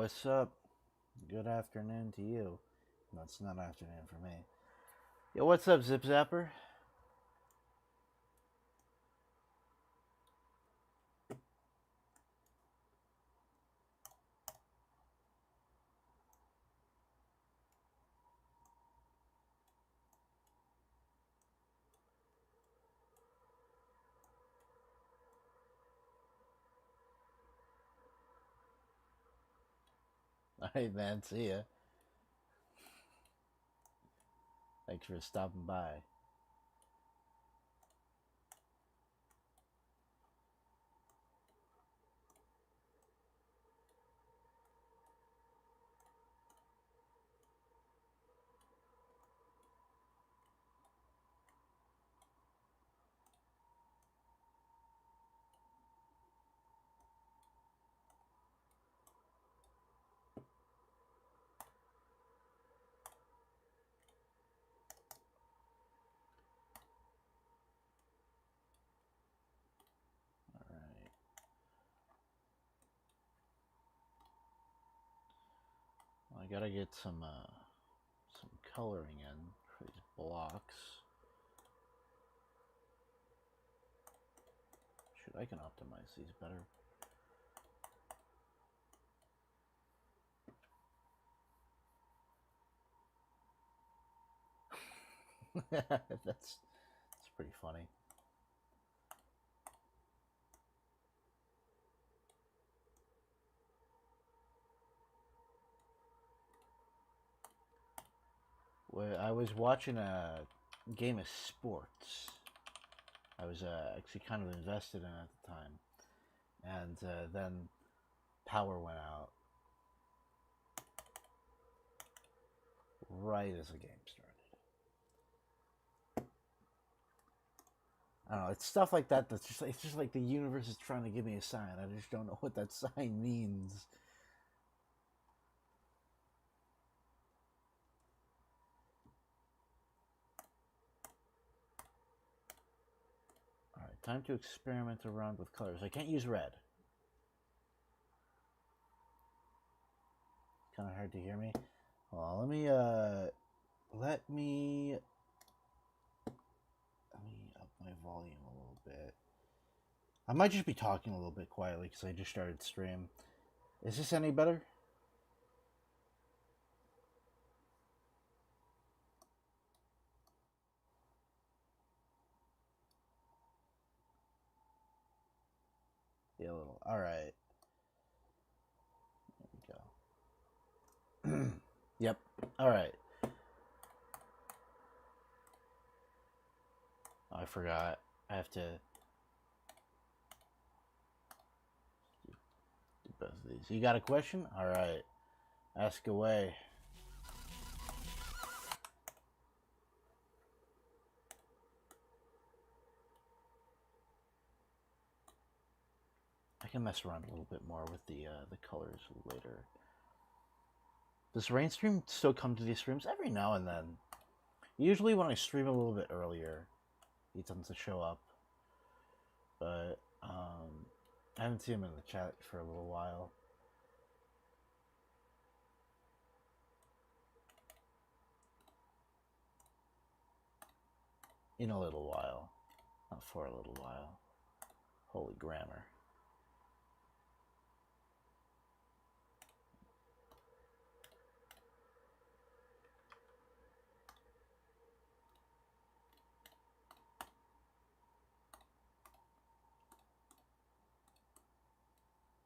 what's up? Good afternoon to you. No, it's not afternoon for me. Yo, what's up, Zip Zapper? Alright, man, see ya. Thanks for stopping by. Alright. Well, I gotta get some coloring in for these blocks. Shoot, I can optimize these better. That's pretty funny. Well, I was watching a game of sports. I was actually kind of invested in at the time, and then power went out right as the game started. I don't know. It's stuff like that that's it's just like the universe is trying to give me a sign. I just don't know what that sign means. All right, time to experiment around with colors. I can't use red. Kind of hard to hear me. Well, let me up my volume a little bit. I might just be talking a little bit quietly because I just started stream. Is this any better? Yeah, a little. All right. There we go. Yep. All right. Oh, I forgot. I have to do both of these. You got a question? All right. Ask away. I can mess around a little bit more with the colors later. Does Rainstream still come to these streams? Every now and then. Usually when I stream a little bit earlier, he tends to show up. But I haven't seen him in the chat for a little while. In a little while. Not for a little while. Holy grammar.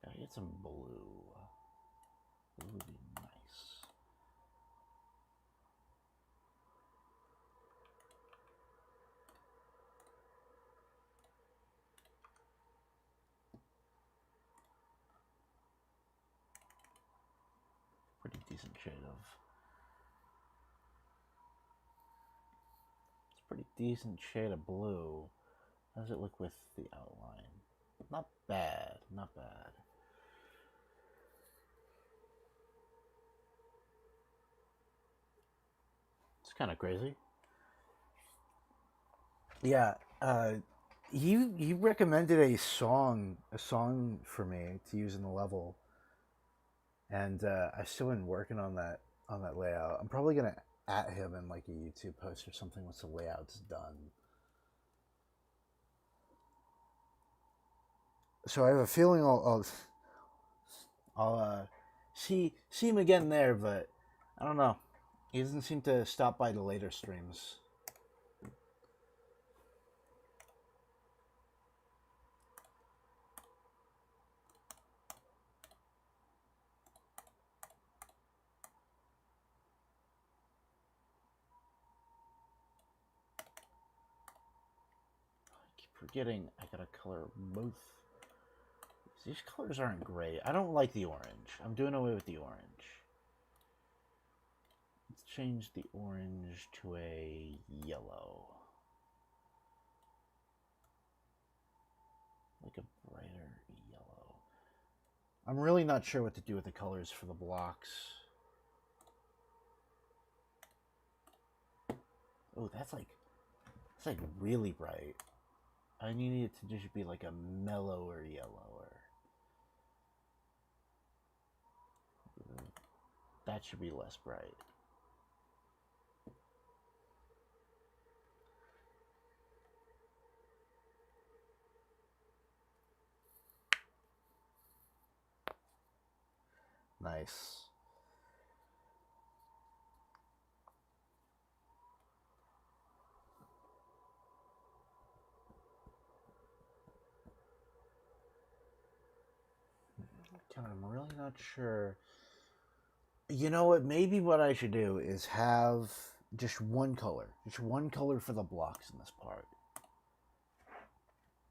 Gotta get some blue. Blue would be nice. Pretty decent shade of. It's a pretty decent shade of blue. How does it look with the outline? Not bad, not bad. It's kind of crazy. Yeah, he recommended a song for me to use in the level. and I've still been working on that layout. I'm probably gonna at him in like a YouTube post or something once the layout's done. So I have a feeling I'll see him again there, but I don't know. He doesn't seem to stop by the later streams. I keep forgetting I gotta color both. These colors aren't great. I don't like the orange. I'm doing away with the orange. Let's change the orange to a yellow. Like a brighter yellow. I'm really not sure what to do with the colors for the blocks. Oh, that's like really bright. I need it to just be like a mellower yellower. That should be less bright. Nice. God, I'm really not sure. You know what? Maybe what I should do is have just one color for the blocks in this part.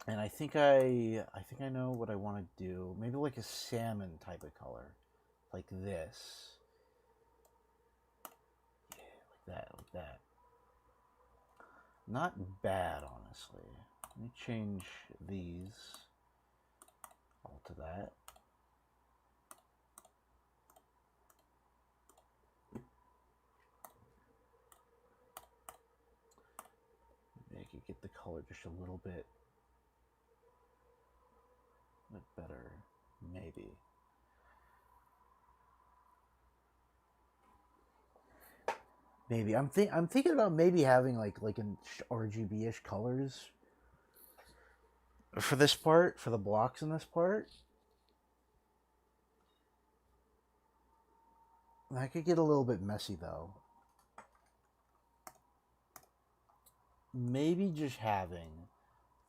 And I think I know what I want to do. Maybe like a salmon type of color, like this. Yeah, like that. Not bad, honestly. Let me change these all to that. Maybe I could get the color just a little bit better, maybe. Maybe I'm thinking about maybe having like an RGB-ish colors for this part, for the blocks in this part. That could get a little bit messy though. Maybe just having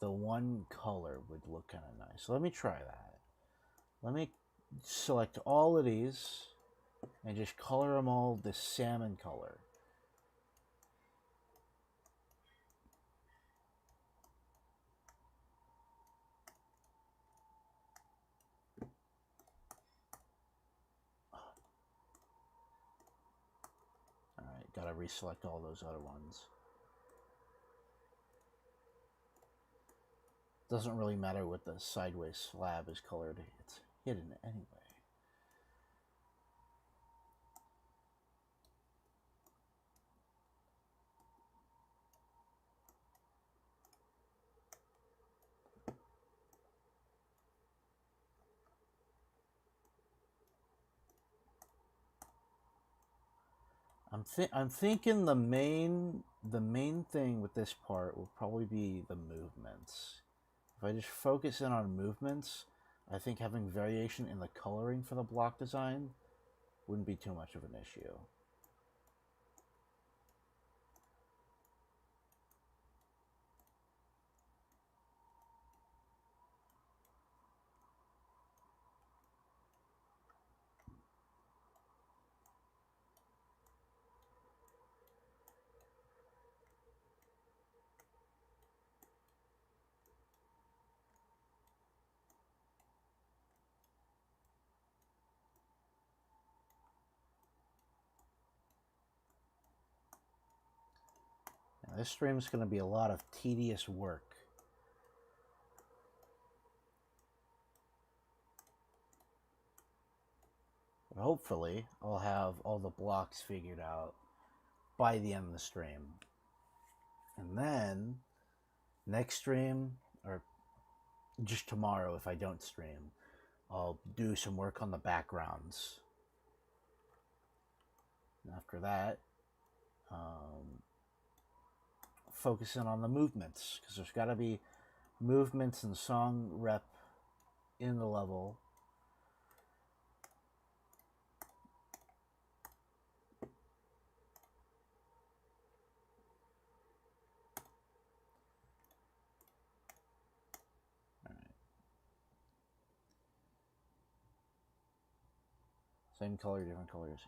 the one color would look kind of nice. So let me try that. Let me select all of these and just color them all the salmon color. Alright, gotta reselect all those other ones. Doesn't really matter what the sideways slab is colored, it's hidden anyway. I'm thinking the main thing with this part will probably be the movements. If I just focus in on movements, I think having variation in the coloring for the block design wouldn't be too much of an issue. Now, this stream is going to be a lot of tedious work. But hopefully, I'll have all the blocks figured out by the end of the stream. And then, next stream, or just tomorrow if I don't stream, I'll do some work on the backgrounds. After that, focusing on the movements, because there's got to be movements and song rep in the level. Same color, different colors.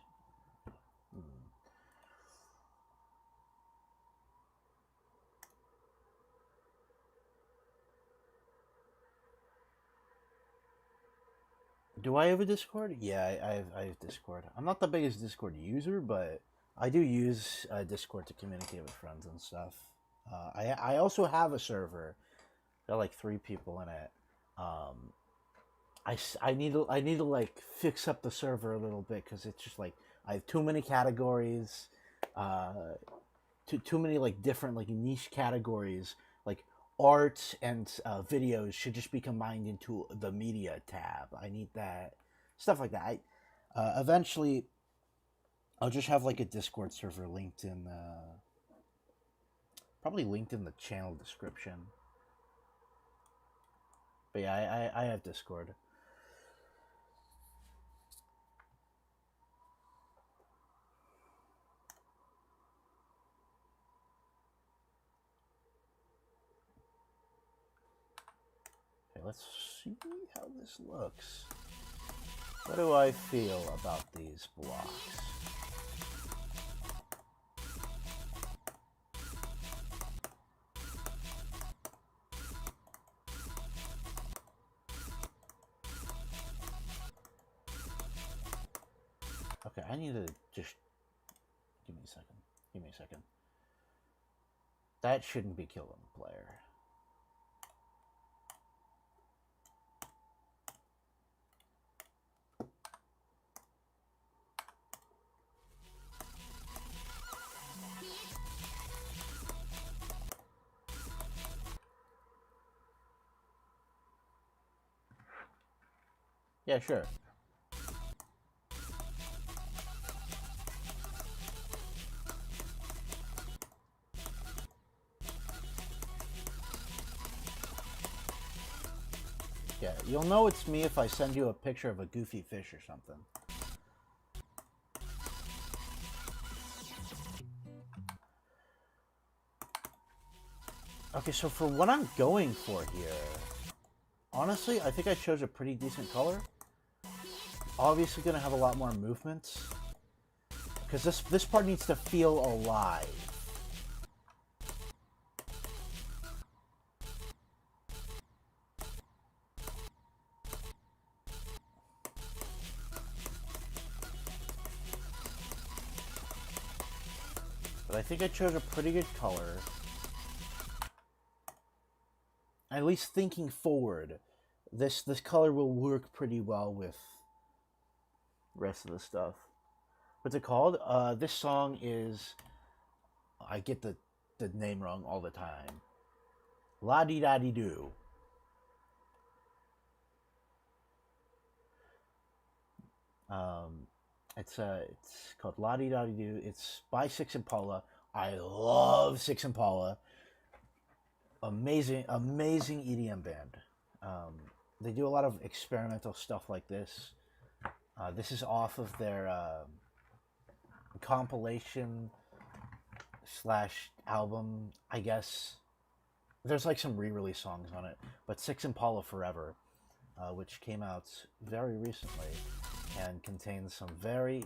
Do I have a Discord? Yeah, I have Discord. I'm not the biggest Discord user, but I do use Discord to communicate with friends and stuff. I also have a server. Got like 3 people in it. I need to like fix up the server a little bit because it's just like I have too many categories, too many like different like niche categories. Like art and videos should just be combined into the media tab. I need that stuff like that. Eventually, I'll just have like a Discord server linked in, probably linked in the channel description. But yeah, I have Discord. Okay, let's see how this looks. What do I feel about these blocks? Okay, I need to just... Give me a second. Give me a second. That shouldn't be killing the player. Yeah, sure. Yeah, you'll know it's me if I send you a picture of a goofy fish or something. Okay, so for what I'm going for here, honestly, I think I chose a pretty decent color. Obviously gonna have a lot more movements. Because this part needs to feel alive. But I think I chose a pretty good color. At least thinking forward, this color will work pretty well with the rest of the stuff. What's it called? This song is... I get the name wrong all the time. La-dee-da-dee-doo. It's called La-dee-da-dee-doo. It's by Six Impala. I love Six Impala. Amazing EDM band. They do a lot of experimental stuff like this. This is off of their compilation / album, I guess. There's like some re-release songs on it, but Six Impala Forever, which came out very recently, and contains some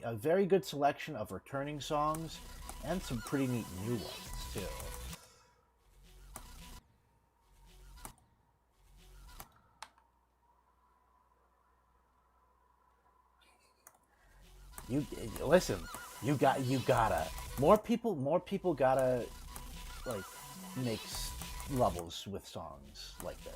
a very good selection of returning songs and some pretty neat new ones too. You listen. You gotta. More people gotta like make levels with songs like this.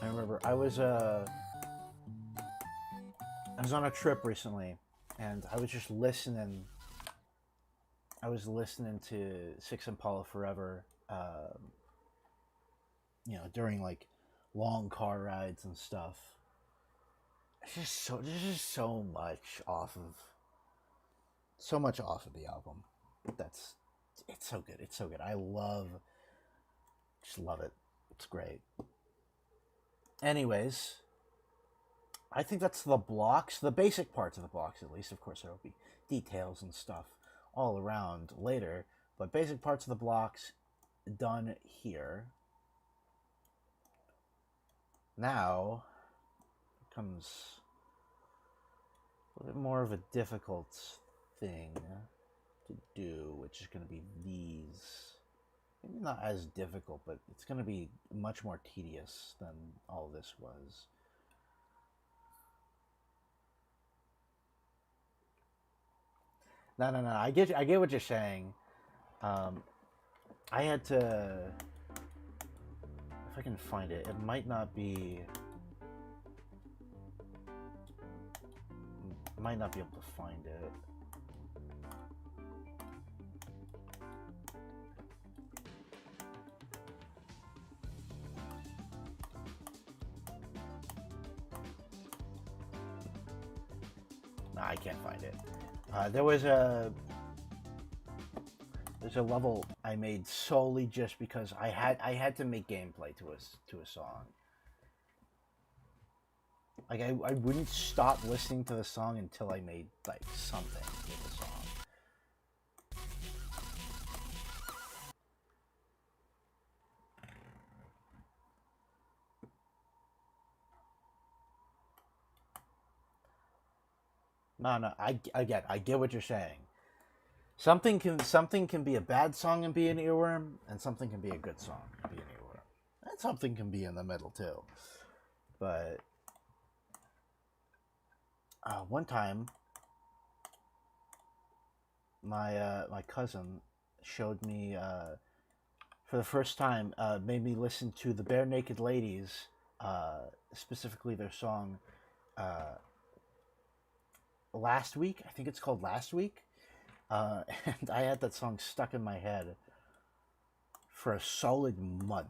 I remember I was on a trip recently, and I was just listening. I was listening to Six Impala Forever, during like long car rides and stuff. There's just so much off of the album. That's it's so good. It's so good. Just love it. It's great. Anyways, I think that's the blocks, the basic parts of the blocks at least. Of course, there will be details and stuff all around later, but basic parts of the blocks done here. Now comes a little bit more of a difficult thing to do, which is going to be these. Maybe not as difficult, but it's going to be much more tedious than all this was. No. I get what you're saying. I had to. If I can find it, it might not be. Might not be able to find it. No, I can't find it. There's a level I made solely just because I had to make gameplay to a song. Like I wouldn't stop listening to the song until I made like something with the song. No, I get what you're saying. Something can be a bad song and be an earworm, and something can be a good song and be an earworm, and something can be in the middle too. But one time, my cousin showed me for the first time, made me listen to the Bare Naked Ladies, specifically their song Last Week. I think it's called Last Week. And I had that song stuck in my head for a solid month.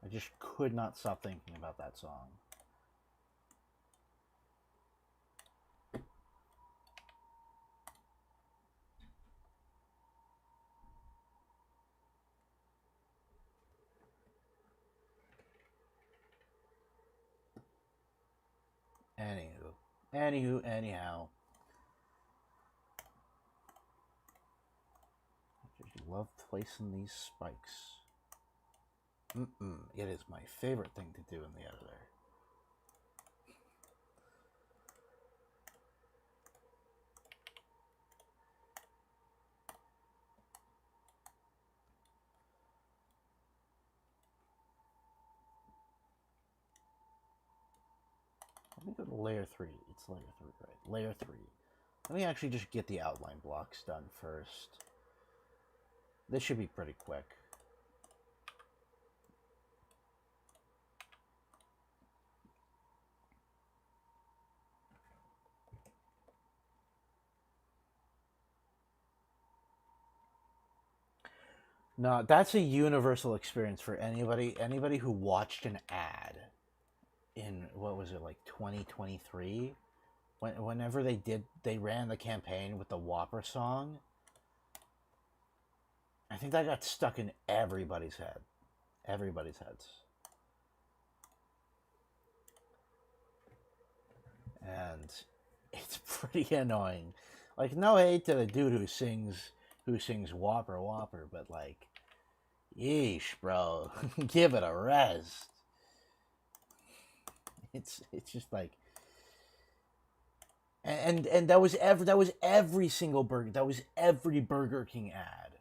I just could not stop thinking about that song. Anyhow. I just love placing these spikes. It is my favorite thing to do in the editor. Let me go to layer 3. It's layer 3, right? Layer 3. Let me actually just get the outline blocks done first. This should be pretty quick. No, that's a universal experience for anybody who watched an ad in, what was it, like 2023, whenever they ran the campaign with the Whopper song. I think that got stuck in everybody's heads. And it's pretty annoying. Like, no hate to the dude who sings Whopper Whopper, but like, yeesh, bro. Give it a rest. It's just like, and that was every single burger. That was every Burger King ad.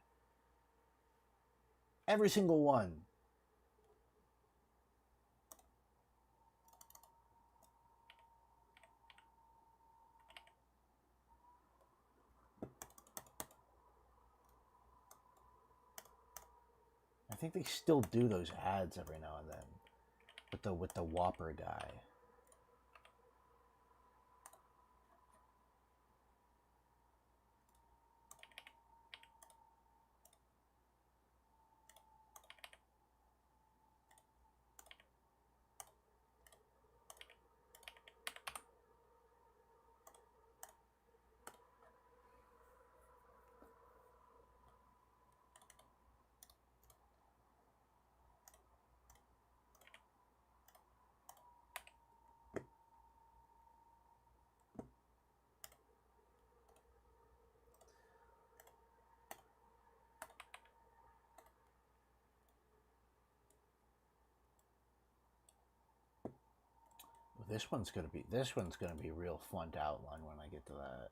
Every single one. think they still do those ads every now and then with the Whopper guy. This one's gonna be real fun to outline when I get to that.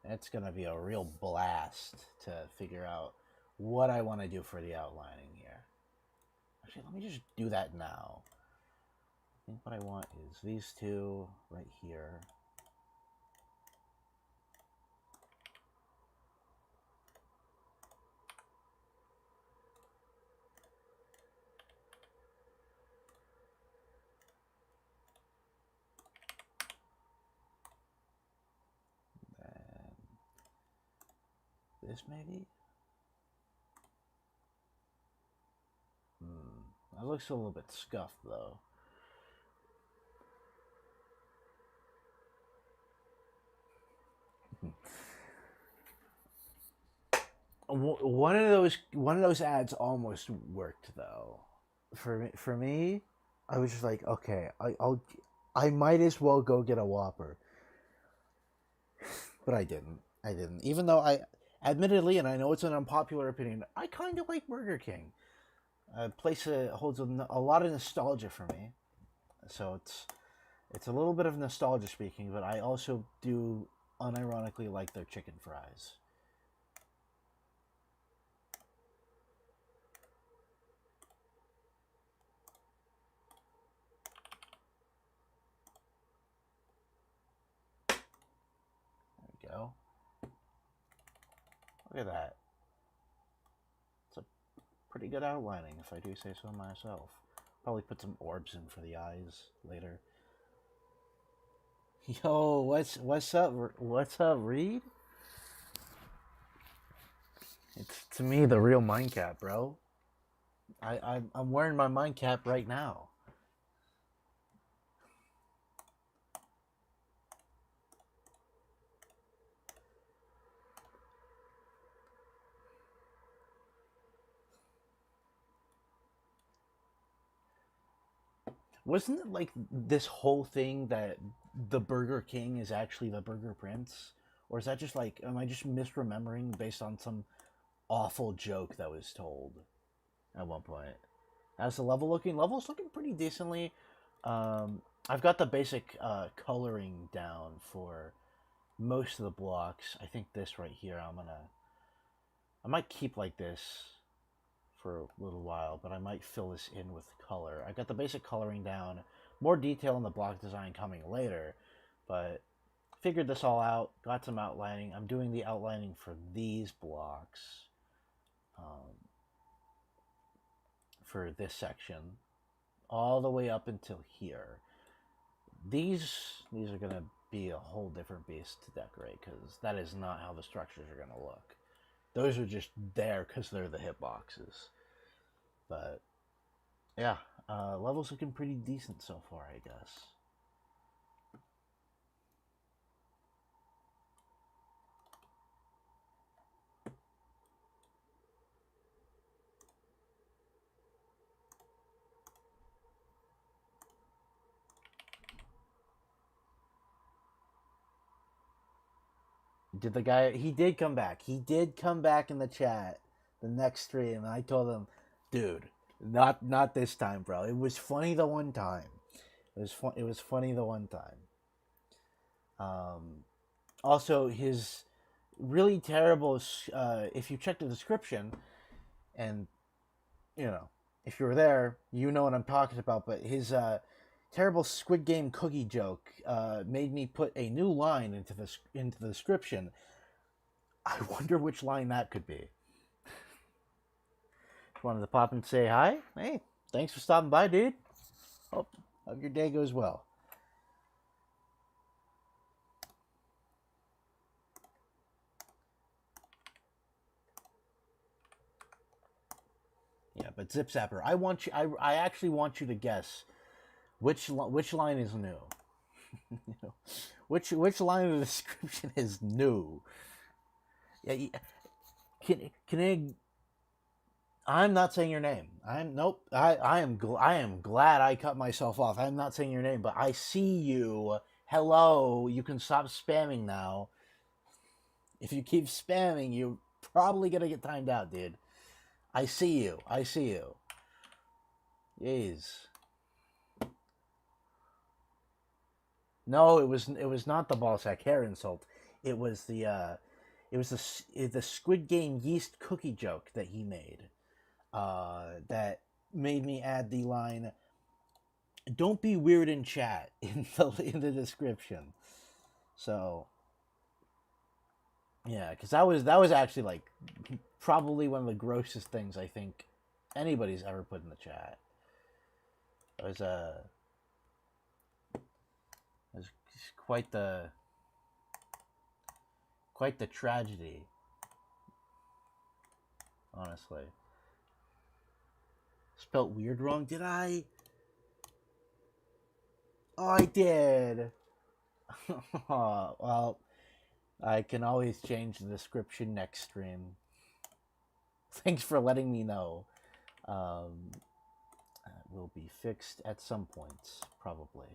It's gonna be a real blast to figure out what I want to do for the outlining here. Actually, let me just do that now. I think what I want is these two right here. This maybe? That looks a little bit scuffed though. One of those ads almost worked though. For me, I was just like, okay, I might as well go get a Whopper. But I didn't. Even though admittedly, and I know it's an unpopular opinion, I kind of like Burger King. A place that holds a lot of nostalgia for me. So it's a little bit of nostalgia speaking, but I also do unironically like their chicken fries. There we go. Look at that. It's a pretty good outlining, if I do say so myself. Probably put some orbs in for the eyes later. Yo, what's up, Reed? It's to me the real mind cap, bro. I'm wearing my mind cap right now. Wasn't it like this whole thing that the Burger King is actually the Burger Prince? Or is that just like, am I just misremembering based on some awful joke that was told at one point? How's the level looking? Level's looking pretty decently. I've got the basic coloring down for most of the blocks. I think this right here, I might keep like this for a little while, but I might fill this in with color. I got the basic coloring down. More detail in the block design coming later, but figured this all out, got some outlining. I'm doing the outlining for these blocks for this section all the way up until here. These are going to be a whole different beast to decorate because that is not how the structures are going to look. Those are just there because they're the hitboxes. But yeah, level's looking pretty decent so far, I guess. Did the guy? He did come back. He did come back in the chat the next stream, and I told him, dude, not this time, bro. It was funny the one time. It was funny the one time. Also, his really terrible. If you check the description, and you know, if you were there, you know what I'm talking about. But his terrible Squid Game cookie joke made me put a new line into the description. I wonder which line that could be. Just wanted to pop and say hi. Hey, thanks for stopping by, dude. Hope your day goes well. Yeah, but Zip Zapper, I actually want you to guess which line is new. You know, which line of the description is new? Yeah, can I? I'm not saying your name. Nope. I am glad I cut myself off. I'm not saying your name, but I see you. Hello, you can stop spamming now. If you keep spamming, you're probably gonna get timed out, dude. I see you. I see you. Jeez. No, it was not the ball sack hair insult. It was the Squid Game yeast cookie joke that he made. That made me add the line, "Don't be weird in chat" in the description. So yeah, because that was actually like probably one of the grossest things I think anybody's ever put in the chat. It was quite the tragedy, honestly. Spelt weird wrong, did I? Oh, I did. Well, I can always change the description next stream. Thanks for letting me know. It will be fixed at some point, probably.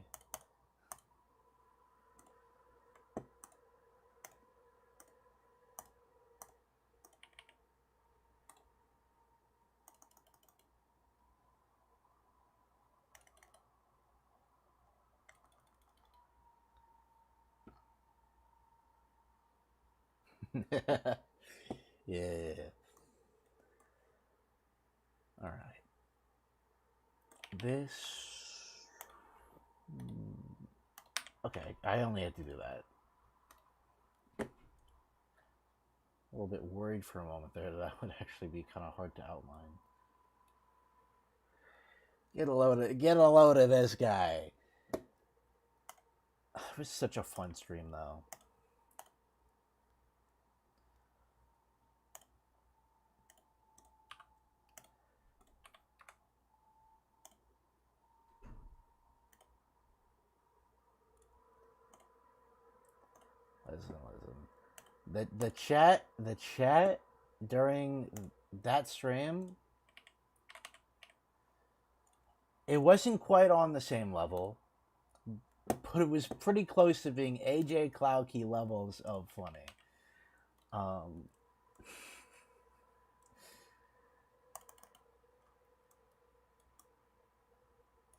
Yeah. All right. This. Okay, I only had to do that. A little bit worried for a moment there that would actually be kind of hard to outline. Get a load of this guy. It was such a fun stream, though. Listen. The chat during that stream, it wasn't quite on the same level, but it was pretty close to being AJ Cloudkey levels of funny.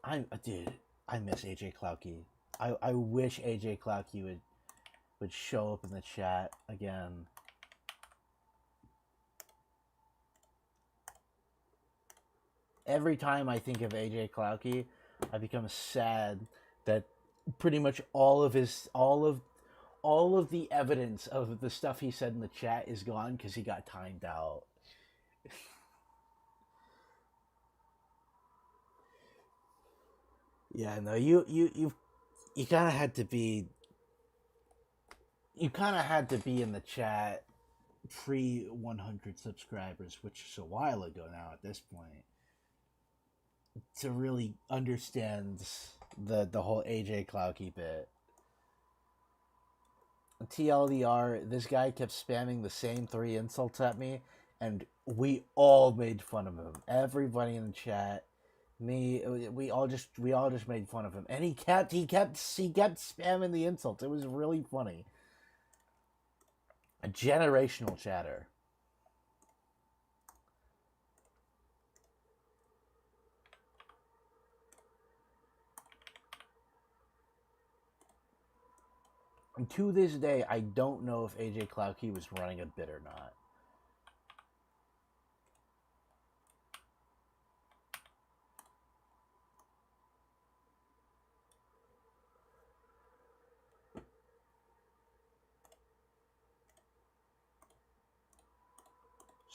I miss AJ Cloudkey. I wish AJ Cloudkey would show up in the chat again. Every time I think of AJ Cloudkey, I become sad that pretty much all of the evidence of the stuff he said in the chat is gone because he got timed out. Yeah, no, you kind of had to be. You kind of had to be in the chat pre 100 subscribers, which is a while ago now at this point, to really understand the whole AJ Cloudkey bit. TLDR, this guy kept spamming the same 3 insults at me, and we all made fun of him. Everybody in the chat, me, we all just made fun of him, and he kept spamming the insults. It was really funny. A generational chatter. And to this day, I don't know if AJ Cloudkey was running a bit or not.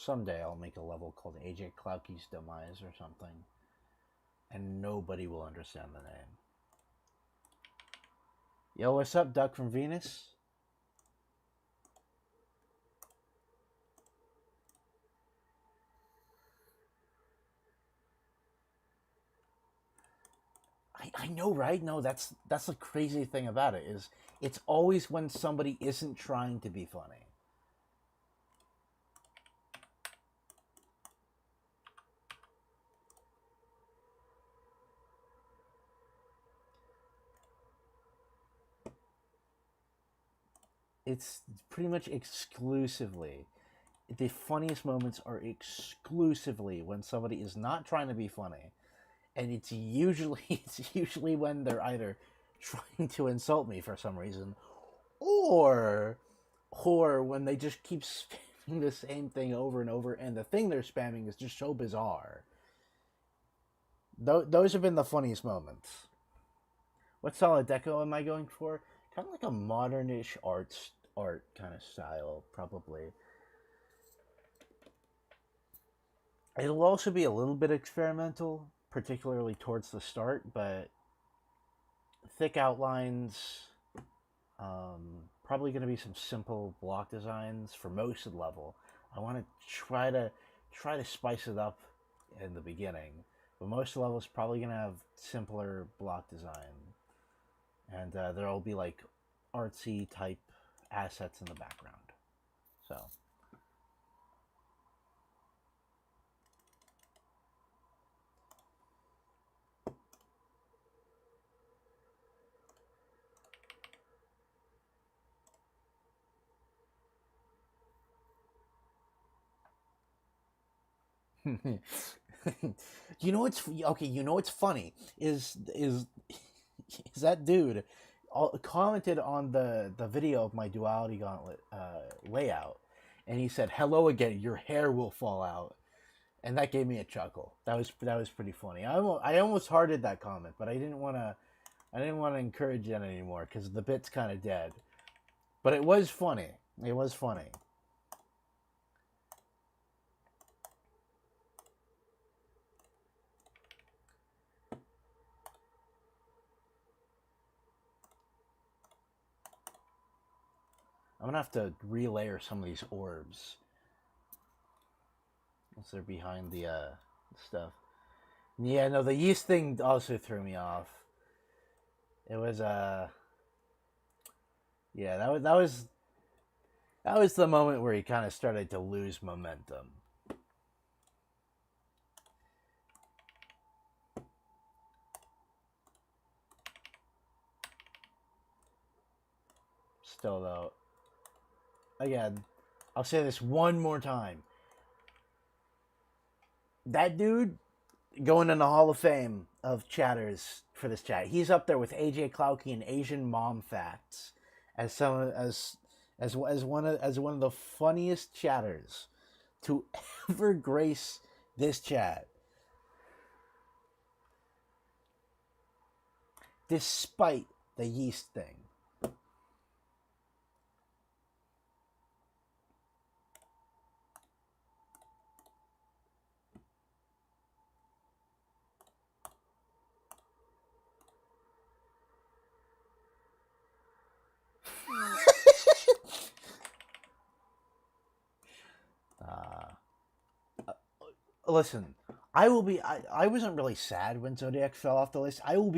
someday I'll make a level called AJ Cloukey's Demise or something, and nobody will understand the name. Yo, what's up, Duck from Venus? I know, right? No, that's the crazy thing about it, is it's always when somebody isn't trying to be funny. It's pretty much exclusively, the funniest moments are exclusively when somebody is not trying to be funny, and it's usually when they're either trying to insult me for some reason, or when they just keep spamming the same thing over and over, and the thing they're spamming is just so bizarre. Those have been the funniest moments. What solid deco am I going for? Kind of like a modernish art kind of style, probably. It'll also be a little bit experimental, particularly towards the start, but thick outlines. Probably going to be some simple block designs for most of the level. I want to try to spice it up in the beginning, but most of the level is probably going to have simpler block design, and there'll be like artsy type assets in the background. So. You know what's okay? You know what's funny is that dude commented on the video of my Duality Gauntlet layout, and he said, "Hello again. Your hair will fall out," and that gave me a chuckle. That was pretty funny. I almost hearted that comment, but I didn't want to encourage it anymore because the bit's kind of dead. But it was funny. It was funny. I'm gonna have to relayer some of these orbs once they're behind the stuff. Yeah, no, the yeast thing also threw me off. It was yeah, that was the moment where he kind of started to lose momentum. Still though, again, I'll say this one more time. That dude going in the Hall of Fame of chatters for this chat. He's up there with AJ Cloukey and Asian Mom Facts as some as one of the funniest chatters to ever grace this chat. Despite the yeast thing. Listen, I will be. I wasn't really sad when Zodiac fell off the list. I will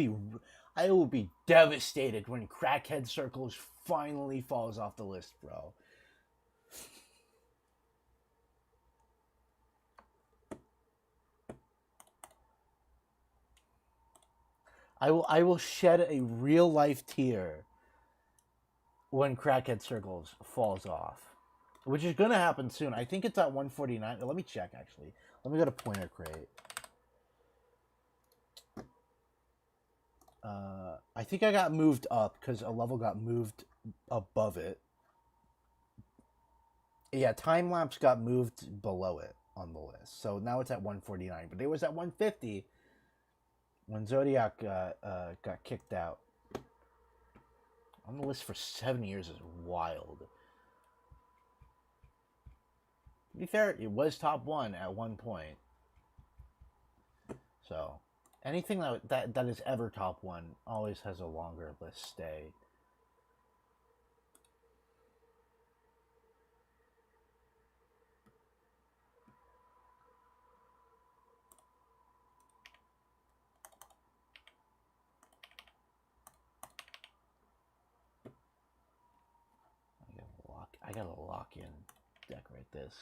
be devastated when Crackhead Circles finally falls off the list, bro. I will shed a real life tear when Crackhead Circles falls off, which is gonna happen soon. I think it's at 149. Let me check actually. Let me go to Pointer Crate. I think I got moved up because a level got moved above it. Yeah, Time Lapse got moved below it on the list. So now it's at 149. But it was at 150 when Zodiac got kicked out. On the list for 7 years is wild. be fair, it was top 1 at one point. So, anything that is ever top 1 always has a longer list stay. I gotta lock in decorate this.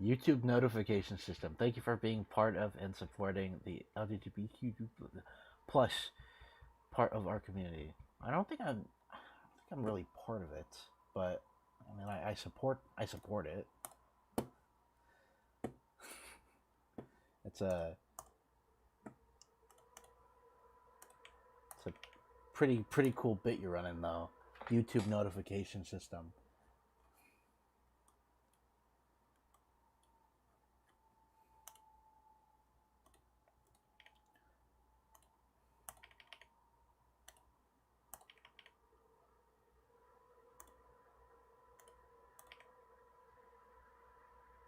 YouTube notification system. Thank you for being part of and supporting the LGBTQ plus part of our community. I don't think I'm really part of it, but I mean I support it. It's a pretty cool bit you're running though. YouTube notification system.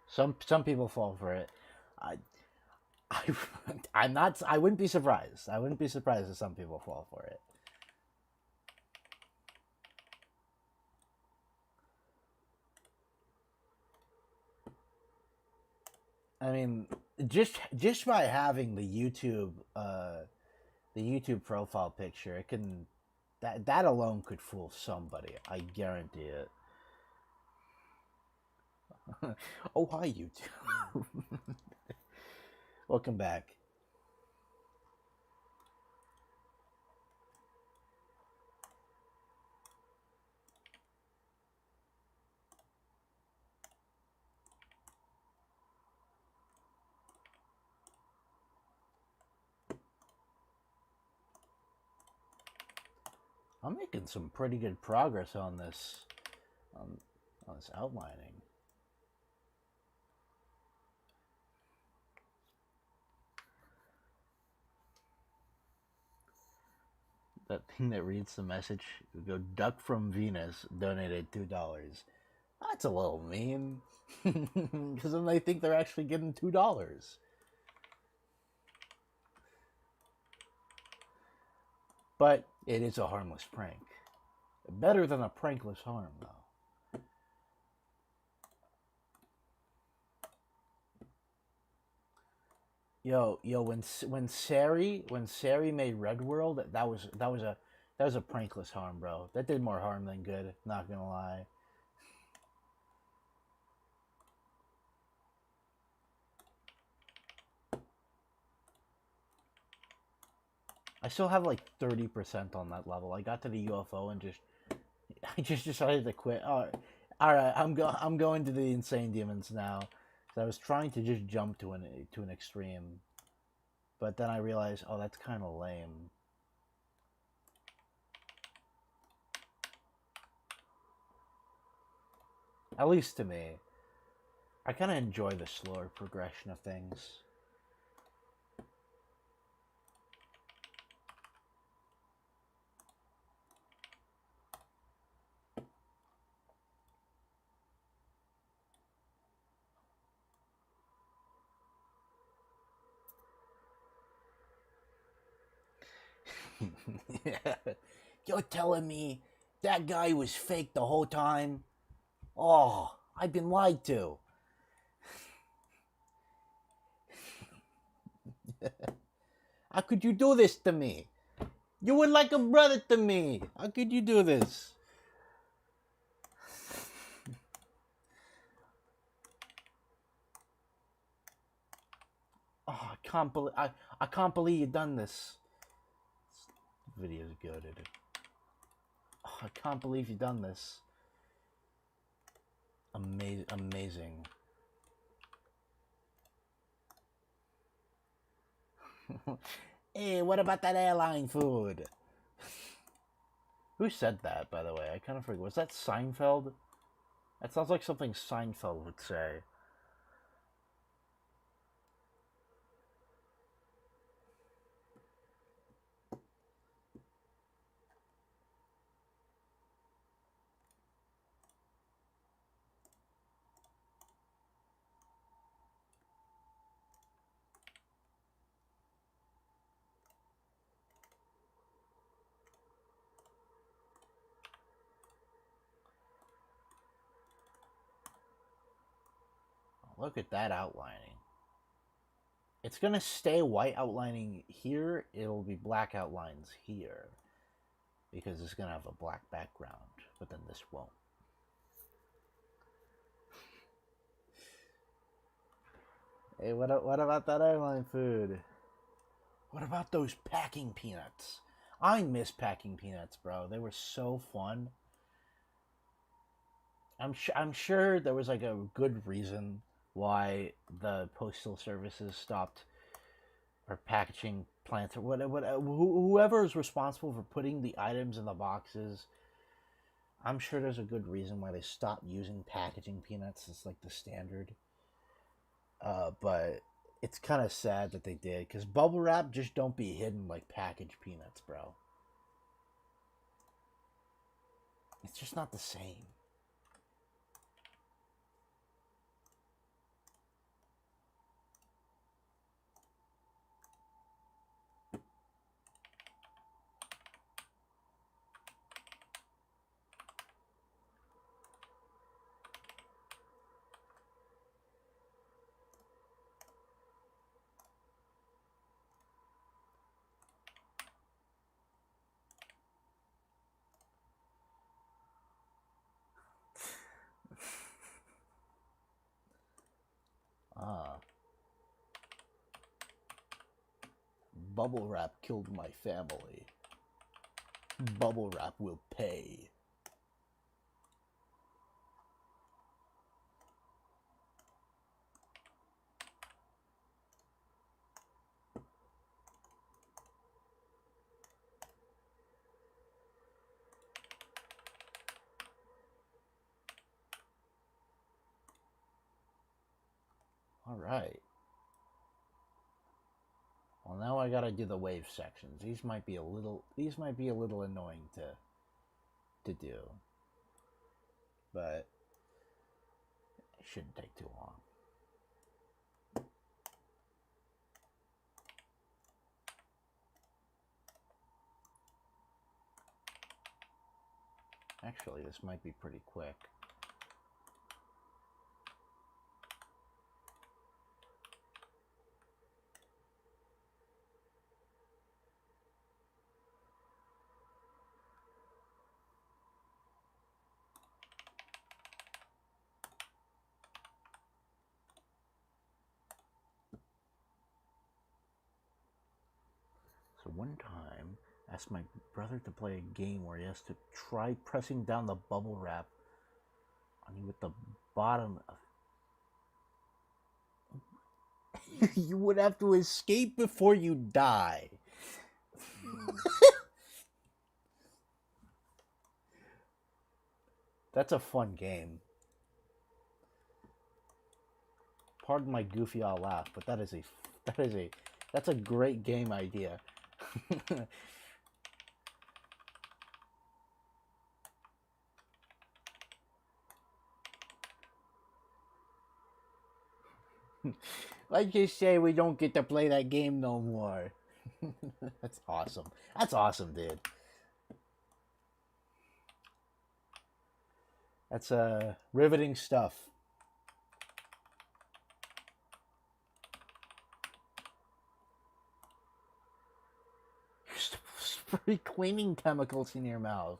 Some people fall for it. I'm not. I wouldn't be surprised. I wouldn't be surprised if some people fall for it. I mean, just by having the YouTube profile picture, it can that alone could fool somebody. I guarantee it. Oh, hi YouTube. Welcome back. I'm making some pretty good progress on this on this outlining. That thing that reads the message would go Duck from Venus donated $2. That's a little mean. Because then they think they're actually getting $2. But it is a harmless prank. Better than a prankless harm, though. Yo, when Sari made Red World, that was a prankless harm, bro. That did more harm than good. Not gonna lie. I still have like 30% on that level. I got to the UFO and I just decided to quit. All right, I'm going to the Insane Demons now. So I was trying to just jump to an extreme, but then I realized, oh, that's kind of lame. At least to me. I kind of enjoy the slower progression of things. Yeah. You're telling me that guy was fake the whole time? Oh, I've been lied to. How could you do this to me? You were like a brother to me. How could you do this? Oh, I can't believe you done this. This video's goated. Oh, I can't believe you done this. Amazing. Hey, what about that airline food? Who said that, by the way? I kind of forget. Was that Seinfeld? That sounds like something Seinfeld would say. Look at that outlining. It's going to stay white outlining here. It'll be black outlines here. Because it's going to have a black background. But then this won't. Hey, what about that airline food? What about those packing peanuts? I miss packing peanuts, bro. They were so fun. I'm sure there was like a good reason why the postal services stopped or packaging plants or whatever. Whoever is responsible for putting the items in the boxes, I'm sure there's a good reason why they stopped using packaging peanuts. It's like the standard. But it's kind of sad that they did, because bubble wrap just don't be hidden like packaged peanuts, bro. It's just not the same. Bubble wrap killed my family. Bubble wrap will pay. All right. Well, now I gotta do the wave sections. These might be a little annoying to do, but it shouldn't take too long. Actually, this might be pretty quick. So one time, I asked my brother to play a game where he has to try pressing down the bubble wrap on you with the bottom of... You would have to escape before you die. That's a fun game. Pardon my goofy old laugh, but that's a great game idea. Like you say, we don't get to play that game no more. That's awesome. That's awesome, dude. That's riveting stuff. Spray cleaning chemicals in your mouth.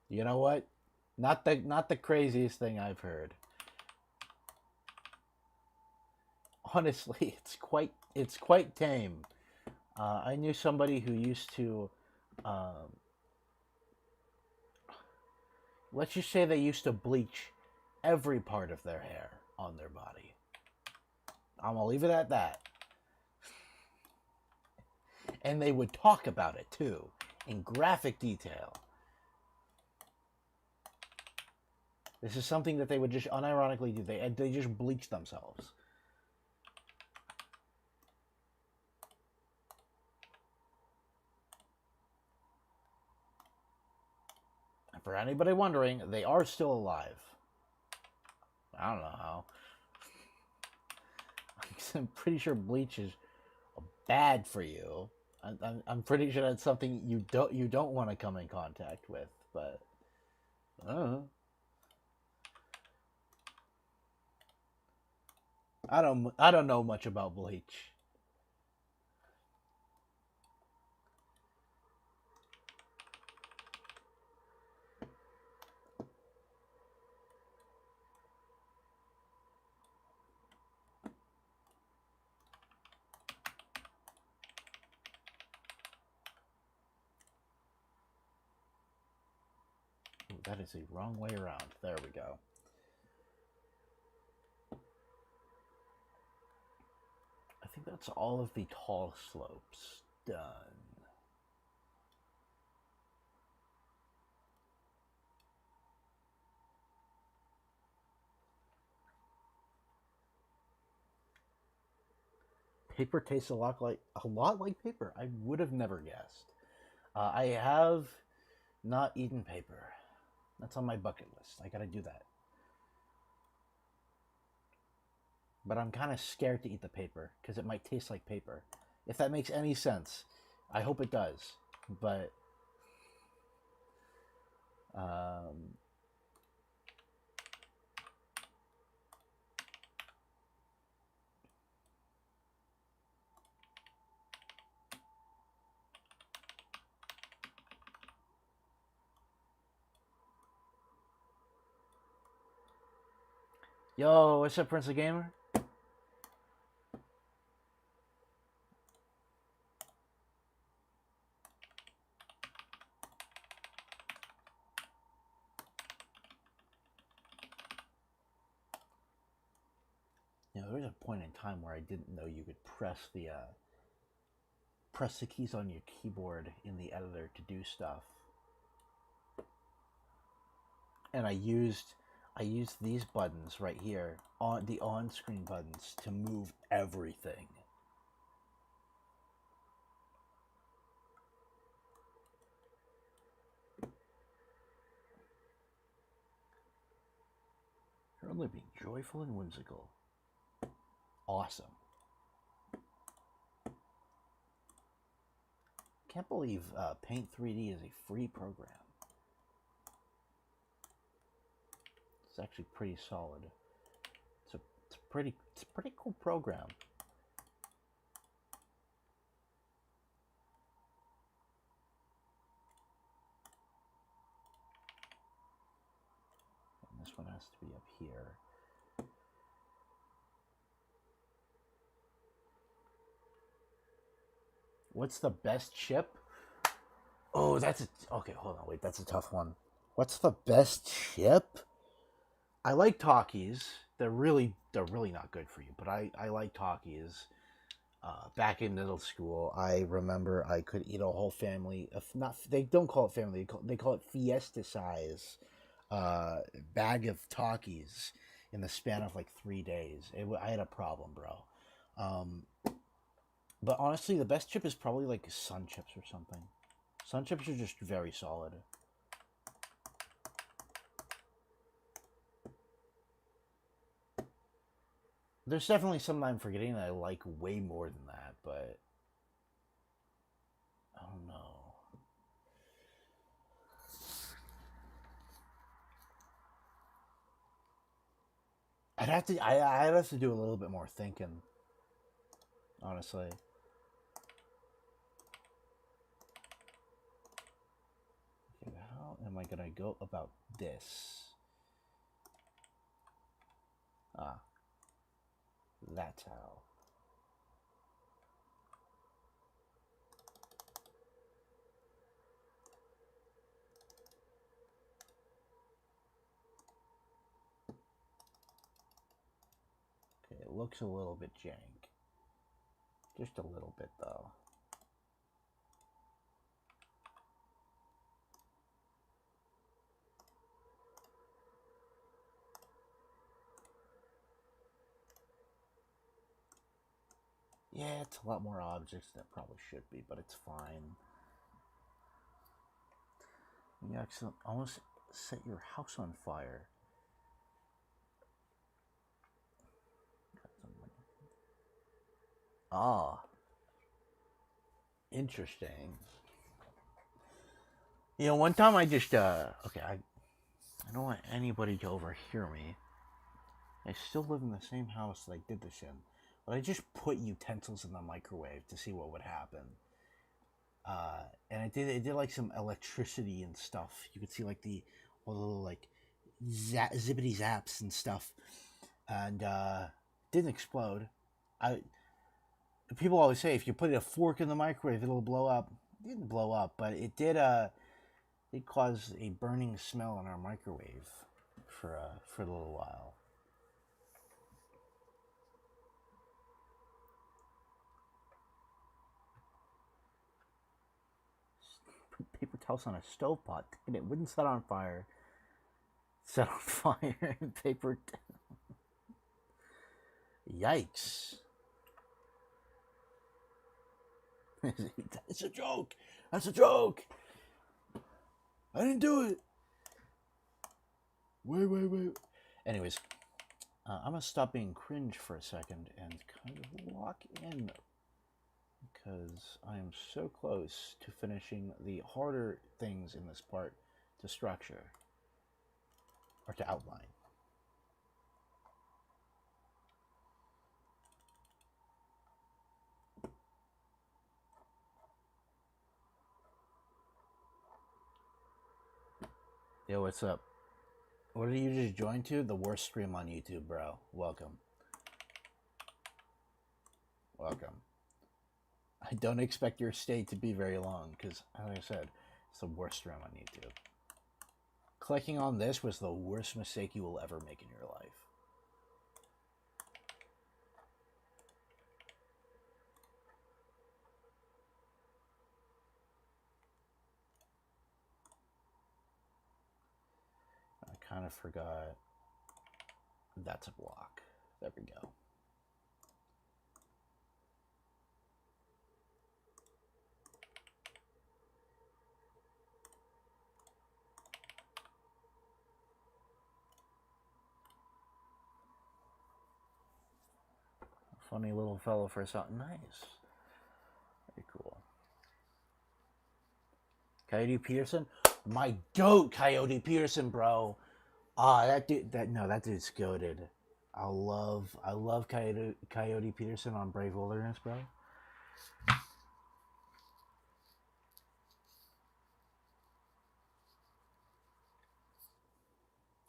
You know what? Not the craziest thing I've heard. Honestly, it's quite tame. I knew somebody who used to, let's just say they used to bleach every part of their hair on their body. I'm gonna leave it at that. And they would talk about it too, in graphic detail. This is something that they would just unironically do. They just bleach themselves. And for anybody wondering, they are still alive. I don't know how. I'm pretty sure bleach is bad for you. I'm pretty sure that's something you don't want to come in contact with, but I don't know. I don't know much about bleach. Ooh, that is the wrong way around. There we go. I think that's all of the tall slopes done. Paper tastes a lot like paper. I would have never guessed. I have not eaten paper. That's on my bucket list. I gotta do that. But I'm kind of scared to eat the paper because it might taste like paper. If that makes any sense, I hope it does. But yo, what's up, Prince of Gamer? You know, there was a point in time where I didn't know you could press the keys on your keyboard in the editor to do stuff. And I used these buttons right here, on the on-screen buttons, to move everything. You're only being joyful and whimsical. Awesome. Can't believe Paint 3D is a free program. It's actually pretty solid. It's a pretty cool program. And this one has to be up here. What's the best chip? Oh, okay, hold on, wait, that's a tough one. What's the best chip? I like Talkies. They're really not good for you, but I like Talkies. Back in middle school, I remember I could eat a whole family of, not, they don't call it family, they call it fiesta size bag of Talkies in the span of like 3 days. I had a problem, bro. But honestly, the best chip is probably like Sun Chips or something. Sun Chips are just very solid. There's definitely some I'm forgetting that I like way more than that, but I don't know. I'd have to do a little bit more thinking, honestly. Okay, how am I gonna go about this? Ah, that's how. Okay, it looks a little bit jank. Just a little bit, though. Yeah, it's a lot more objects than it probably should be, but it's fine. You accidentally almost set your house on fire. Ah, interesting. You know, one time I just okay, I don't want anybody to overhear me. I still live in the same house that I did this in, but I just put utensils in the microwave to see what would happen. And it did like some electricity and stuff. You could see like all the little like zippity zaps and stuff, and didn't explode. I People always say if you put a fork in the microwave, it'll blow up. It didn't blow up, but it did. It caused a burning smell in our microwave for a little while. Put paper towels on a stovetop and it wouldn't set on fire. Set on fire and paper. Yikes! It's a joke. That's a joke. I didn't do it. Wait. Anyways, I'm gonna stop being cringe for a second and kind of lock in because I am so close to finishing the harder things in this part to structure or to outline. Yo, what's up? What did you just join to? The worst stream on YouTube, bro. Welcome. I don't expect your stay to be very long, because, as I said, it's the worst stream on YouTube. Clicking on this was the worst mistake you will ever make in your life. I kind of forgot. That's a block. There we go. Funny little fellow for something nice. Very cool. Coyote Peterson? My goat, Coyote Peterson, bro. That dude's goated. I love Coyote Peterson on Brave Wilderness, bro.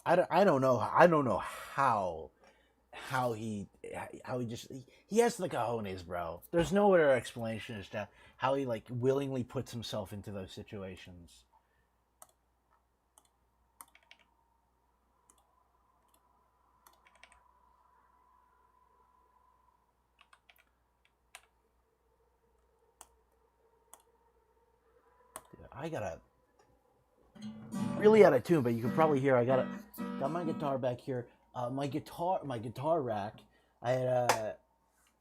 I don't know how he has the cojones, bro. There's no other explanation as to how he like willingly puts himself into those situations. I gotta really out of tune, but you can probably hear I got my guitar back here. My guitar rack. I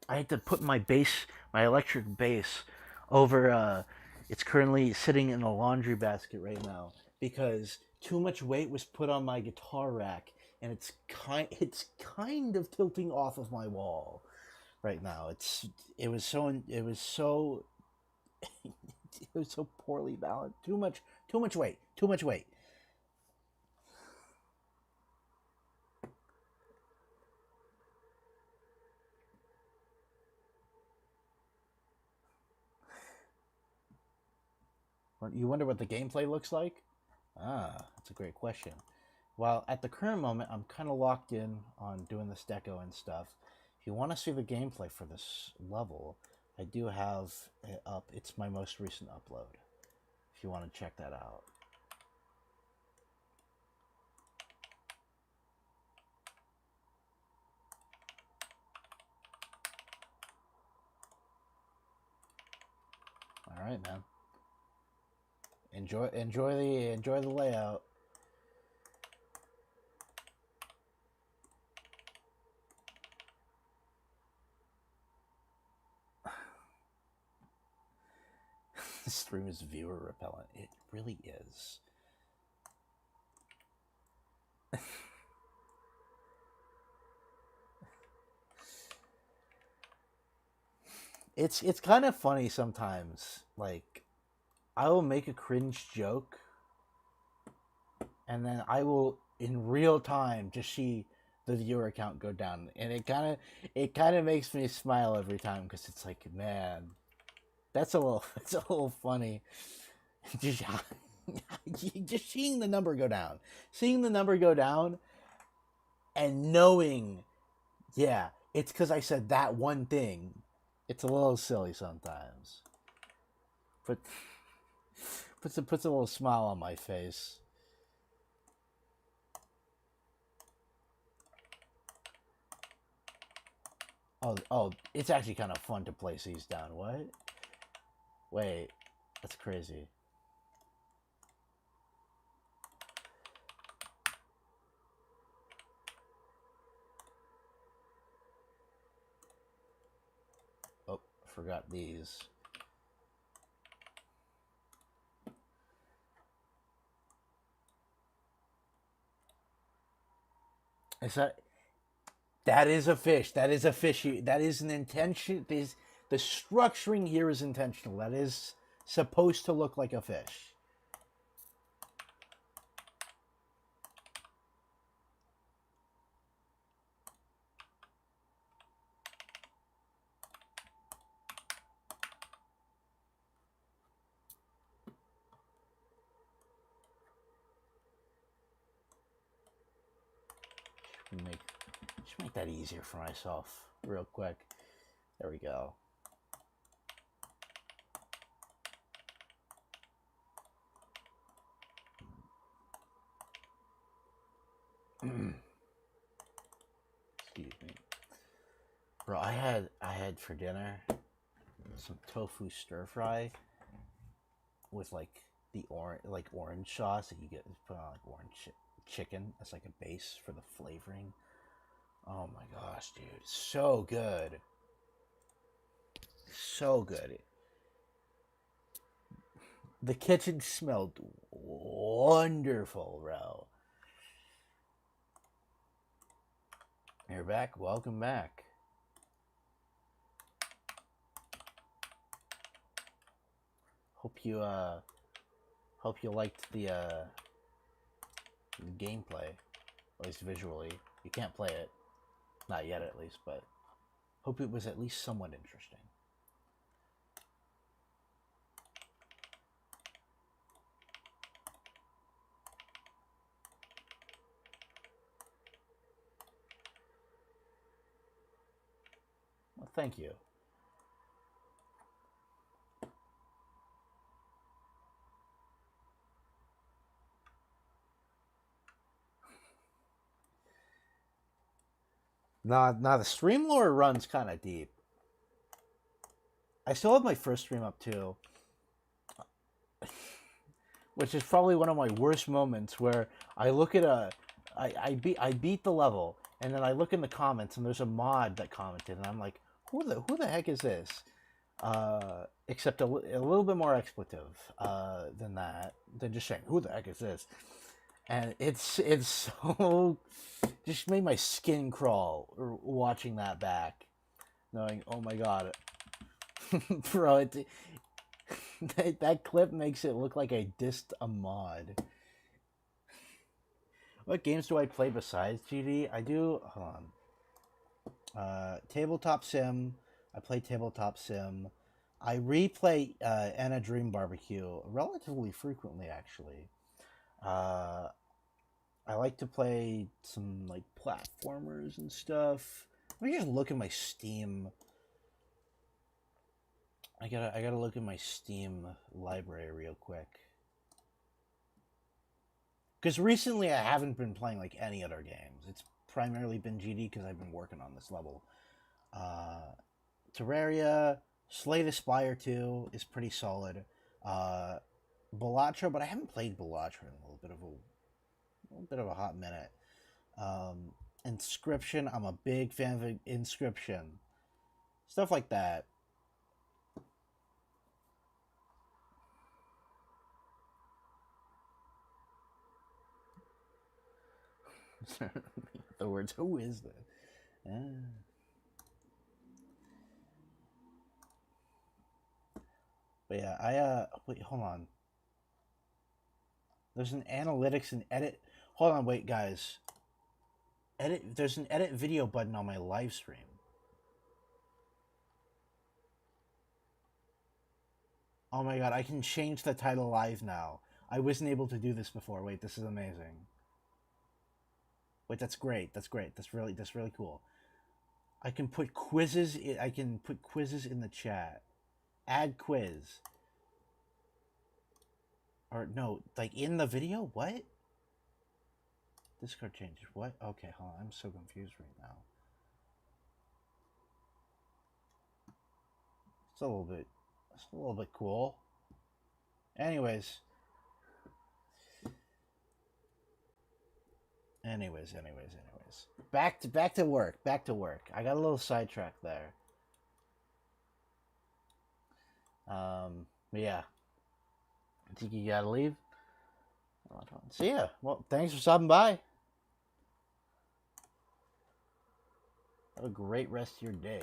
had to put my electric bass over. It's currently sitting in a laundry basket right now because too much weight was put on my guitar rack, and it's kind of tilting off of my wall right now. It was so it was so poorly balanced. Too much weight. You wonder what the gameplay looks like? That's a great question. Well, at the current moment, I'm kind of locked in on doing this deco and stuff. If you want to see the gameplay for this level, I do have it up. It's my most recent upload. If you want to check that out. All right, man. Enjoy the layout. This stream is viewer repellent. It really is. It's kind of funny sometimes. Like, I will make a cringe joke, and then I will in real time just see the viewer count go down, and it kind of makes me smile every time because it's like, man, that's a little that's a little funny. just just seeing the number go down, and knowing, yeah, it's because I said that one thing. It's a little silly sometimes, but puts a little smile on my face. Oh, it's actually kind of fun to place these down. What? Wait, that's crazy. Oh, forgot these. Is that is a fish. That is a fish. That is an intention. The structuring here is intentional. That is supposed to look like a fish. Just make that easier for myself real quick. There we go. Excuse me. Bro, I had for dinner some tofu stir fry with like the orange sauce that you get put on like orange chicken as like a base for the flavoring. Oh my gosh, dude, so good, so good. The kitchen smelled wonderful, bro. You're back. Welcome back. Hope you liked the gameplay, at least visually. You can't play it, not yet at least, but hope it was at least somewhat interesting. Well, thank you. Nah, the stream lore runs kind of deep. I still have my first stream up too, which is probably one of my worst moments where I look at I beat the level, and then I look in the comments and there's a mod that commented, and I'm like, who the heck is this? Except a little bit more expletive than just saying who the heck is this, and it's so just made my skin crawl watching that back, knowing, oh my god, bro, that clip makes it look like I dissed a mod. What games do I play besides GD? I do, hold on. Tabletop Sim. I play Tabletop Sim. I replay Anna Dream Barbecue relatively frequently, actually. I like to play some like platformers and stuff. Let me just look at my Steam. I gotta look at my Steam library real quick. Because recently I haven't been playing like any other games. It's primarily been GD because I've been working on this level. Terraria, Slay the Spire 2 is pretty solid. Balatro, but I haven't played Balatro in a little bit of a hot minute. Inscription, I'm a big fan of Inscription. Stuff like that. In other words, who is this? But yeah, wait, hold on. There's an analytics and edit. Hold on, wait, guys. edit. There's an edit video button on my live stream. Oh my god, I can change the title live now. I wasn't able to do this before. Wait, this is amazing. Wait, that's great. That's great. That's really cool. I can put quizzes. I can put quizzes in the chat. Add quiz. Or no, like in the video. What? Discard changes. What? Okay, hold on. I'm so confused right now. It's a little bit cool. Anyways. Back to work. I got a little sidetracked there. But yeah. I think you gotta leave. See ya. Well, thanks for stopping by. Have a great rest of your day.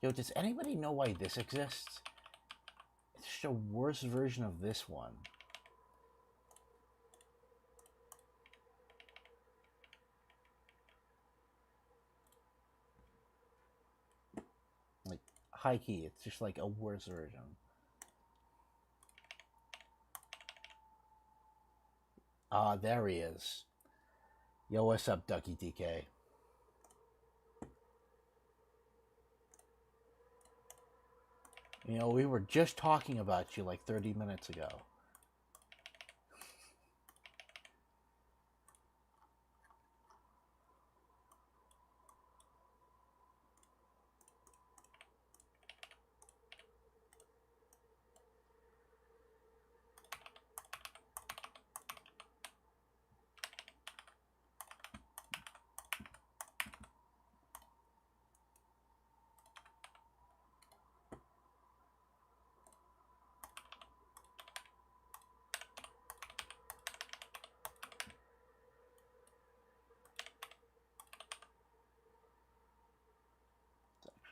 Yo, does anybody know why this exists? It's just a worse version of this one. Like, high key, it's just like a worse version. Ah, there he is. Yo, what's up, Ducky DK? You know, we were just talking about you like 30 minutes ago.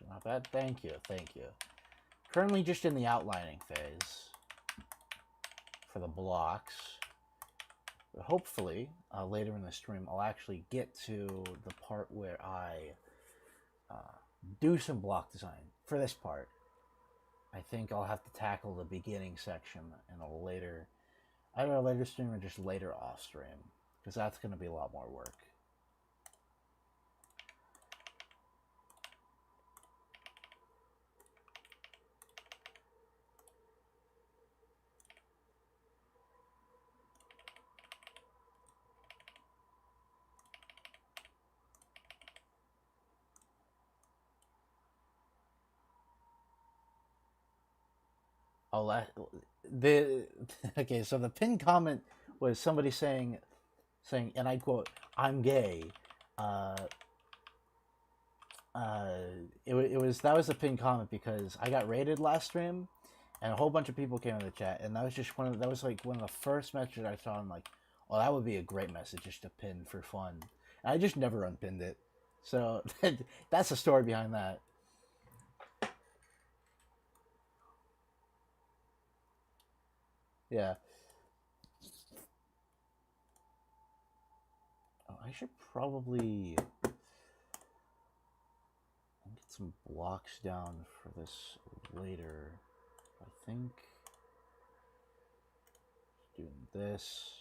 Not bad. Thank you. Currently just in the outlining phase for the blocks. But hopefully, later in the stream, I'll actually get to the part where I do some block design. For this part, I think I'll have to tackle the beginning section in either a later stream or just later off stream, because that's going to be a lot more work. Oh, okay. So the pinned comment was somebody saying, and I quote, "I'm gay." That was the pinned comment because I got raided last stream, and a whole bunch of people came in the chat, and that was just one of the first messages I saw. I'm like, oh, that would be a great message just to pin for fun. And I just never unpinned it, so that's the story behind that. Yeah. Oh, I should probably get some blocks down for this later. I think doing this.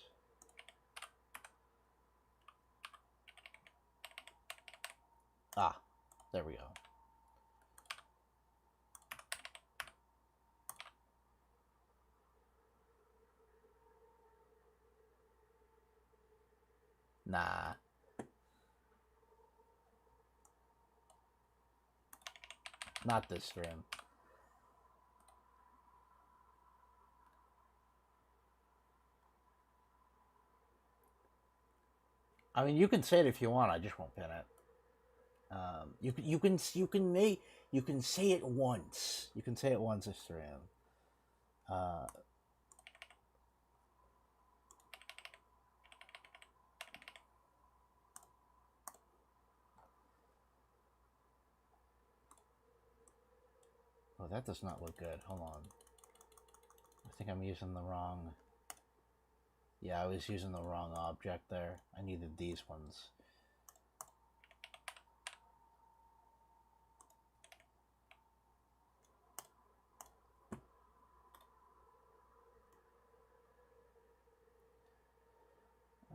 Ah, there we go. Nah. Not this stream. I mean, you can say it if you want. I just won't pin it. You can say it once. You can say it once this stream. Oh, that does not look good. Hold on. I think I'm using the wrong... Yeah, I was using the wrong object there. I needed these ones.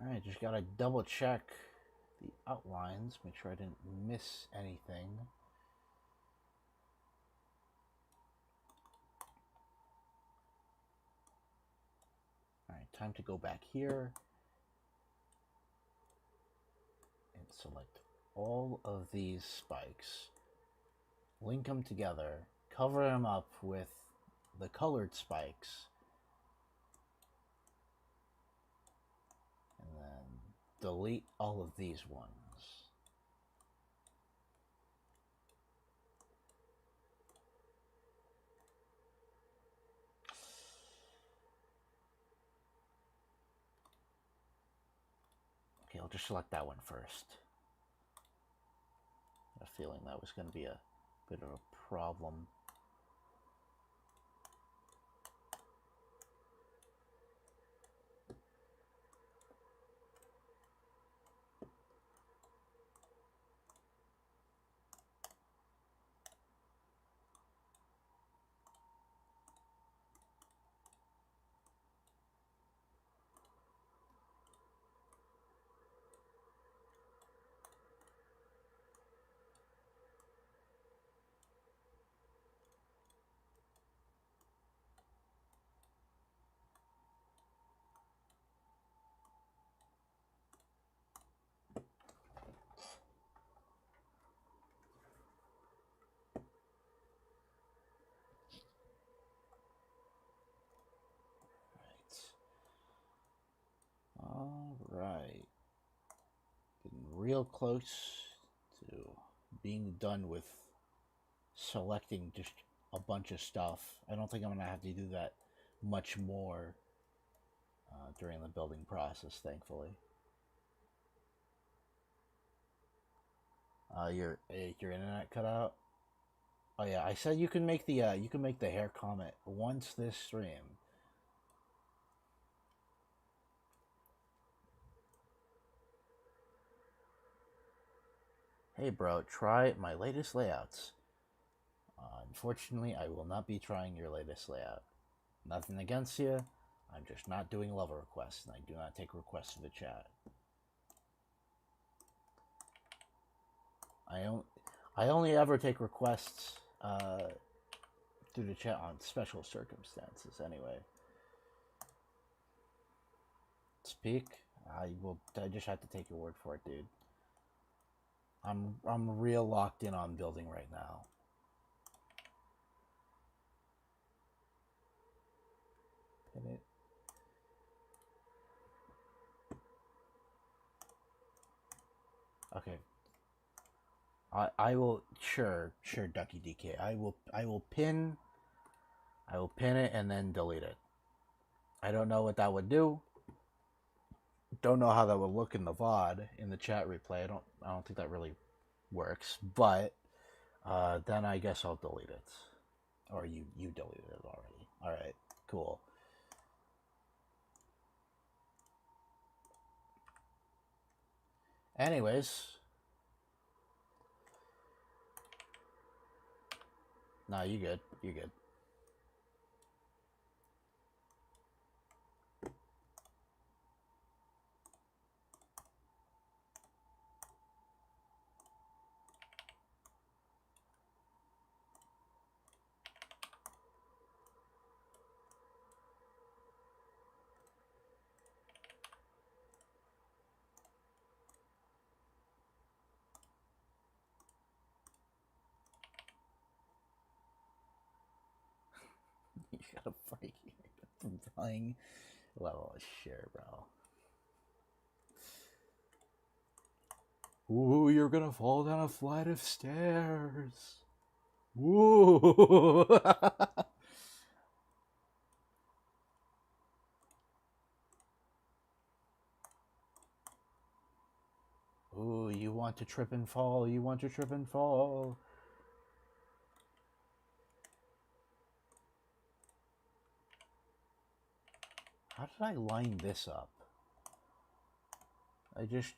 Alright, just gotta double check the outlines, make sure I didn't miss anything. Alright, time to go back here and select all of these spikes, link them together, cover them up with the colored spikes, and then delete all of these ones. Okay, I'll just select that one first. I have a feeling that was going to be a bit of a problem. Alright. Getting real close to being done with selecting just a bunch of stuff. I don't think I'm going to have to do that much more during the building process, thankfully. Your internet cut out? Oh yeah, I said you can make the hair comment once this stream. Hey bro, try my latest layouts. Unfortunately, I will not be trying your latest layout. Nothing against you. I'm just not doing love requests, and I do not take requests to the chat. I only ever take requests through the chat on special circumstances. Anyway, speak. I just have to take your word for it, dude. I'm real locked in on building right now. Pin it. Okay. I will sure Ducky DK. I will pin it and then delete it. I don't know what that would do. Don't know how that would look in the VOD in the chat replay. I don't think that really works. But then I guess I'll delete it. Or you deleted it already. Alright, cool. Anyways. Nah, you good. You're good. You got a freaking flying level of share, bro. Ooh, you're gonna fall down a flight of stairs. Ooh. Ooh, you want to trip and fall. You want to trip and fall. How did I line this up? I just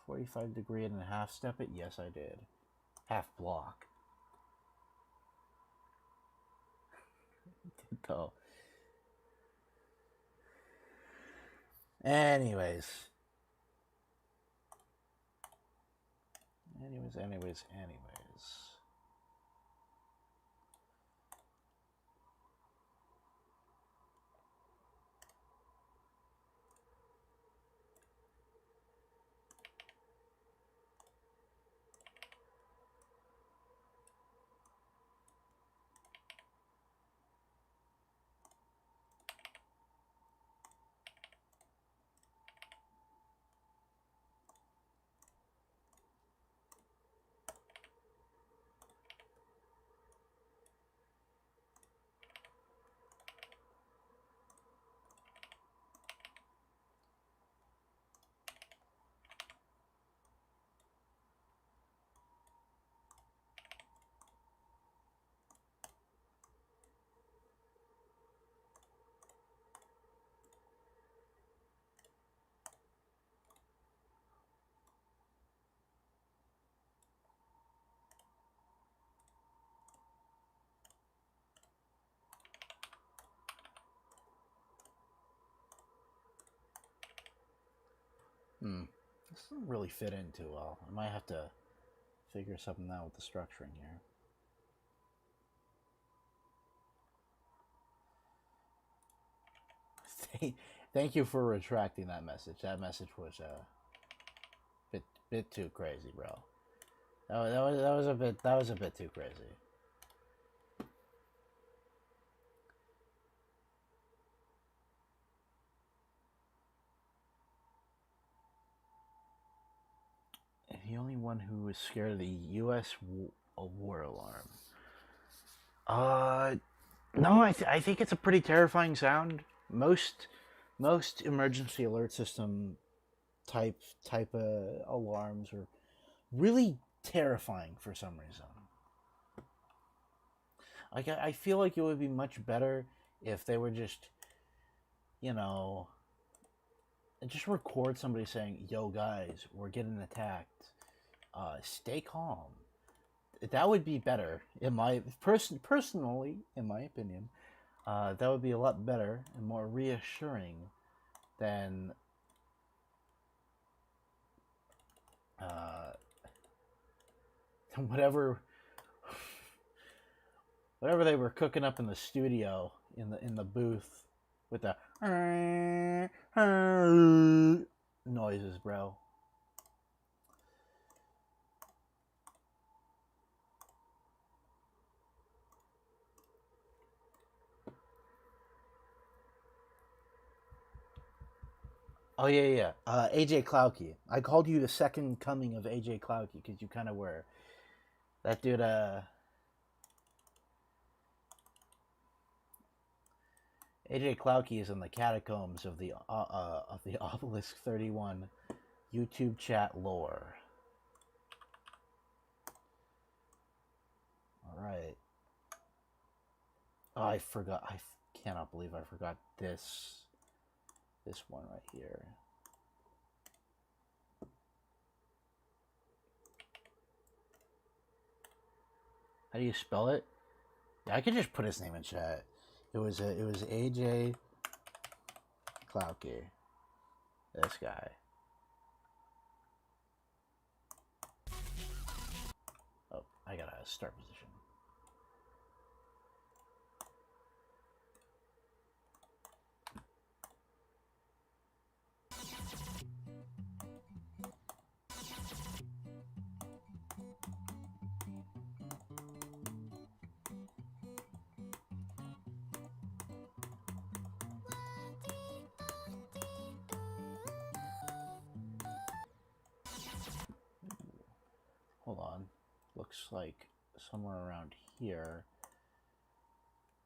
45° and a half step it? Yes, I did. Half block. Though. Anyways. This doesn't really fit in too well. I might have to figure something out with the structuring here. Thank you for retracting that message. That message was a bit too crazy, bro. That was a bit too crazy. The only one who is scared of the U.S. war alarm. No, I think it's a pretty terrifying sound. Most emergency alert system type alarms are really terrifying for some reason. Like I feel like it would be much better if they were just, you know, just record somebody saying, "Yo, guys, we're getting attacked. Stay calm." That would be better, in my personally, in my opinion. That would be a lot better and more reassuring than whatever they were cooking up in the studio in the booth with the noises, bro. Oh yeah. AJ Klauke. I called you the second coming of AJ Klauke because you kind of were. That dude. AJ Klauke is in the catacombs of the Obelisk 31 YouTube chat lore. All right. Oh, I forgot. I cannot believe I forgot this one right here. How do you spell it? Yeah, I could just put his name in chat. It was AJ Klauke. This guy. Oh, I got a start position. Hold on. Looks like somewhere around here.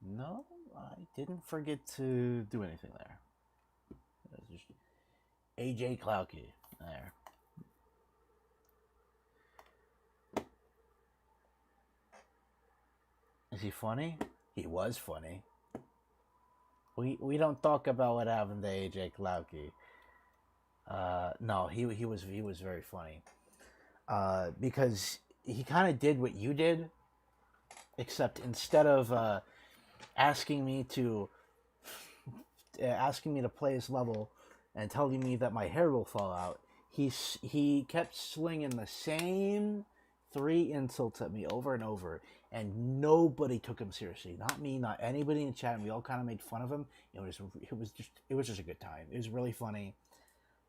No, I didn't forget to do anything there. That's just AJ Klauke. There. Is he funny? He was funny. We don't talk about what happened to AJ Klauke. No, he was very funny. Because he kind of did what you did, except instead of asking me to play his level and telling me that my hair will fall out, he kept slinging the same 3 insults at me over and over, and nobody took him seriously. Not me, not anybody in the chat, and we all kind of made fun of him. It was just a good time. It was really funny.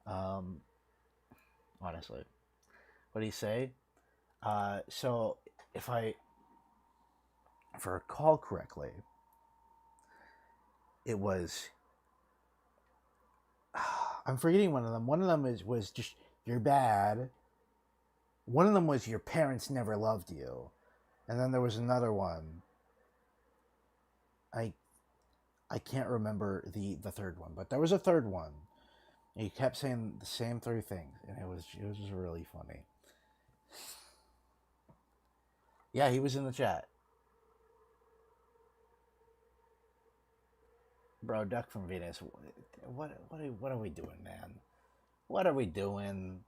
Honestly, what did he say? So if I recall correctly, it was I'm forgetting one of them. One of them was just you're bad. One of them was your parents never loved you, and then there was another one. I can't remember the third one, but there was a third one. And he kept saying the same 3 things, and it was just really funny. Yeah, he was in the chat. Bro, Duck from Venus. What are we doing, man? What are we doing?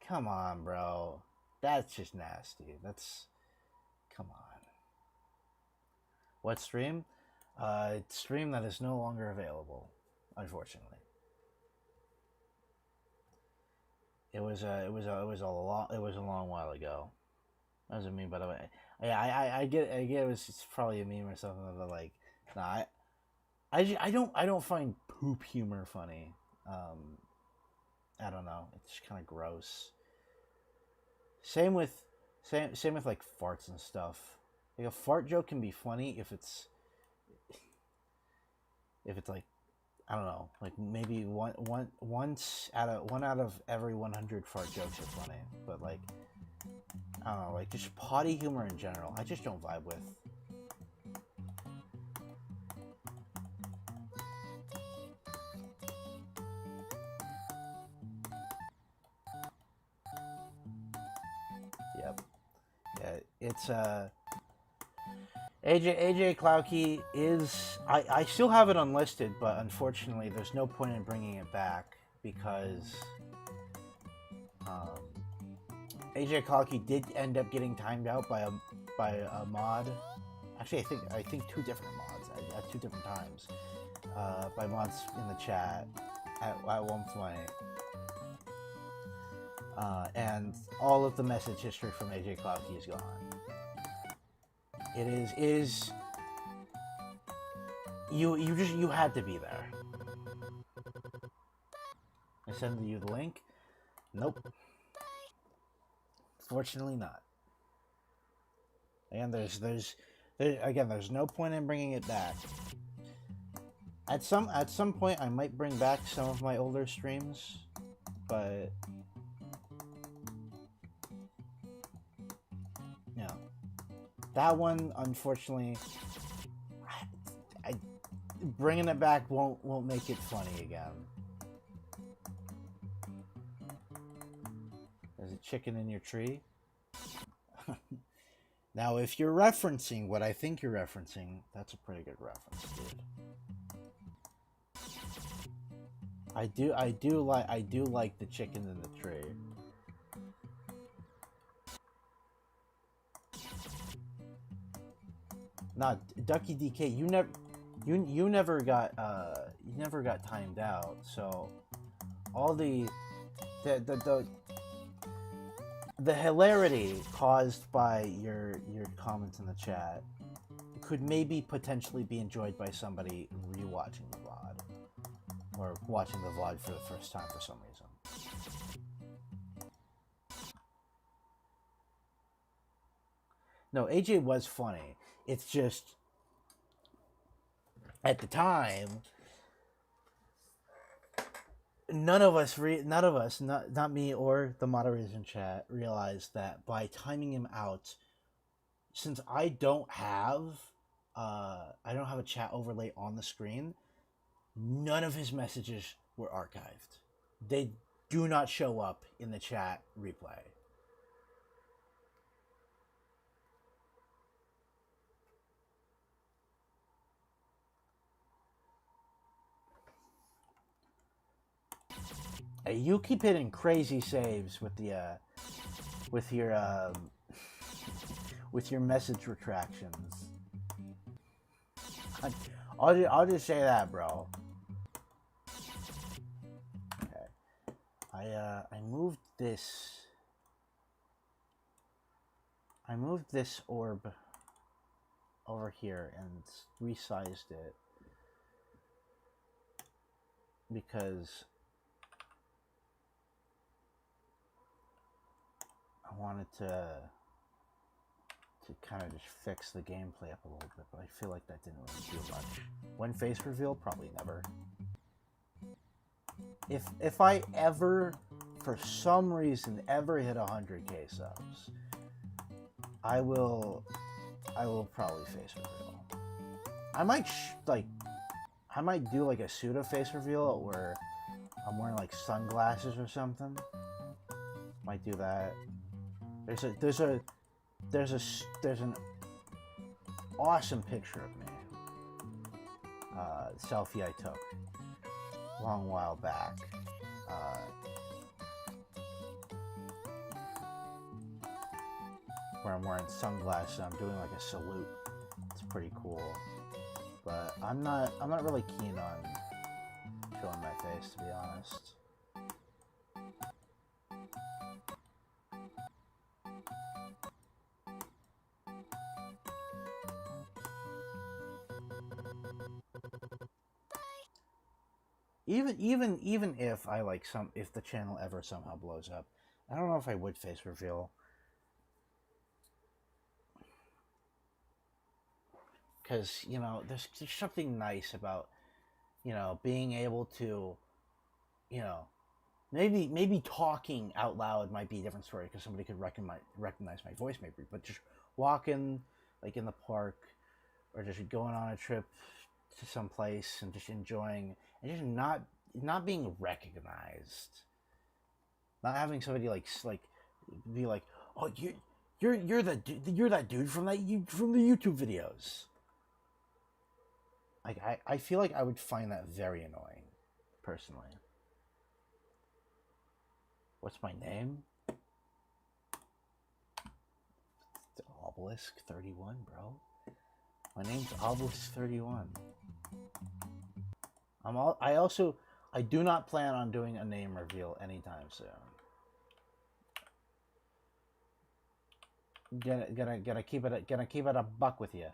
Come on, bro. That's just nasty. Come on. What stream? Stream that is no longer available, unfortunately. It was a long while ago. That was a meme, by the way. Yeah, I get it was it's probably a meme or something, but like, nah, I don't find poop humor funny. I don't know. It's kind of gross. Same with like farts and stuff. Like a fart joke can be funny if it's like, I don't know, like maybe one out of every 100 fart jokes are funny, but like, I don't know, like just potty humor in general, I just don't vibe with. Yep. Yeah, it's AJ Klauke is I still have it unlisted, but unfortunately there's no point in bringing it back because AJ Klauke did end up getting timed out by a mod. Actually, I think 2 different mods at 2 different times by mods in the chat at one point. And all of the message history from AJ Klauke is gone. It is you had to be there. I send you the link. Nope. Fortunately not. Again, there's no point in bringing it back. At some point, I might bring back some of my older streams, but yeah, that one unfortunately, I bringing it back won't make it funny again. There's a chicken in your tree. Now, if you're referencing what I think you're referencing, that's a pretty good reference, dude. I do like the chicken in the tree. Not Ducky DK. You never got timed out. So all the hilarity caused by your comments in the chat could maybe potentially be enjoyed by somebody rewatching the VOD or watching the VOD for the first time for some reason. No, AJ was funny. It's just at the time, none of us, not me or the moderators in chat, realized that by timing him out, since I don't have a chat overlay on the screen, none of his messages were archived. They do not show up in the chat replay. Hey, you keep hitting crazy saves with the with your with your message retractions. I'll just say that, bro. Okay. I moved this. I moved this orb over here and resized it because I wanted to kind of just fix the gameplay up a little bit, but I feel like that didn't really do much. When face reveal, probably never. If I ever, for some reason, ever hit 100k subs, I will probably face reveal. I might I might do like a pseudo face reveal where I'm wearing like sunglasses or something. Might do that. There's an awesome picture of me. Selfie I took a long while back. Where I'm wearing sunglasses and I'm doing like a salute. It's pretty cool. But I'm not really keen on showing my face, to be honest. Even if I like if the channel ever somehow blows up, I don't know if I would face reveal. Because, you know, there's something nice about, you know, being able to, you know, maybe talking out loud might be a different story because somebody could recognize my voice maybe, but just walking like in the park or just going on a trip to some place and just enjoying and just not being recognized, not having somebody like be like, oh, you're that dude from the YouTube videos. Like I feel like I would find that very annoying, personally. What's my name? It's Obelisk 31, bro. My name's Obelisk 31. I do not plan on doing a name reveal anytime soon. Gonna keep it a buck with you.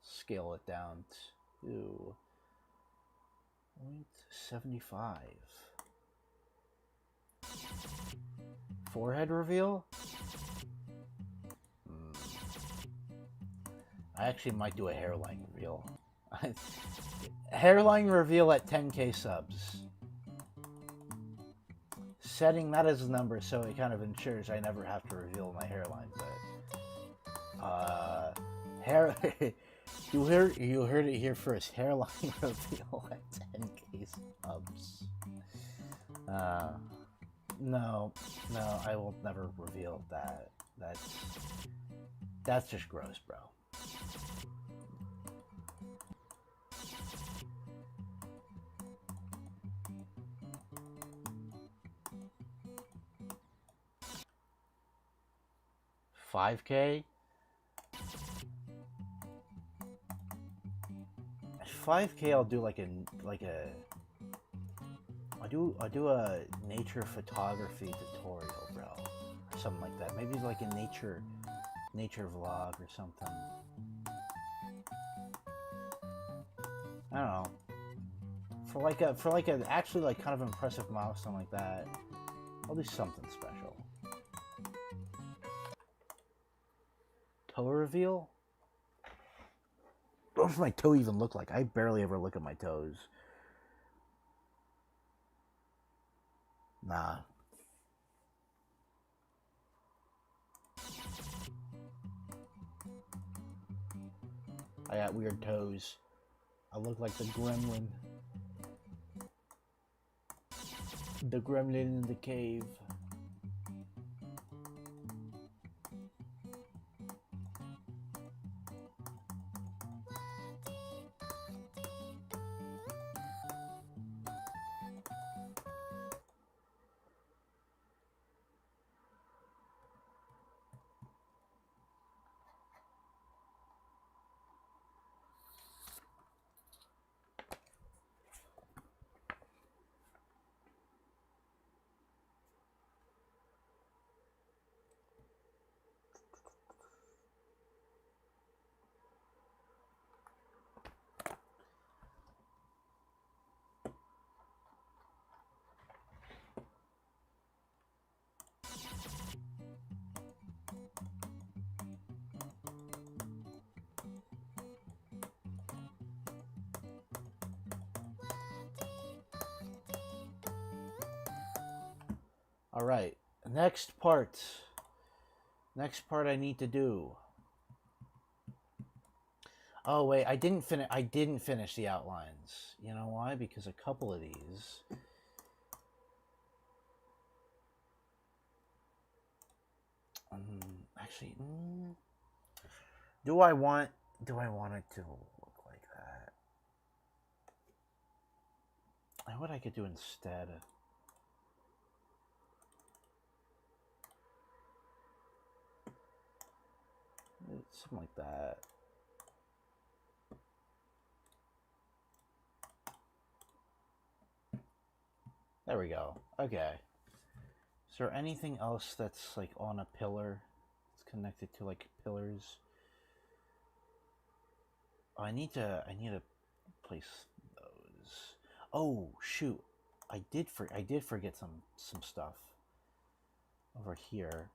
Scale it down to 0.75. Forehead reveal? I actually might do a hairline reveal. Hairline reveal at 10k subs. Setting that as a number so it kind of ensures I never have to reveal my hairline, but hair you heard it here first. Hairline reveal at 10k subs. No, I will never reveal that. That's just gross, bro. $5K? 5K I'll do I'll do a nature photography tutorial, bro. Or something like that. Maybe like a nature vlog or something. I don't know. For like a actually like kind of impressive milestone like that, I'll do something special. Toe reveal? What does my toe even look like? I barely ever look at my toes. Nah. I got weird toes. I look like the gremlin. The gremlin in the cave. All right, next part. Next part I need to do. Oh wait, I didn't finish. I didn't finish the outlines. You know why? Because a couple of these. Actually, do I want it to look like that? I know what I could do instead. Something like that. There we go. Okay. Is there anything else that's like on a pillar? It's connected to like pillars. Oh, I need to place those. Oh shoot. I did forget some stuff over here.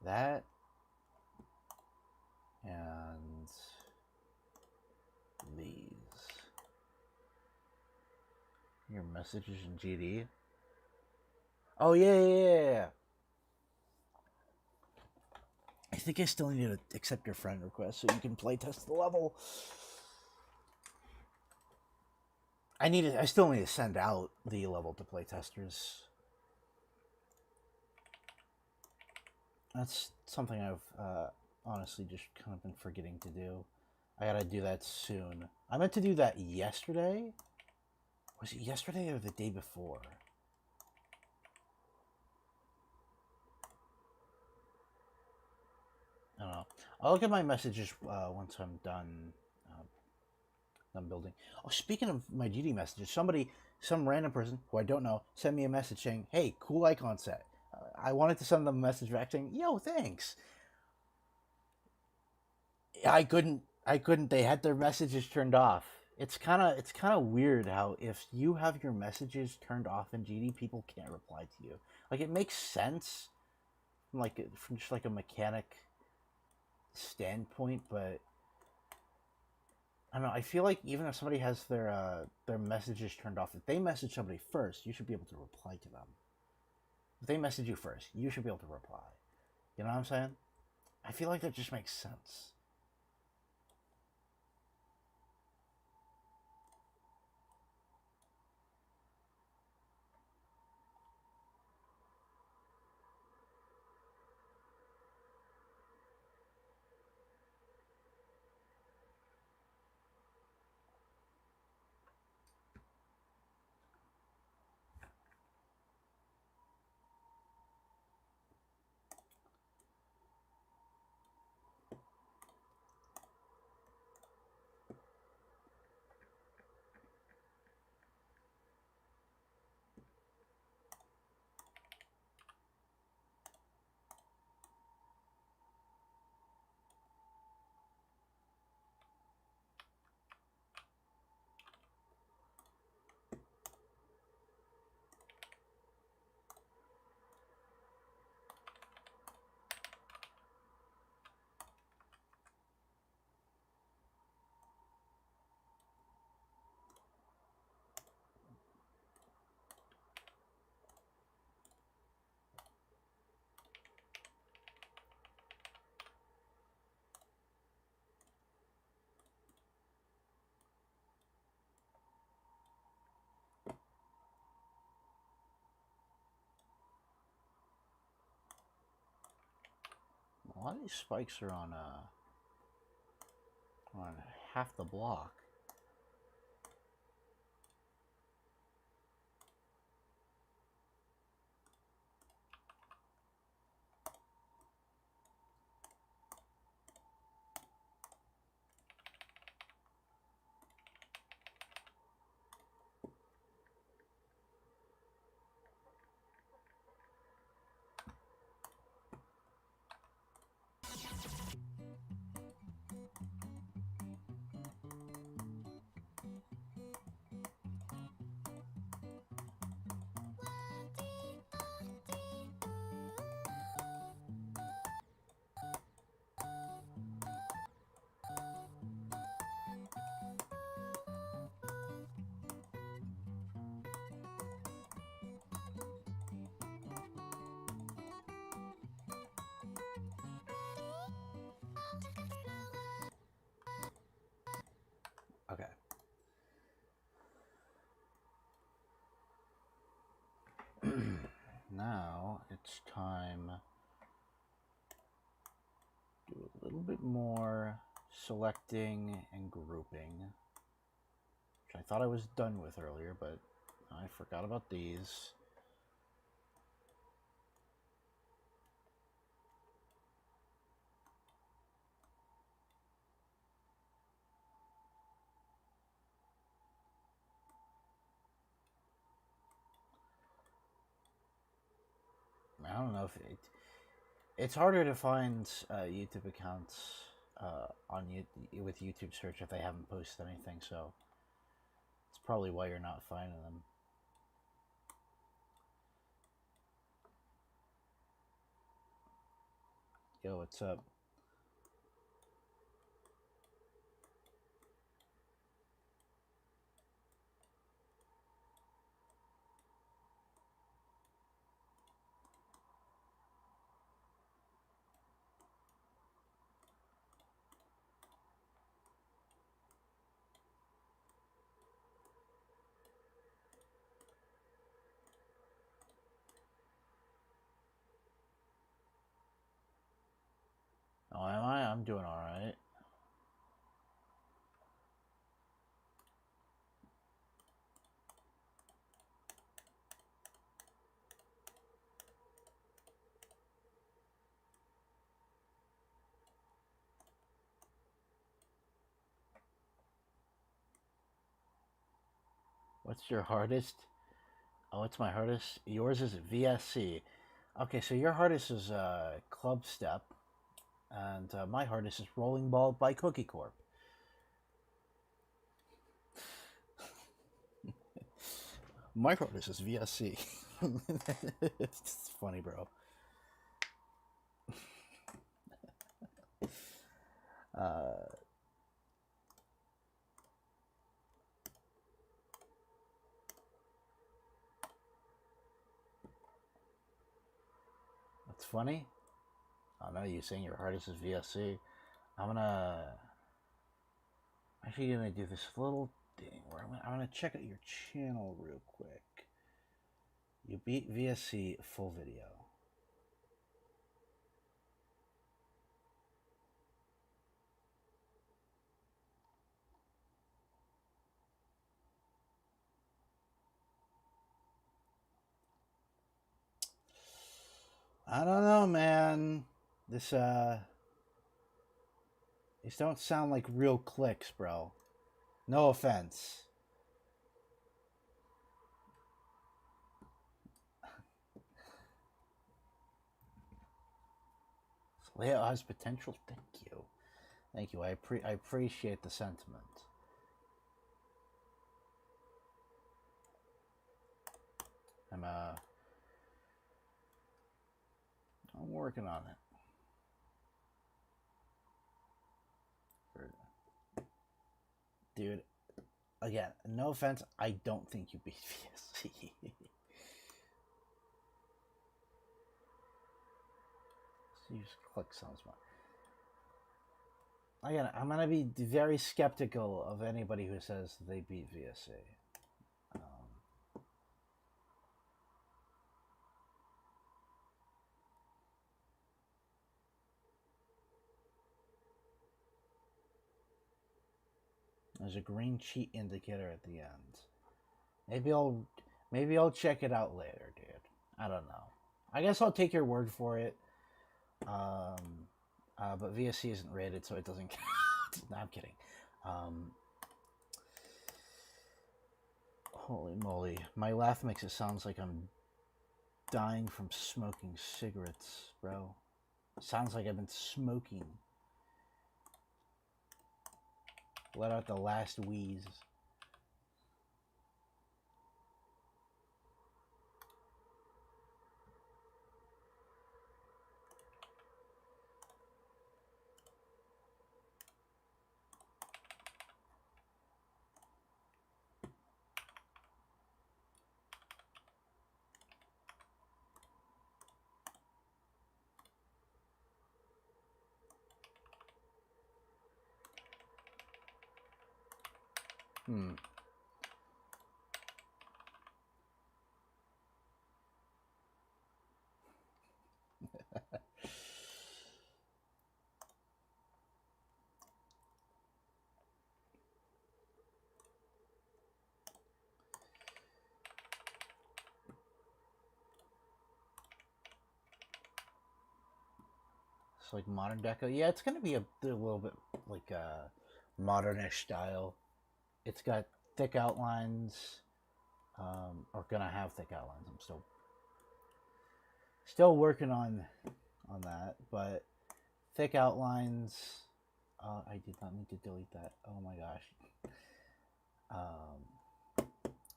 That and these. Your messages in GD. Oh yeah. I think I still need to accept your friend request so you can playtest the level. I still need to send out the level to playtesters. That's something I've honestly just kind of been forgetting to do. I gotta do that soon. I meant to do that yesterday. Was it yesterday or the day before? I don't know. I'll look at my messages once I'm done. Done building. Oh, speaking of my GD messages, some random person who I don't know, sent me a message saying, "Hey, cool icon set." I wanted to send them a message back saying, "Yo, thanks." I couldn't. They had their messages turned off. It's kind of weird how if you have your messages turned off in GD, people can't reply to you. Like it makes sense, from just like a mechanic standpoint, but I don't know. I feel like even if somebody has their messages turned off, if they message somebody first, you should be able to reply to them. If they message you first, you should be able to reply. You know what I'm saying? I feel like that just makes sense. A lot of these spikes are on half the block. Okay. Now it's time to do a little bit more selecting and grouping, which I thought I was done with earlier, but I forgot about these. I don't know if it's harder to find YouTube accounts with YouTube search if they haven't posted anything, so it's probably why you're not finding them. Yo, what's up? Oh, am I? I'm doing all right. What's your hardest? Oh, it's my hardest. Yours is VSC. Okay, so your hardest is Club Step, and my hardest is Rolling Ball by Cookie Corp. My hardest is VSC. It's funny, bro. What's funny? I know you saying your hardest is VSC. I'm actually gonna do this little thing where I'm gonna check out your channel real quick. You beat VSC full video. I don't know, man. These don't sound like real clicks, bro. No offense. Layout has potential. Thank you. Thank you. I appreciate the sentiment. I'm working on it. Dude, again, no offense, I don't think you beat VSC. Use click sounds more. Again, I'm gonna be very skeptical of anybody who says they beat VSC. There's a green cheat indicator at the end. Maybe I'll check it out later, dude. I don't know. I guess I'll take your word for it. But VSC isn't rated, so it doesn't count. No, I'm kidding. Holy moly. My laugh makes it sound like I'm dying from smoking cigarettes, bro. Sounds like I've been smoking. Let out the last wheeze. It's like modern Deco. Yeah, it's gonna be a little bit like a modernish style. It's got thick outlines, or gonna have thick outlines. I'm still working on that, but thick outlines. I did not need to delete that. Oh my gosh.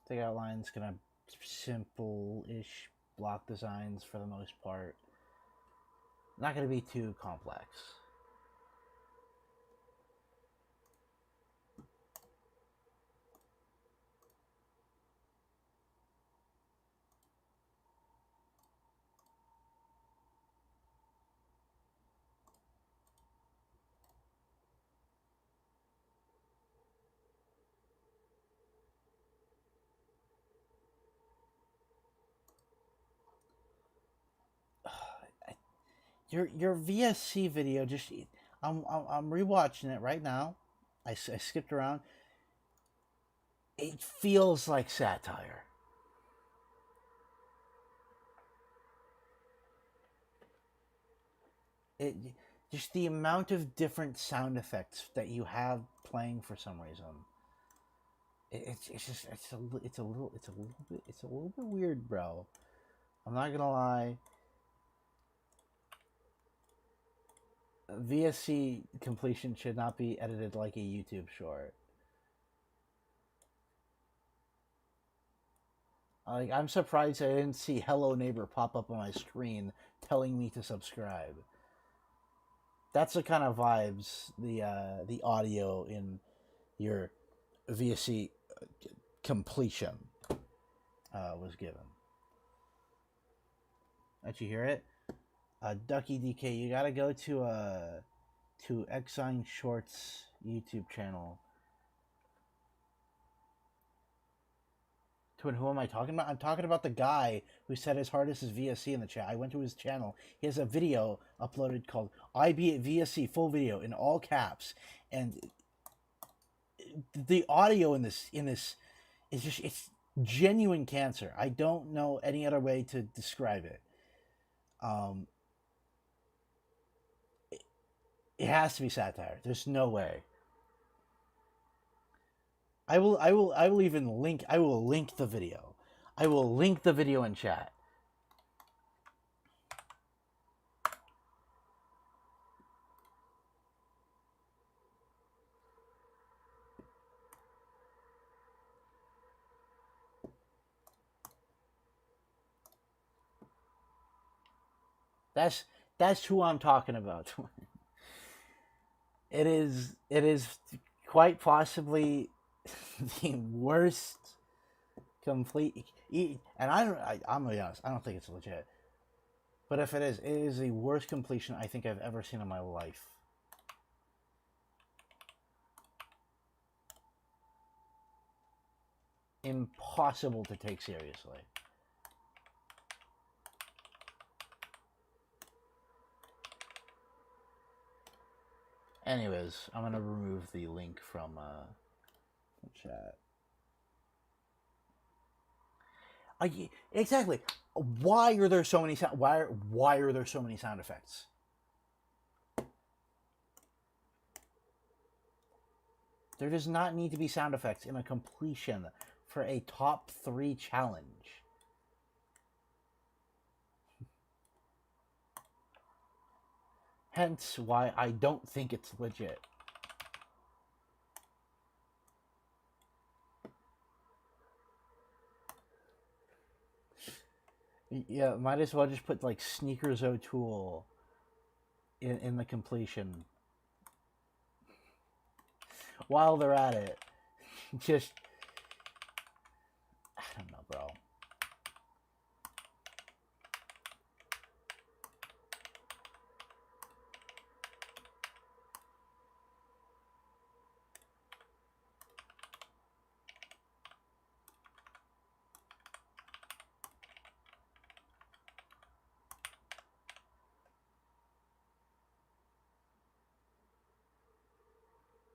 Thick outlines, gonna have simple-ish block designs for the most part. Not gonna be too complex. Your VSC video just I'm rewatching it right now. I skipped around. It feels like satire. It just the amount of different sound effects that you have playing for some reason. It's a little bit weird, bro. I'm not gonna lie. VSC completion should not be edited like a YouTube short. Like, I'm surprised I didn't see "Hello Neighbor" pop up on my screen telling me to subscribe. That's the kind of vibes the audio in your VSC completion was given. Did you hear it? Ducky DK, you gotta go to Exine Shorts YouTube channel. To who am I talking about? I'm talking about the guy who said his hardest is VSC in the chat. I went to his channel. He has a video uploaded called "I Beat VSC" full video in all caps, and the audio in this is just it's genuine cancer. I don't know any other way to describe it. It has to be satire. There's no way. I will even link. I will link the video. I will link the video in chat. That's who I'm talking about. It is quite possibly the worst complete. And I'm gonna be honest. I don't think it's legit. But if it is the worst completion I think I've ever seen in my life. Impossible to take seriously. Anyways, I'm gonna remove the link from Chat. Exactly. Why are there so many sound? Why are there so many sound effects? There does not need to be sound effects in a completion for a top 3 challenge. Hence why I don't think it's legit. Yeah, might as well just put like Sneakers O'Toole in the completion. While they're at it. Just, I don't know, bro.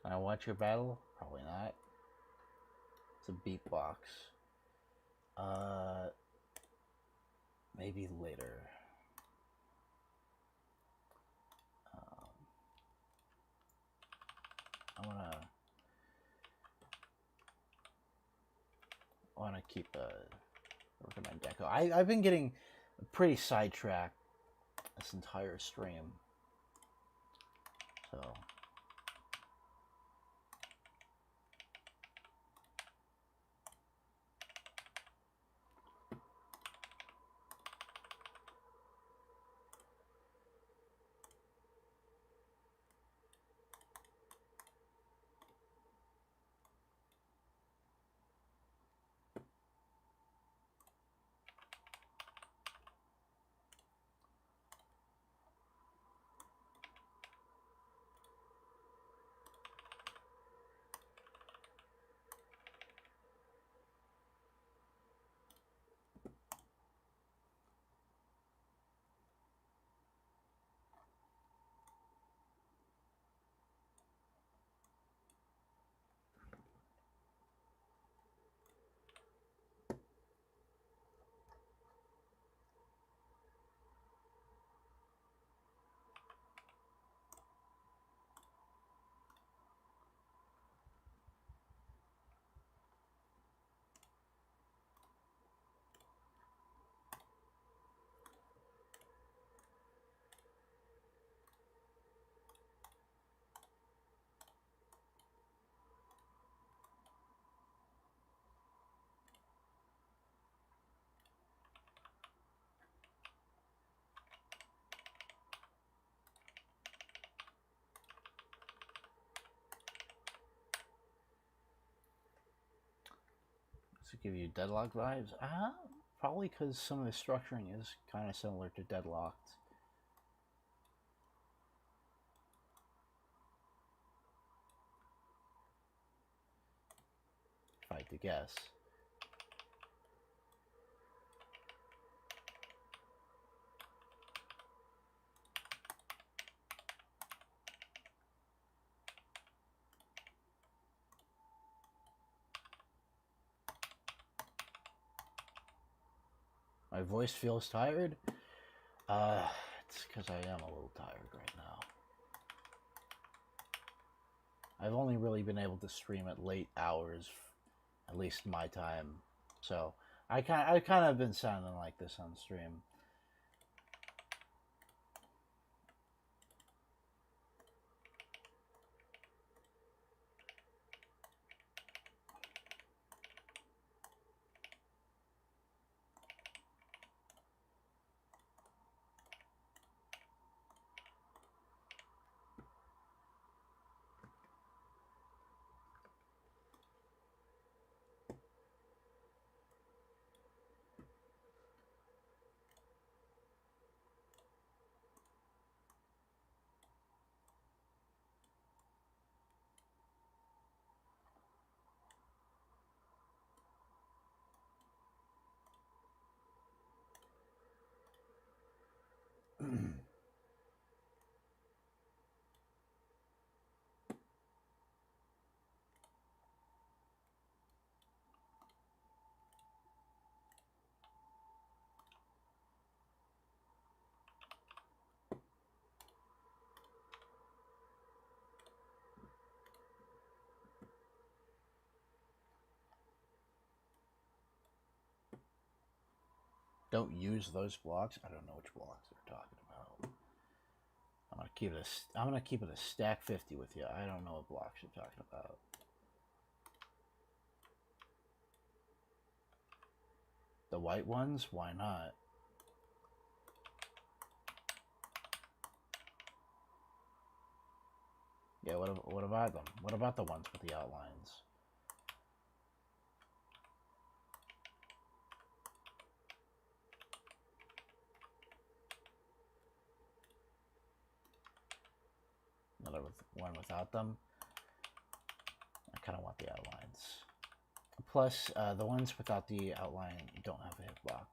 Can I watch your battle? Probably not. It's a beatbox. Maybe later. I wanna keep working on Deco. I've been getting pretty sidetracked this entire stream. So to give you Deadlock vibes? Probably because some of the structuring is kind of similar to Deadlocked. If I had to guess. My voice feels tired. It's because I am a little tired right now. I've only really been able to stream at late hours, at least my time. So I kind of been sounding like this on stream. don't use those blocks. I don't know which blocks they're talking about. I'm gonna keep it a stack 50 with you. I don't know what blocks you're talking about. The white ones? Why not? Yeah, what about them? What about the ones with the outlines? Another one without them? I kind of want the outlines. Plus, the ones without the outline don't have a hitbox.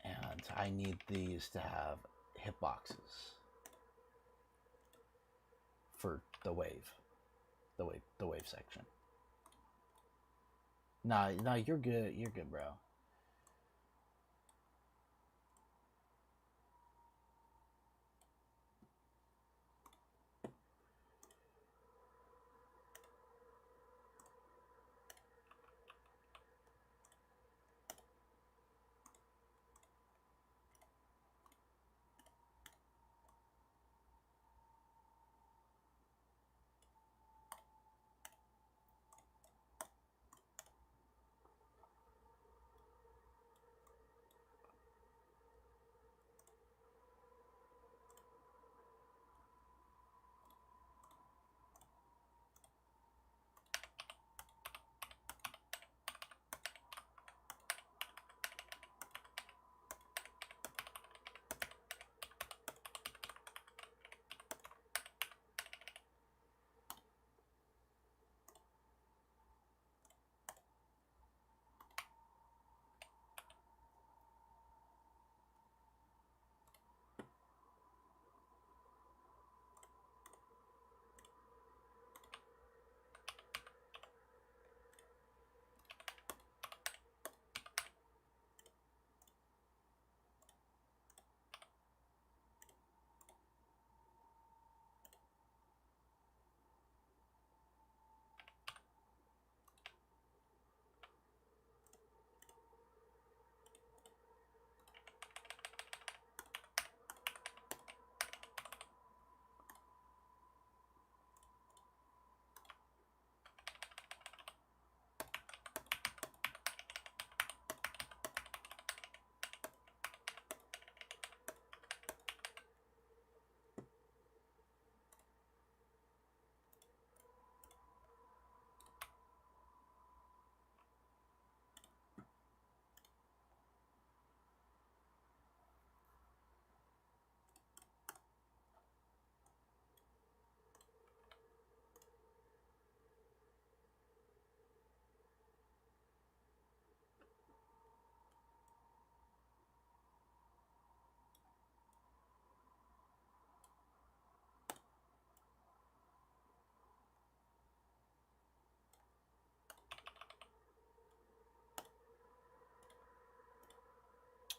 And I need these to have hitboxes for the wave section. Nah, you're good. You're good, bro.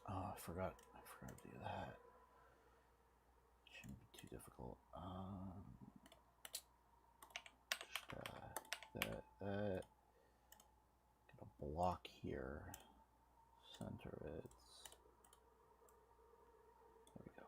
Oh, I forgot to do that. Shouldn't be too difficult. That. Gonna block here. Center it. There we go.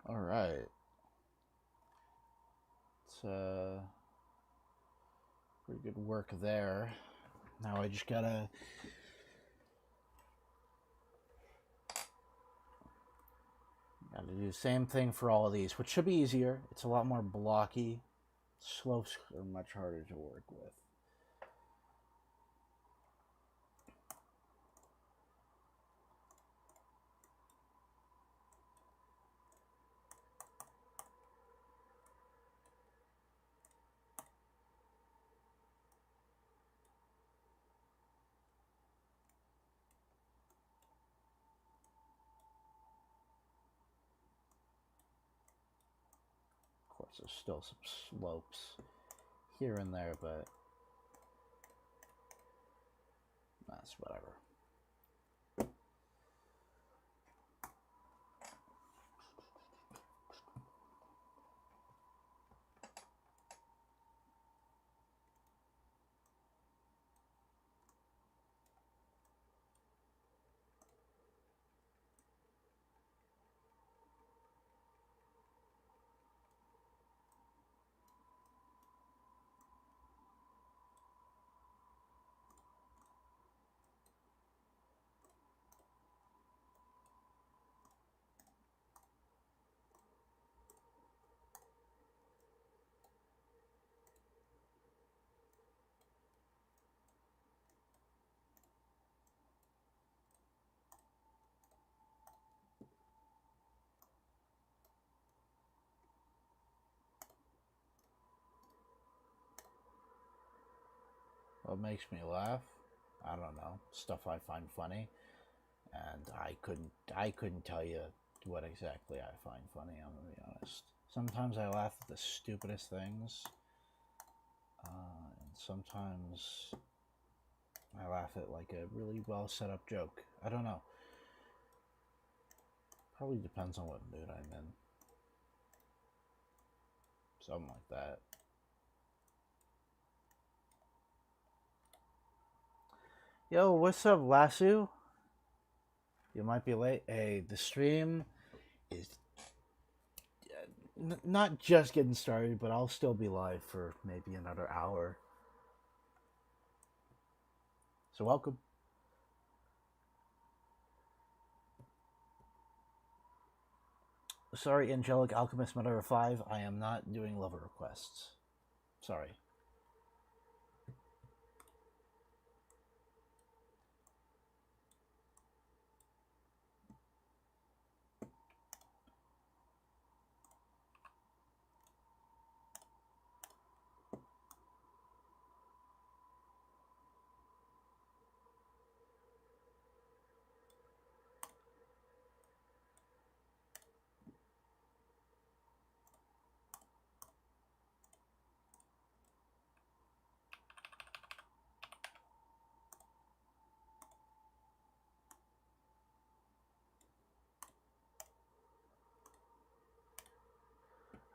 All right. It's pretty good work there. Now I just gotta do the same thing for all of these, which should be easier. It's a lot more blocky. Slopes are much harder to work with. course, there's still some slopes here and there, but that's whatever. What makes me laugh? I don't know. Stuff I find funny, and I couldn't tell you what exactly I find funny. I'm gonna be honest. Sometimes I laugh at the stupidest things, and sometimes I laugh at like a really well set up joke. I don't know. Probably depends on what mood I'm in. Something like that. Yo, what's up, Lasso? You might be late. Hey, the stream is not just getting started, but I'll still be live for maybe another hour. So welcome. Sorry, Angelic Alchemist Mother 5, I am not doing lover requests. Sorry.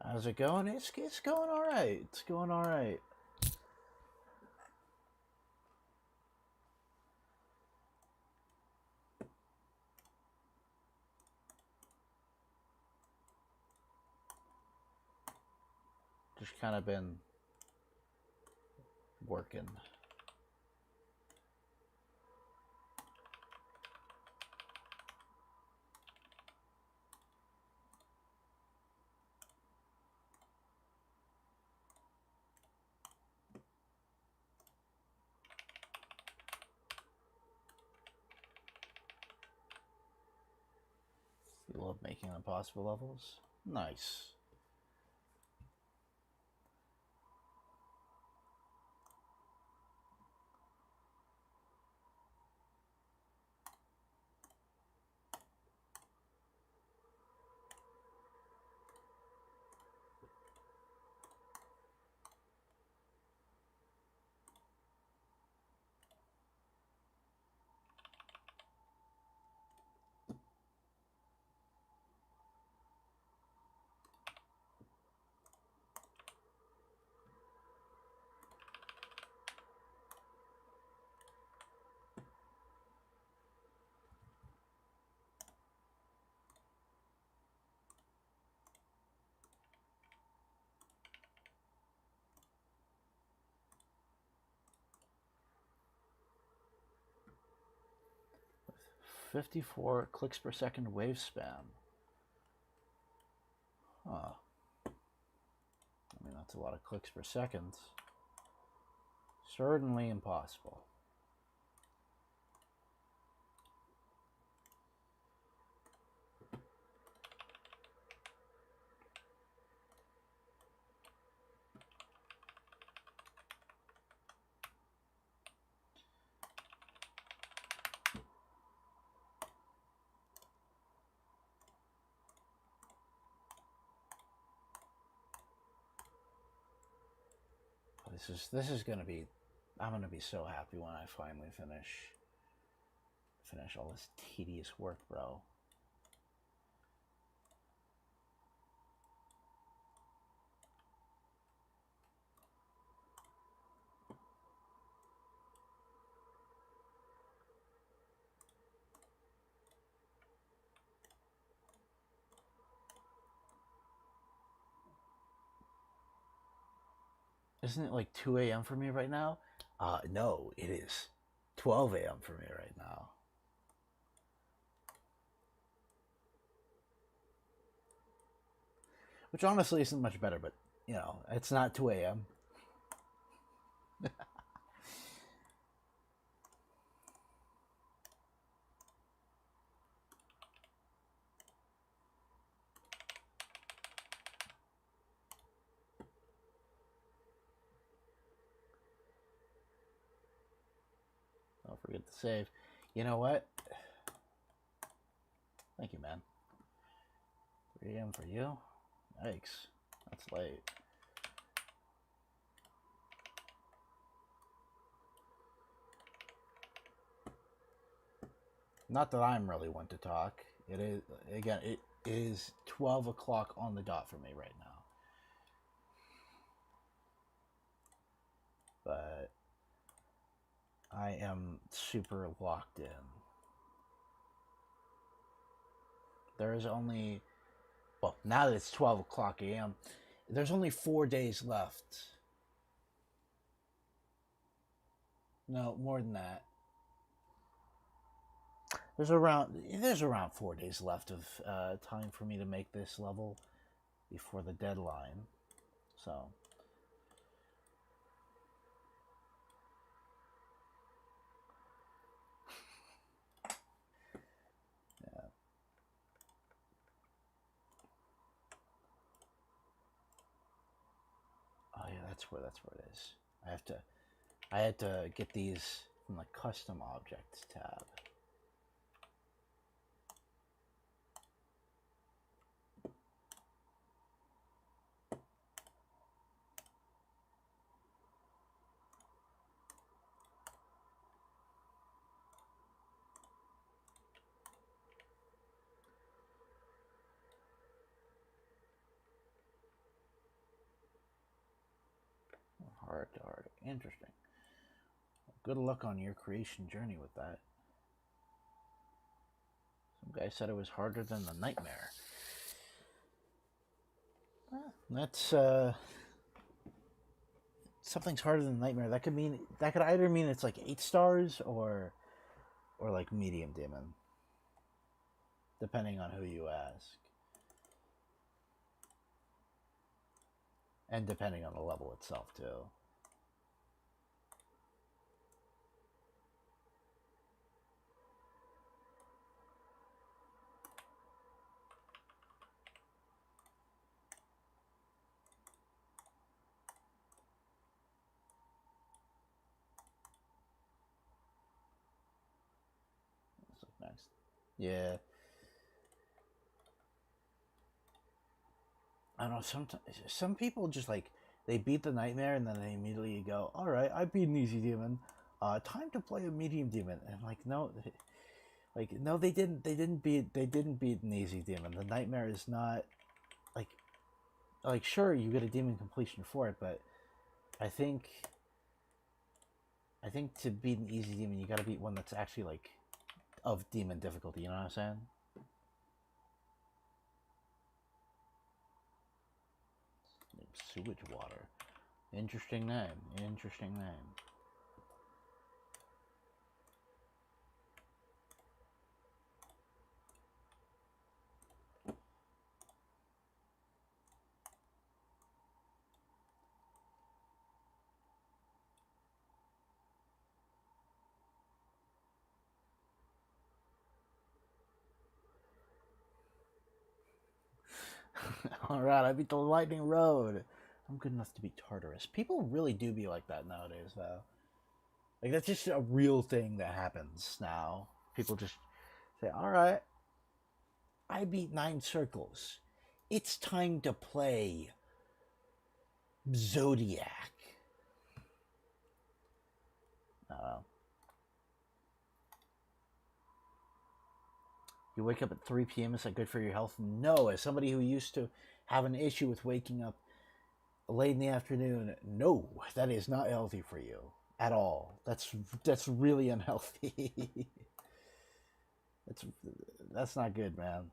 How's it going? It's going all right. It's going all right. Just kind of been working. You love making impossible levels? Nice. With 54 clicks per second wave span. Huh. I mean, that's a lot of clicks per second. Certainly impossible. This is gonna be. I'm gonna be so happy when I finally finish all this tedious work, bro. Isn't it like 2 a.m. for me right now? No, it is 12 a.m. for me right now. Which honestly isn't much better, but, you know, it's not 2 a.m. Don't forget to save. You know what? Thank you, man. 3 a.m. for you? Yikes. That's late. Not that I'm really one to talk. It is, again, it is 12 o'clock on the dot for me right now. But I am super locked in. There is only, well, now that it's 12 o'clock a.m., there's only 4 days left. No, more than that. There's around 4 days left of time for me to make this level before the deadline. So yeah. Oh yeah, that's where it is. I had to get these from the custom objects tab. Hard. Interesting. Good luck on your creation journey with that. Some guy said it was harder than the nightmare. That's something's harder than the nightmare. That could either mean it's like 8 stars or like medium demon, depending on who you ask, and depending on the level itself too. Let's look next. Yeah. I don't know. Sometimes some people just like they beat the nightmare and then they immediately go, "All right, I beat an easy demon. Time to play a medium demon." And like, no, no, they didn't. They didn't beat an easy demon. The nightmare is not like sure you get a demon completion for it, but I think to beat an easy demon, you got to beat one that's actually like of demon difficulty. You know what I'm saying? Sewage water. Interesting name. Interesting name. Alright, I beat the lightning road. I'm good enough to beat Tartarus. People really do be like that nowadays, though. Like, that's just a real thing that happens now. People just say, alright, I beat 9 circles. It's time to play Zodiac. You wake up at 3 p.m. Is that good for your health? No. As somebody who used to have an issue with waking up late in the afternoon, no, that is not healthy for you at all. That's really unhealthy. that's not good, man.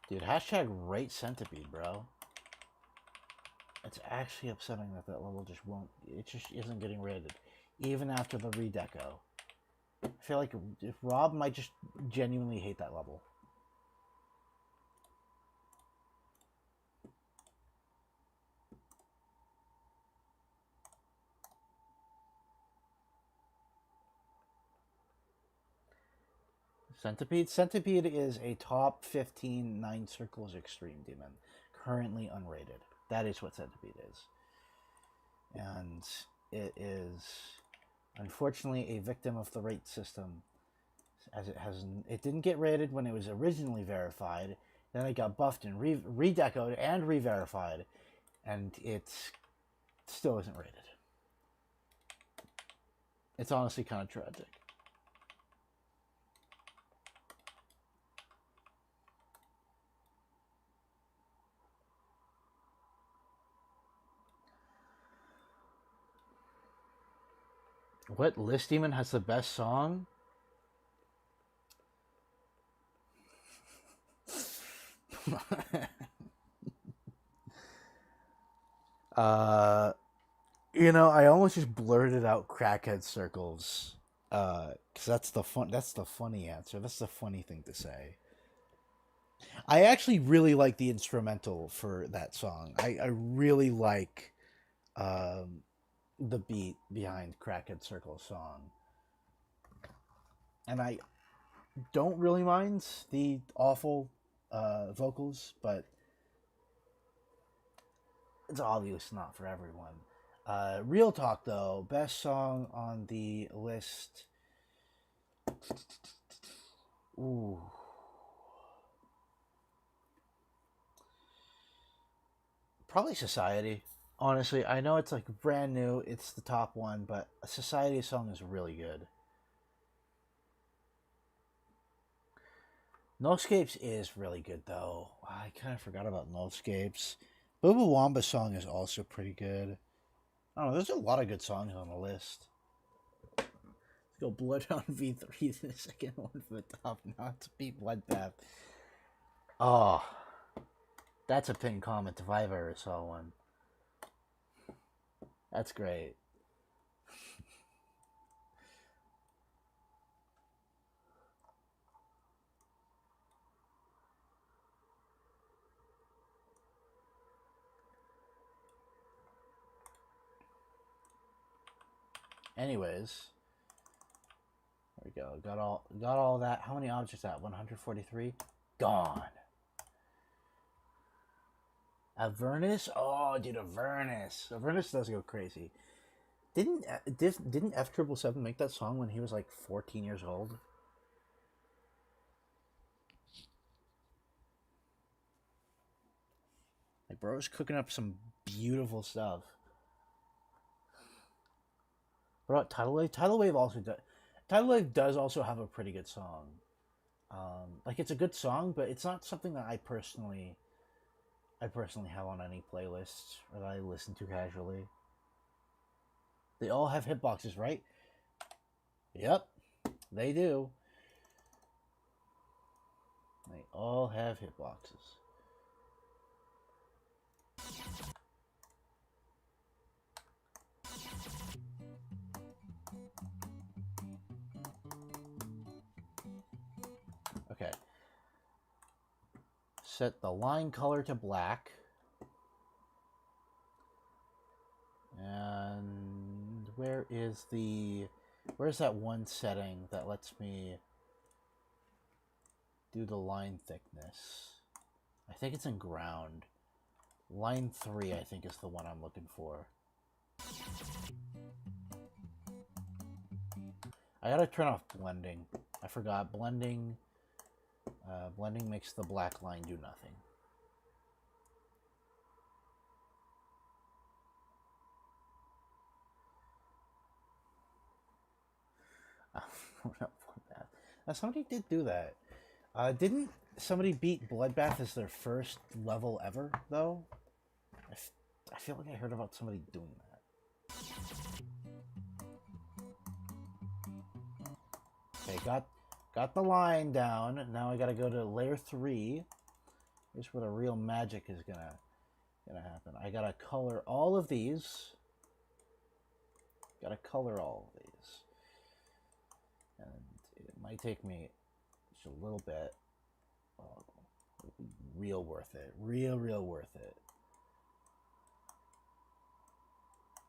Dude, hashtag rate centipede, bro. It's actually upsetting that that level just won't. It just isn't getting rated, even after the redeco. I feel like if Rob might just genuinely hate that level. Centipede? Centipede is a top 15 9 circles extreme demon, currently unrated. That is what Centipede is. And it is, unfortunately, a victim of the rate system, as it didn't get rated when it was originally verified. Then it got buffed and redecoed and re-verified, and it still isn't rated. It's honestly kind of tragic. What list demon has the best song? You know, I almost just blurted out crackhead circles. Cause that's the funny answer. That's the funny thing to say. I actually really like the instrumental for that song. I really like the beat behind Crackhead Circle's song. And I don't really mind the awful vocals, but it's obvious not for everyone. Real talk, though, best song on the list. Ooh. Probably Society. Honestly, I know it's like brand new, it's the top one, but a Society song is really good. No Escapes is really good, though. I kind of forgot about No Escapes. Booba Wamba's song is also pretty good. I don't know, there's a lot of good songs on the list. Let's go Bloodhound V3, the second one for the top, not to be Bloodbath. Oh, that's a pinned comment if I've ever saw one. That's great. Anyways, there we go. Got all that. How many objects at? 143? Gone. Avernus? Oh, dude, Avernus. Avernus does go crazy. Didn't F777 make that song when he was like 14 years old? Like, bro's cooking up some beautiful stuff. What about Tidal Wave? Tidal Wave also does. Tidal Wave does also have a pretty good song. Like, it's a good song, but it's not something that I personally have on any playlists or that I listen to casually. They all have hitboxes, right? Yep, they do. They all have hitboxes. Okay. Set the line color to black. And where's that one setting that lets me do the line thickness? I think it's in ground. Line 3, I think, is the one I'm looking for. I gotta turn off blending. I forgot blending. Blending makes the black line do nothing. Now somebody did do that. Didn't somebody beat Bloodbath as their first level ever, though? I feel like I heard about somebody doing that. Okay, got the line down. Now I gotta go to layer 3. Here's where the real magic is gonna happen. I gotta color all of these. Gotta color all of these. And it might take me just a little bit. Oh, it'll be real worth it. Real worth it.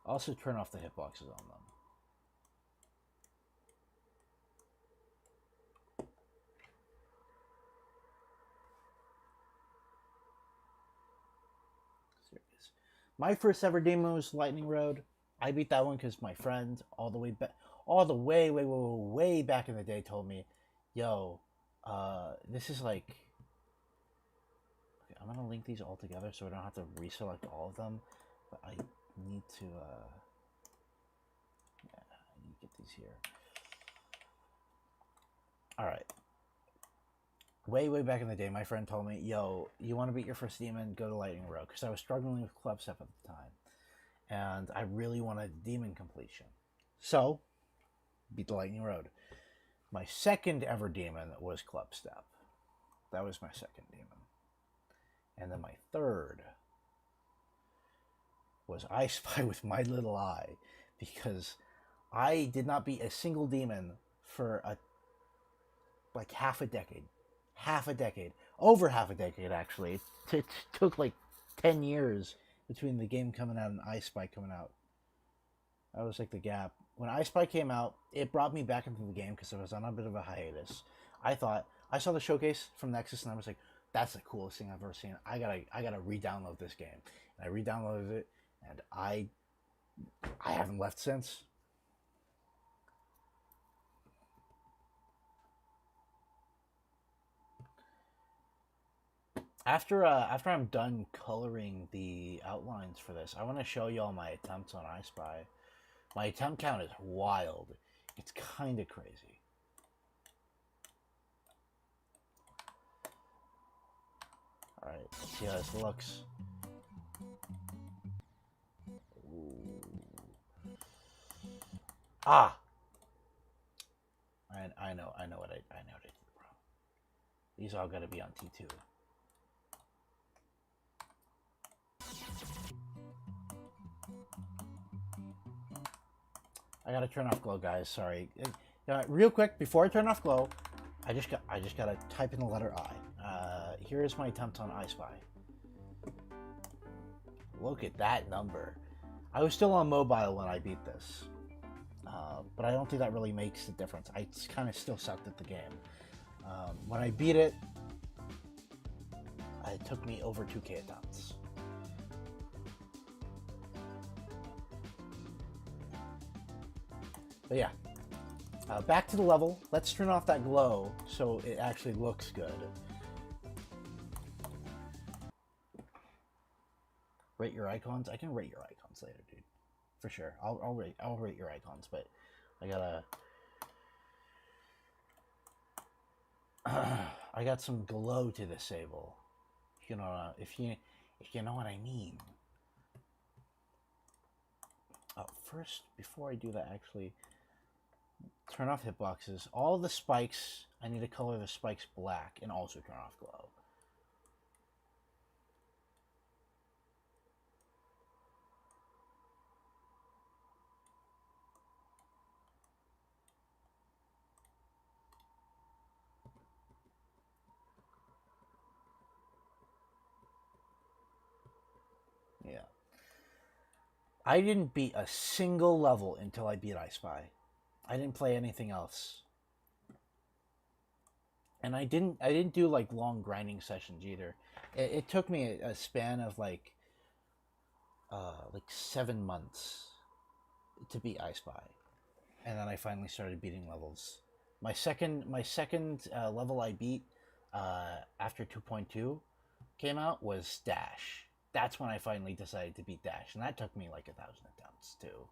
Also turn off the hitboxes on them. My first ever demo was Lightning Road. I beat that one because my friend all the way back in the day told me, yo, this is like, okay, I'm gonna link these all together so I don't have to reselect all of them, but I need to get these here. All right. Way back in the day, my friend told me, yo, you want to beat your first demon, go to Lightning Road, because I was struggling with club step at the time, and I really wanted demon completion. So, beat the Lightning Road. My second ever demon was club step. That was my second demon. And then my third was I Spy with my little eye, because I did not beat a single demon for like half a decade. Over half a decade, actually. It took like 10 years between the game coming out and I Spy coming out. That was like the gap. When I Spy came out, it brought me back into the game because I was on a bit of a hiatus. I saw the showcase from Nexus and I was like, that's the coolest thing I've ever seen. I gotta re-download this game. And I re-downloaded it, and I haven't left since. After I'm done coloring the outlines for this, I want to show you all my attempts on I Spy. My attempt count is wild. It's kind of crazy. Alright, let's see how this looks. Ooh. Ah! I know what I did wrong. These all gotta be on T2. I gotta turn off glow, guys. Sorry. Real quick, before I turn off glow, I just gotta type in the letter I. Here is my attempt on I Spy. Look at that number. I was still on mobile when I beat this, but I don't think that really makes a difference. I kind of still sucked at the game. When I beat it, it took me over 2K attempts. But yeah, back to the level. Let's turn off that glow so it actually looks good. Rate your icons. I can rate your icons later, dude. For sure. I'll rate your icons, but I gotta. I got some glow to disable. You know, if you know what I mean. First, before I do that, actually. Turn off hitboxes. All the spikes, I need to color the spikes black and also turn off glow. Yeah. I didn't beat a single level until I beat I Spy. I didn't play anything else. And I didn't do like long grinding sessions either. It took me a span of like 7 months to beat I Spy, and then I finally started beating levels. My second level I beat after 2.2 came out was Dash. That's when I finally decided to beat Dash, and that took me like 1,000 attempts too.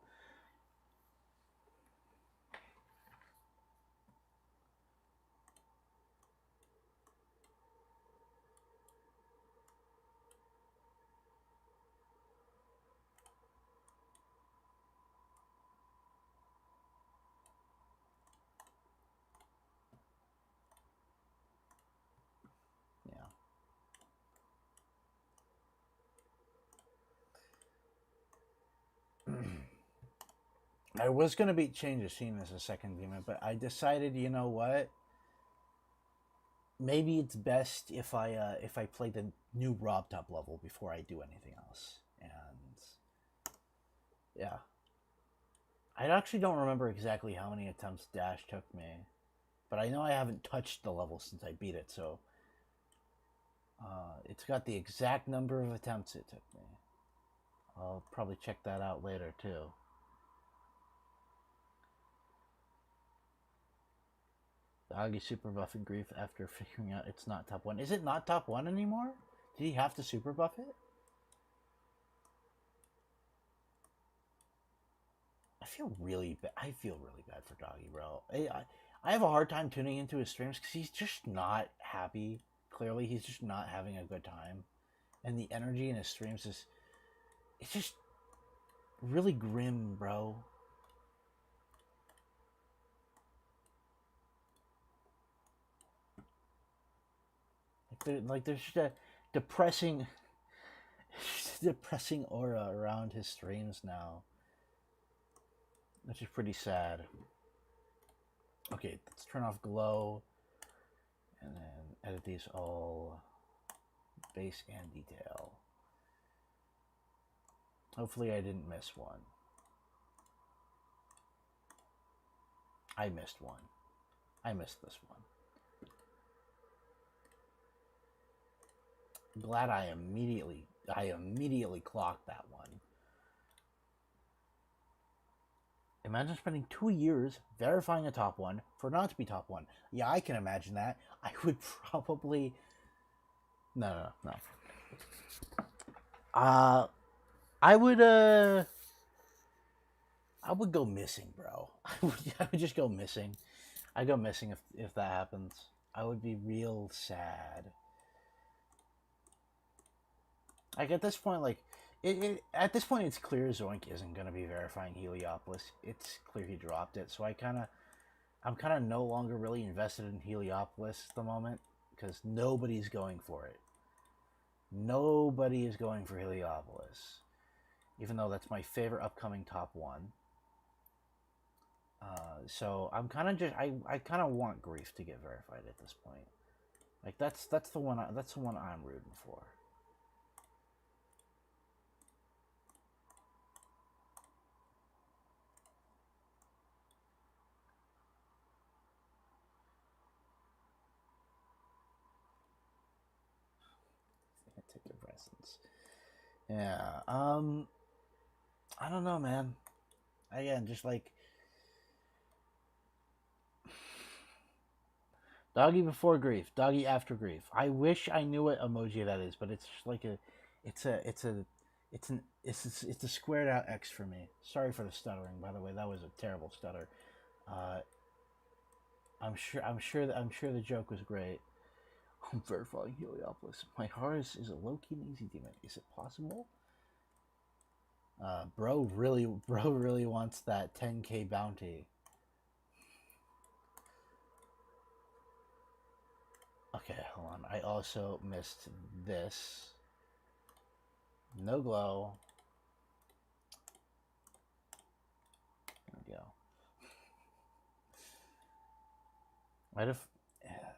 I was gonna beat Change of Scene as a second demon, but I decided, you know what? Maybe it's best if I play the new Rob Top level before I do anything else. And yeah, I actually don't remember exactly how many attempts Dash took me, but I know I haven't touched the level since I beat it, so it's got the exact number of attempts it took me. I'll probably check that out later too. Doggy super buffing Grief after figuring out it's not top 1. Is it not top 1 anymore? Did he have to super buff it? I feel really bad for Doggy, bro. I have a hard time tuning into his streams because he's just not happy. Clearly, he's just not having a good time, and the energy in his streams it's just really grim, bro. There's just a depressing, depressing aura around his streams now, which is pretty sad. Okay, let's turn off glow, and then edit these all base and detail. Hopefully I didn't miss one. I missed one. I missed this one. Glad I immediately clocked that one. Imagine spending 2 years verifying a top 1 for not to be top 1. Yeah, I can imagine that. I would probably... No. I would go missing, bro. I would just go missing. I'd go missing if that happens. I would be real sad. Like, at this point, like, at this point, it's clear Zoink isn't going to be verifying Heliopolis. It's clear he dropped it, so I'm kind of no longer really invested in Heliopolis at the moment, because nobody's going for it. Nobody is going for Heliopolis, even though that's my favorite upcoming top 1. So I'm kind of just, I kind of want Grief to get verified at this point. Like, that's the one I'm rooting for. Antidepressants. Yeah. I don't know, man. Again, just like Doggy before Grief, Doggy after Grief. I wish I knew what emoji that is, but it's just like it's a squared out X for me. Sorry for the stuttering, by the way. That was a terrible stutter. I'm sure the joke was great. I'm verifying Heliopolis. My Horus is a low-key and easy demon. Is it possible? Bro really wants that 10k bounty. Okay, hold on. I also missed this. No glow. There we go.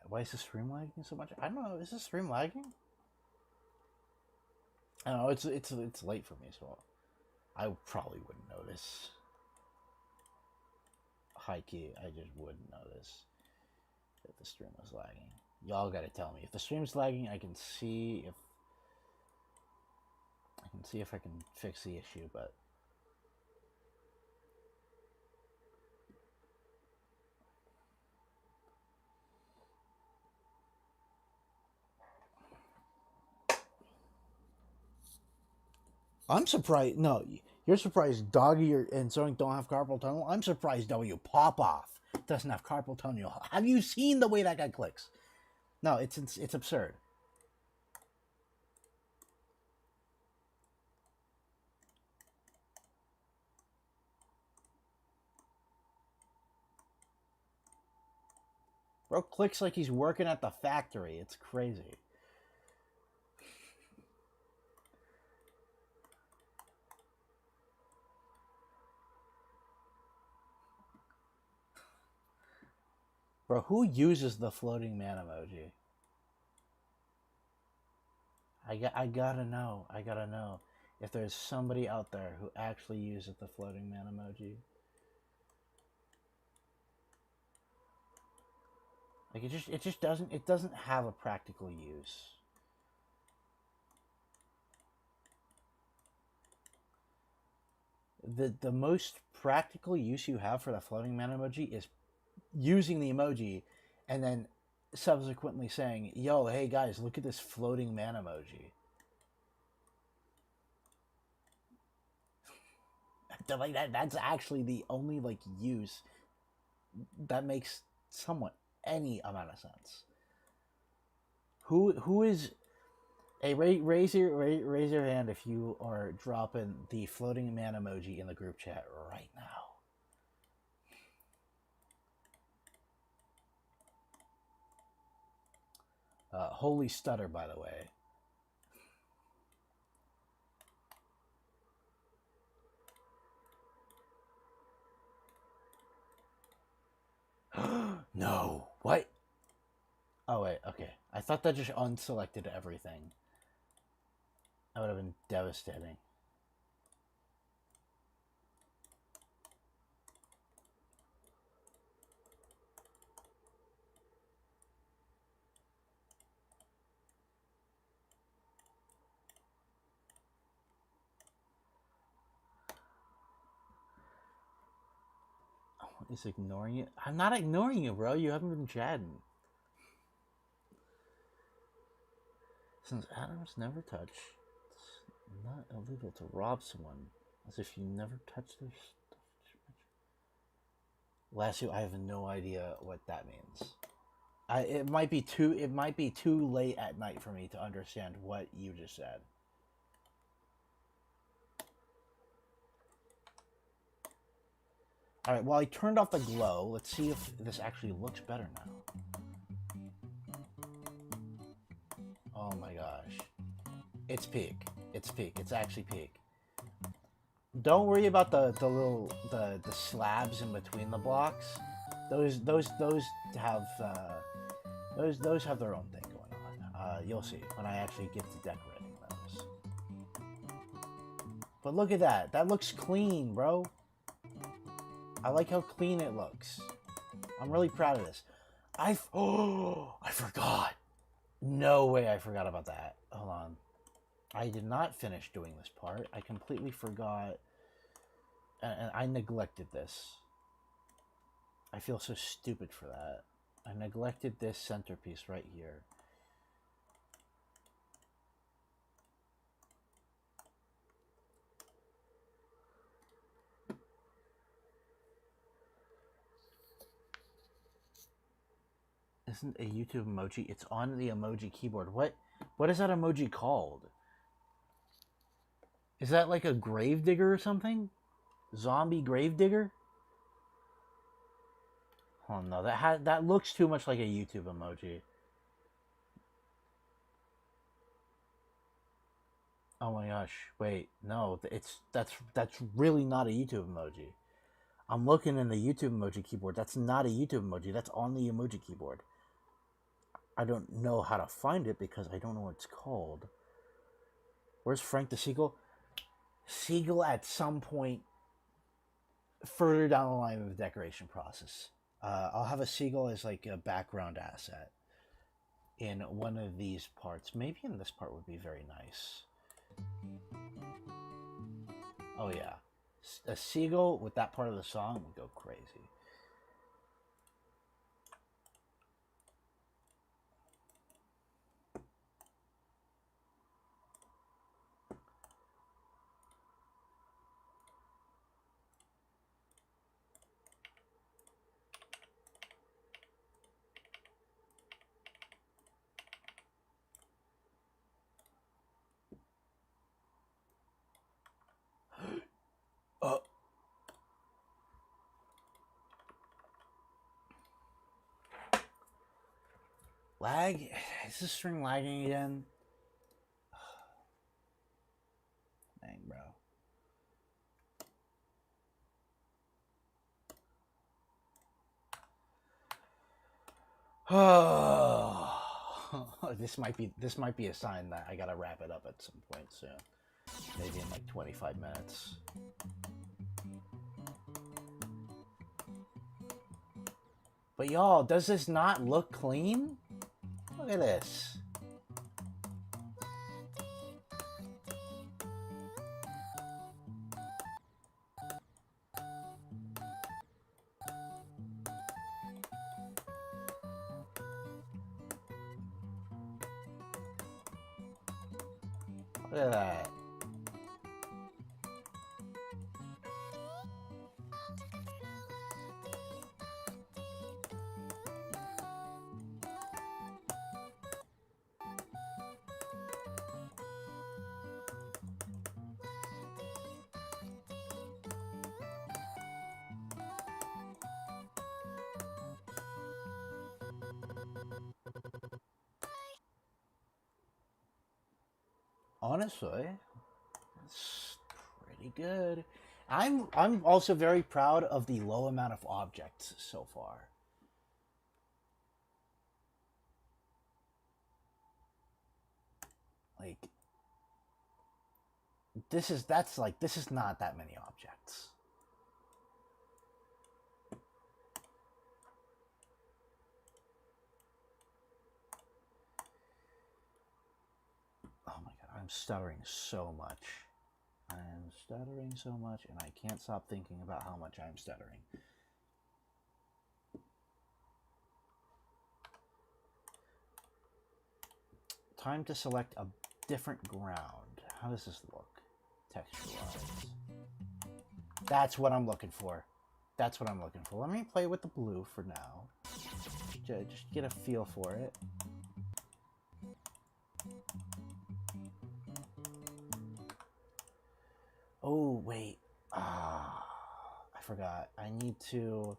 Why is the stream lagging so much? I don't know. Is the stream lagging? I don't know. It's late for me, so I probably wouldn't notice. High key, I just wouldn't notice that the stream was lagging. Y'all gotta tell me if the stream's lagging. I can see if I can fix the issue, but I'm surprised. No, you're surprised Doggy and Zoink don't have carpal tunnel. I'm surprised W Pop Off doesn't have carpal tunnel. Have you seen the way that guy clicks? No, it's absurd. Bro clicks like he's working at the factory. It's crazy. Bro, who uses the floating man emoji? I gotta know. I gotta know if there's somebody out there who actually uses the floating man emoji. Like it doesn't have a practical use. The most practical use you have for the floating man emoji is using the emoji and then subsequently saying, yo, hey guys, look at this floating man emoji. Like that's actually the only like use that makes somewhat any amount of sense. Who is a raise your hand if you are dropping the floating man emoji in the group chat right now. Holy stutter, by the way. No. What? Oh, wait. Okay. I thought that just unselected everything. That would have been devastating. Is ignoring you? I'm not ignoring you, bro. You haven't been chatting. Since atoms never touch, it's not illegal to rob someone, as if you never touched their stuff. Last I have no idea what that means. It might be too late at night for me to understand what you just said. All right. Well, I turned off the glow. Let's see if this actually looks better now. Oh my gosh, it's peak. It's peak. It's actually peak. Don't worry about the slabs in between the blocks. Those have those have their own thing going on. You'll see when I actually get to decorating those. But look at that. That looks clean, bro. I like how clean it looks. I'm really proud of this. I forgot. No way I forgot about that. Hold on. I did not finish doing this part. I completely forgot. And I neglected this. I feel so stupid for that. I neglected this centerpiece right here. Isn't a YouTube emoji? It's on the emoji keyboard. What is that emoji called? Is that like a gravedigger or something? Zombie gravedigger? Oh no, that looks too much like a YouTube emoji. Oh my gosh, wait, no, that's really not a YouTube emoji. I'm looking in the YouTube emoji keyboard. That's not a YouTube emoji. That's on the emoji keyboard. I don't know how to find it because I don't know what it's called. Where's Frank the Seagull? Seagull at some point further down the line of the decoration process. I'll have a seagull as like a background asset in one of these parts. Maybe in this part would be very nice. Oh yeah. A seagull with that part of the song would go crazy. Lag? Is this string lagging again? Dang, bro. This might be a sign that I gotta wrap it up at some point soon. Maybe in like 25 minutes. But y'all, does this not look clean? Look at this. Look at that. Honestly, it's pretty good. I'm also very proud of the low amount of objects so far. Like this is not that many objects. Oh my god, I'm stuttering so much. I'm stuttering so much, and I can't stop thinking about how much I'm stuttering. Time to select a different ground. How does this look? Texture-wise. That's what I'm looking for. That's what I'm looking for. Let me play with the blue for now. Just get a feel for it. Oh, wait. I forgot. I need to...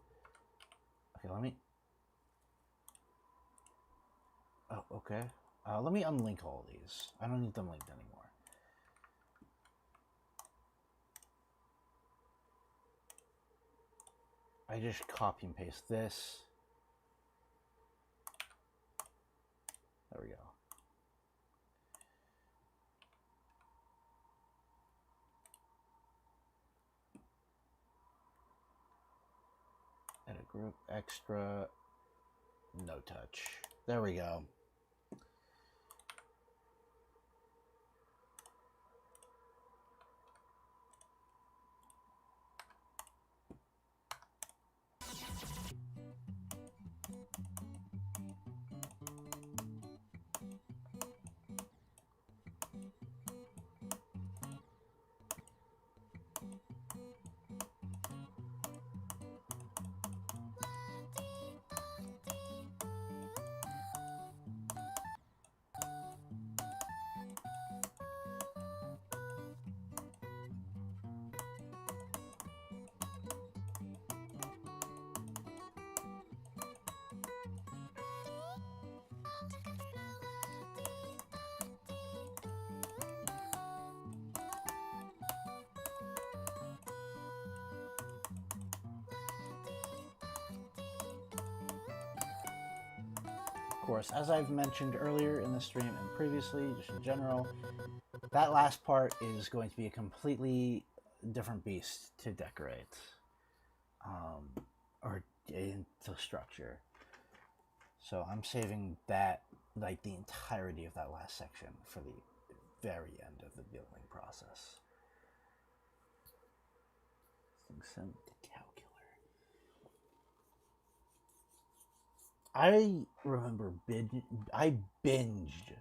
Okay, let me... Oh, okay. Let me unlink all these. I don't need them linked anymore. I just copy and paste this. There we go. Edit group, extra, no touch. There we go. Of course, as I've mentioned earlier in the stream and previously, just in general, that last part is going to be a completely different beast to decorate, or into structure. So I'm saving that, like the entirety of that last section, for the very end of the building process. Send the calculator. I remember I binged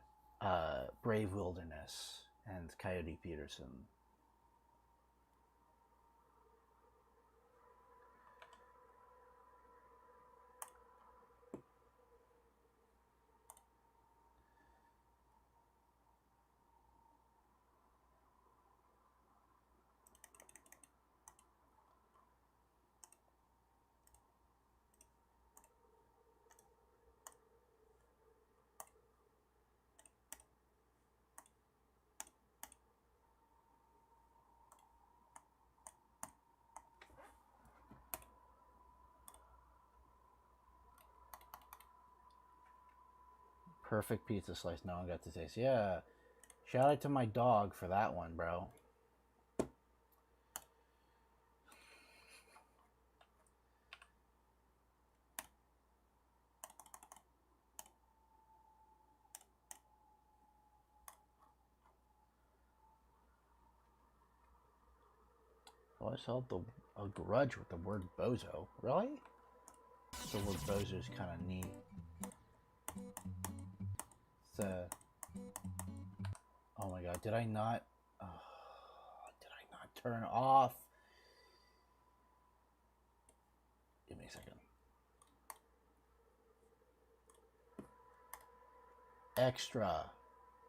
Brave Wilderness and Coyote Peterson. perfect pizza slice no one got to taste. Yeah. Shout out to my dog for that one, bro. I always held a grudge with the word bozo. Really? The word bozo is kind of neat. It's oh my god, did I not? Oh, did I not turn off? Give me a second. Extra.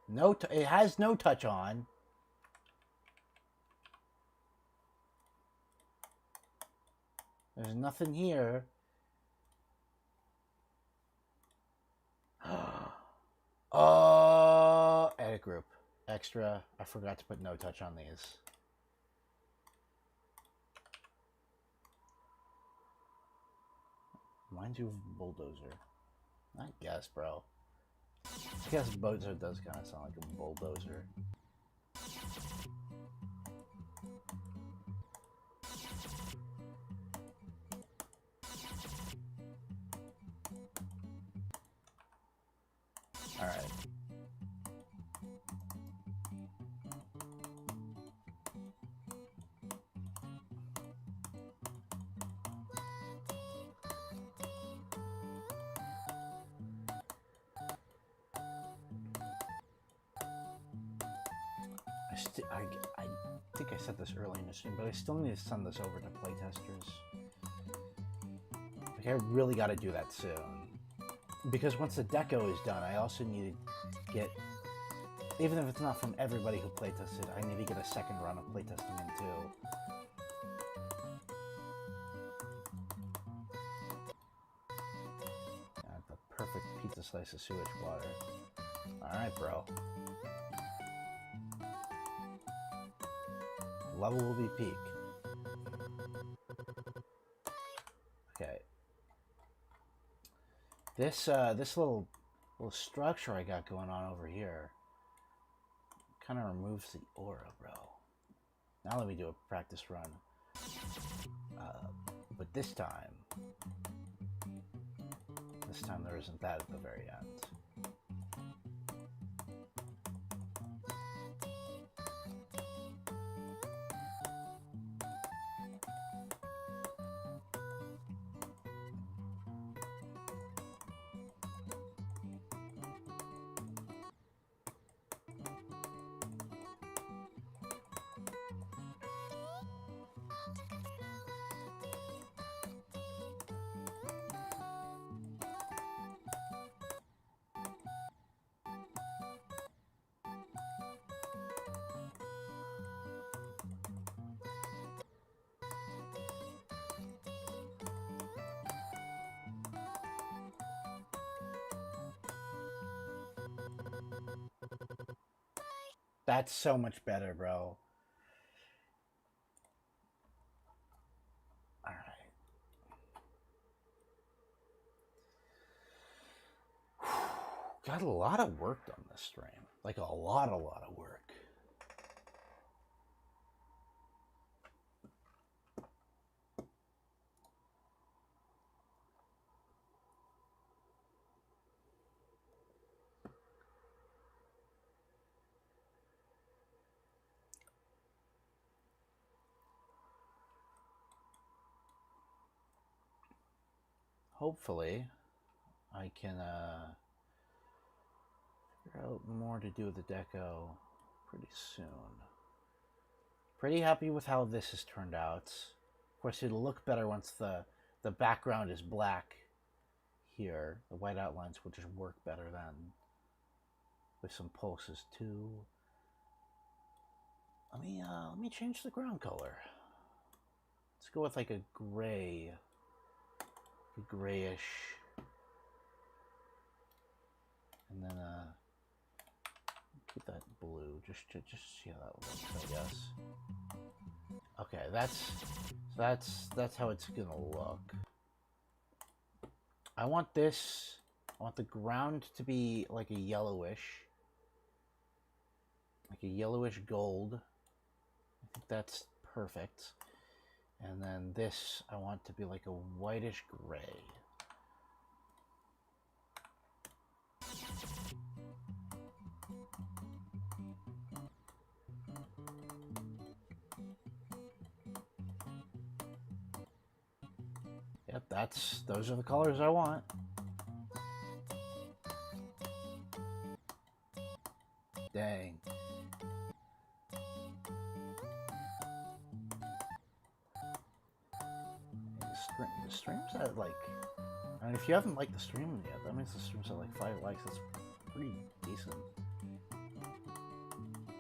No, it has no touch on. There's nothing here. Edit group. Extra. I forgot to put no touch on these. Reminds you of bulldozer. I guess, bro. I guess bozo does kind of sound like a bulldozer. All right. I think I said this early in the stream, but I still need to send this over to playtesters. Like, I really got to do that soon. Because once the Deco is done, I also need to get, even if it's not from everybody who playtested, I need to get a second run of playtesting in too. The perfect pizza slice of sewage water. Alright, bro. Level will be peak. Okay. This little structure I got going on over here kind of removes the aura, bro. Now let me do a practice run. But this time there isn't that at the very end. That's so much better, bro. Alright. Got a lot of work done this stream. Like a lot of work. Hopefully, I can figure out more to do with the Deco pretty soon. Pretty happy with how this has turned out. Of course, it'll look better once the background is black here. The white outlines will just work better then. With some pulses too. Let me change the ground color. Let's go with like a gray. Grayish, and then keep that blue just see how that looks, I guess. Okay, that's how it's gonna look. I want this I want the ground to be like a yellowish gold. I think that's perfect. And then this, I want to be like a whitish gray. Yep, those are the colors I want. Dang. The streams at like, I mean, if you haven't liked the stream yet, that means the streams at like 5 likes. That's pretty decent.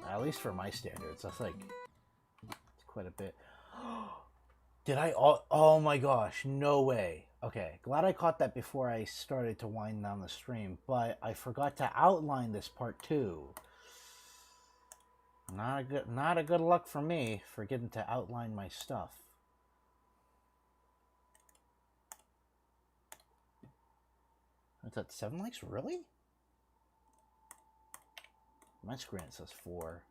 At least for my standards, that's like, it's quite a bit. Did I? Oh my gosh, no way. Okay, glad I caught that before I started to wind down the stream, but I forgot to outline this part too. Not a good luck for me, forgetting to outline my stuff. What's that, 7 likes? Really? My screen says 4.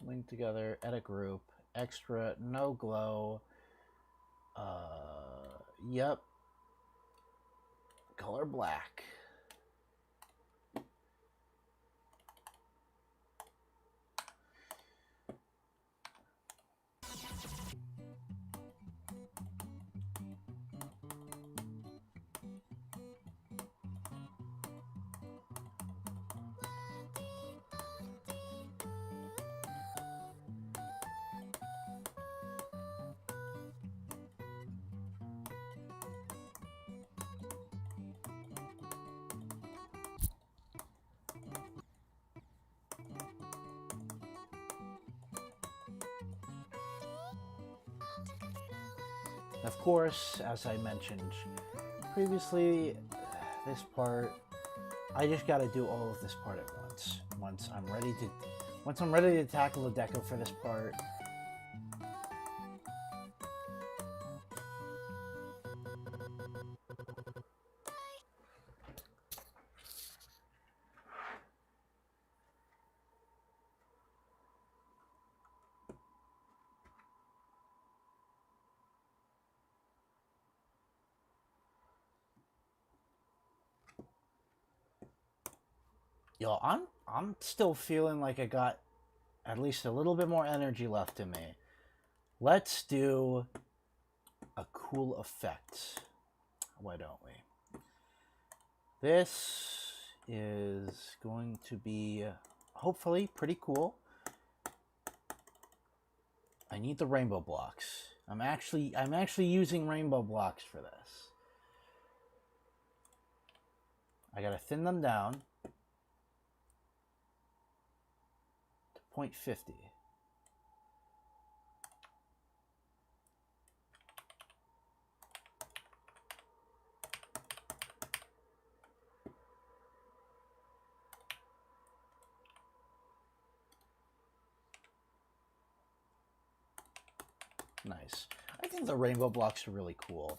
Link together, edit group, extra, no glow. Yep. Color black. Of course, as I mentioned previously, this part, I just got to do all of this part at once. Once I'm ready to tackle the deco for this part. Yo, I'm still feeling like I got at least a little bit more energy left in me. Let's do a cool effect. Why don't we? This is going to be hopefully pretty cool. I need the rainbow blocks. I'm actually using rainbow blocks for this. I gotta thin them down to 0.50. Nice. I think the rainbow blocks are really cool.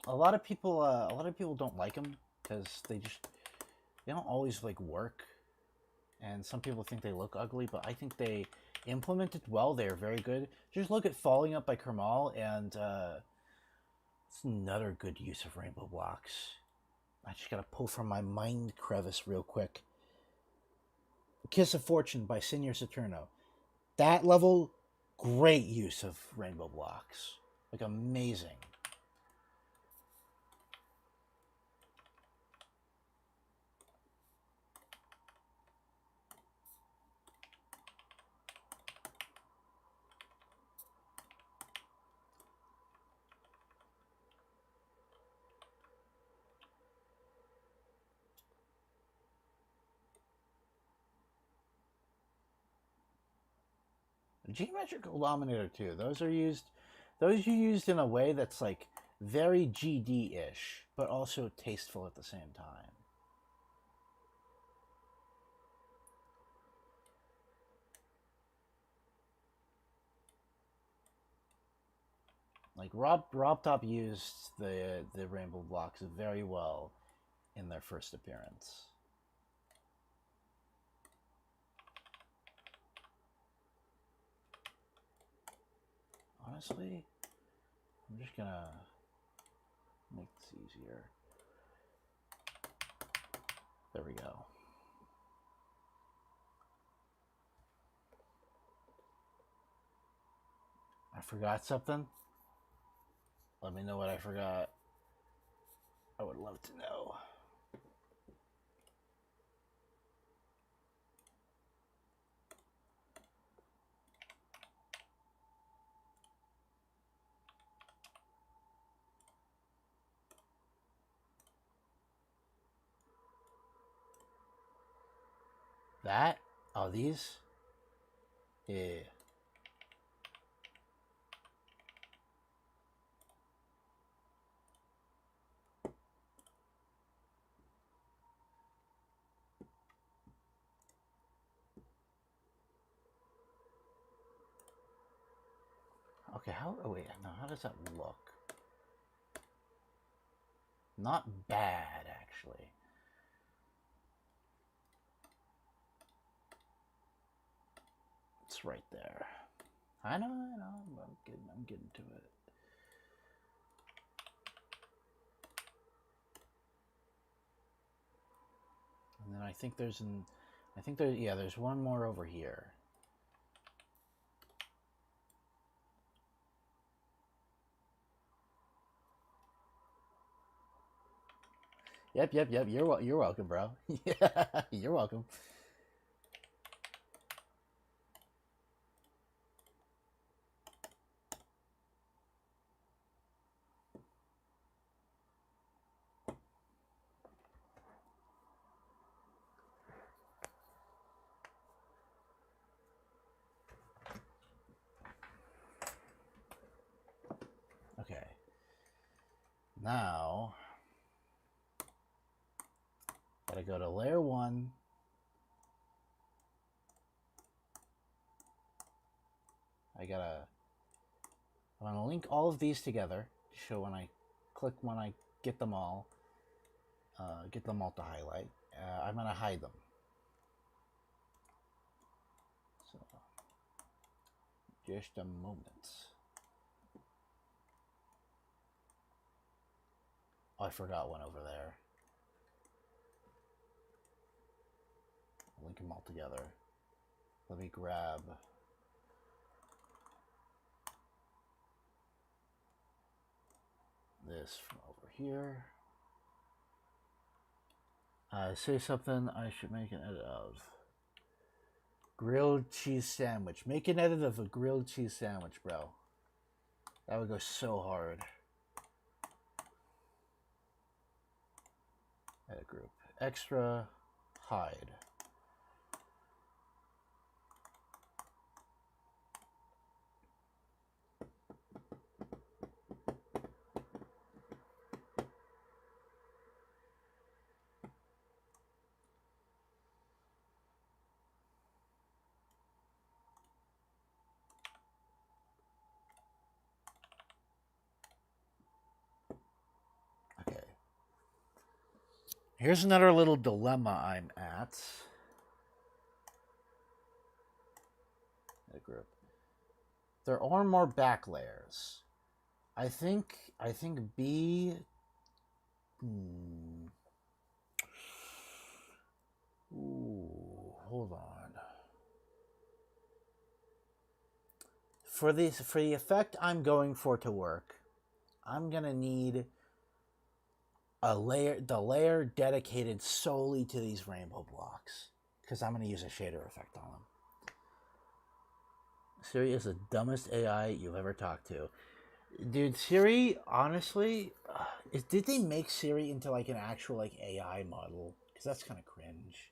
A lot of people don't like them because they don't always like work, and some people think they look ugly. But I think they implemented well. They're very good. Just look at Falling Up by Kermal, and it's another good use of rainbow blocks. I just gotta pull from my mind crevice real quick. Kiss of Fortune by Senior Saturno. That level. Great use of rainbow blocks. Like, amazing. Geometrical Dominator too. Those are used in a way that's like very GD-ish, but also tasteful at the same time. Like Rob Top used the rainbow blocks very well in their first appearance. Honestly, I'm just gonna make this easier. There we go. I forgot something. Let me know what I forgot. I would love to know. That? Oh, these? Yeah. Okay, how, oh wait, no, how does that look? Not bad, actually. It's right there. I know, I'm getting to it. And then I think there's there's one more over here. Yep. You're welcome, bro. Yeah, you're welcome. Okay. Now, gotta go to layer 1. I'm gonna link all of these together to show when I get them all to highlight. I'm gonna hide them. So, just a moment. Oh, I forgot one over there. Link them all together. Let me grab this from over here. Say something I should make an edit of. Grilled cheese sandwich. Make an edit of a grilled cheese sandwich, bro. That would go so hard. Edit group. Extra. Hide. Here's another little dilemma I'm at. Group. There are more back layers. I think B. Ooh, hold on. For the effect I'm going for to work, I'm gonna need the layer dedicated solely to these rainbow blocks, because I'm going to use a shader effect on them. Siri is the dumbest AI you've ever talked to. Dude, Siri, honestly, did they make Siri into like an actual like AI model? Because that's kind of cringe.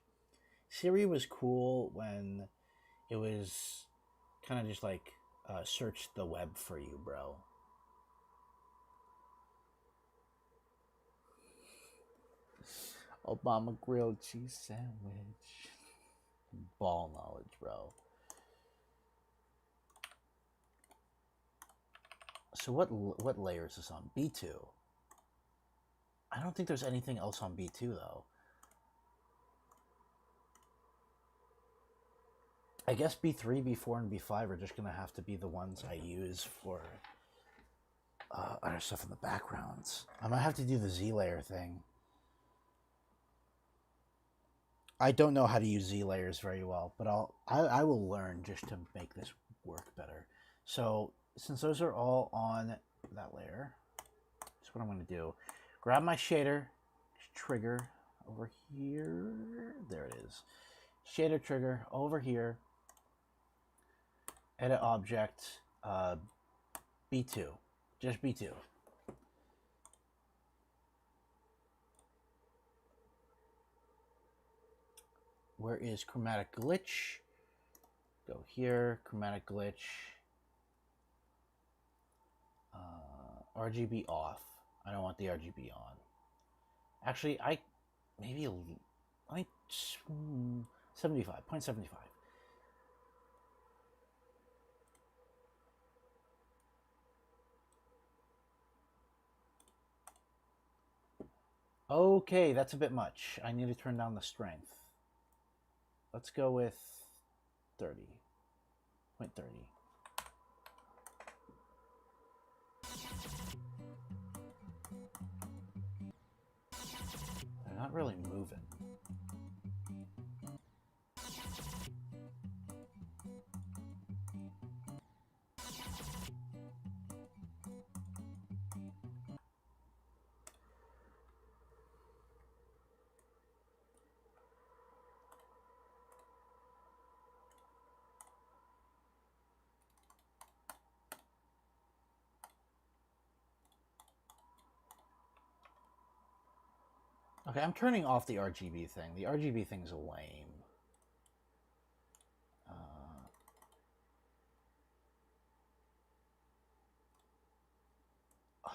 Siri was cool when it was kind of just like search the web for you, bro. Obama grilled cheese sandwich. Ball knowledge, bro. So what layer is this on? B2. I don't think there's anything else on B2 though. I guess B3, B4, and B5 are just gonna have to be the ones I use for other stuff in the backgrounds. I might have to do the Z layer thing. I don't know how to use Z layers very well, but I will learn just to make this work better. So since those are all on that layer, that's what I'm going to do. Grab my shader trigger over here. There it is. Shader trigger over here. Edit object, B2, just B2. Where is chromatic glitch? Go here, chromatic glitch. RGB off. I don't want the RGB on. Actually, maybe 0.75. Okay, that's a bit much. I need to turn down the strength. Let's go with 30. 0.30. They're not really moving. Okay, I'm turning off the RGB thing. The RGB thing's lame.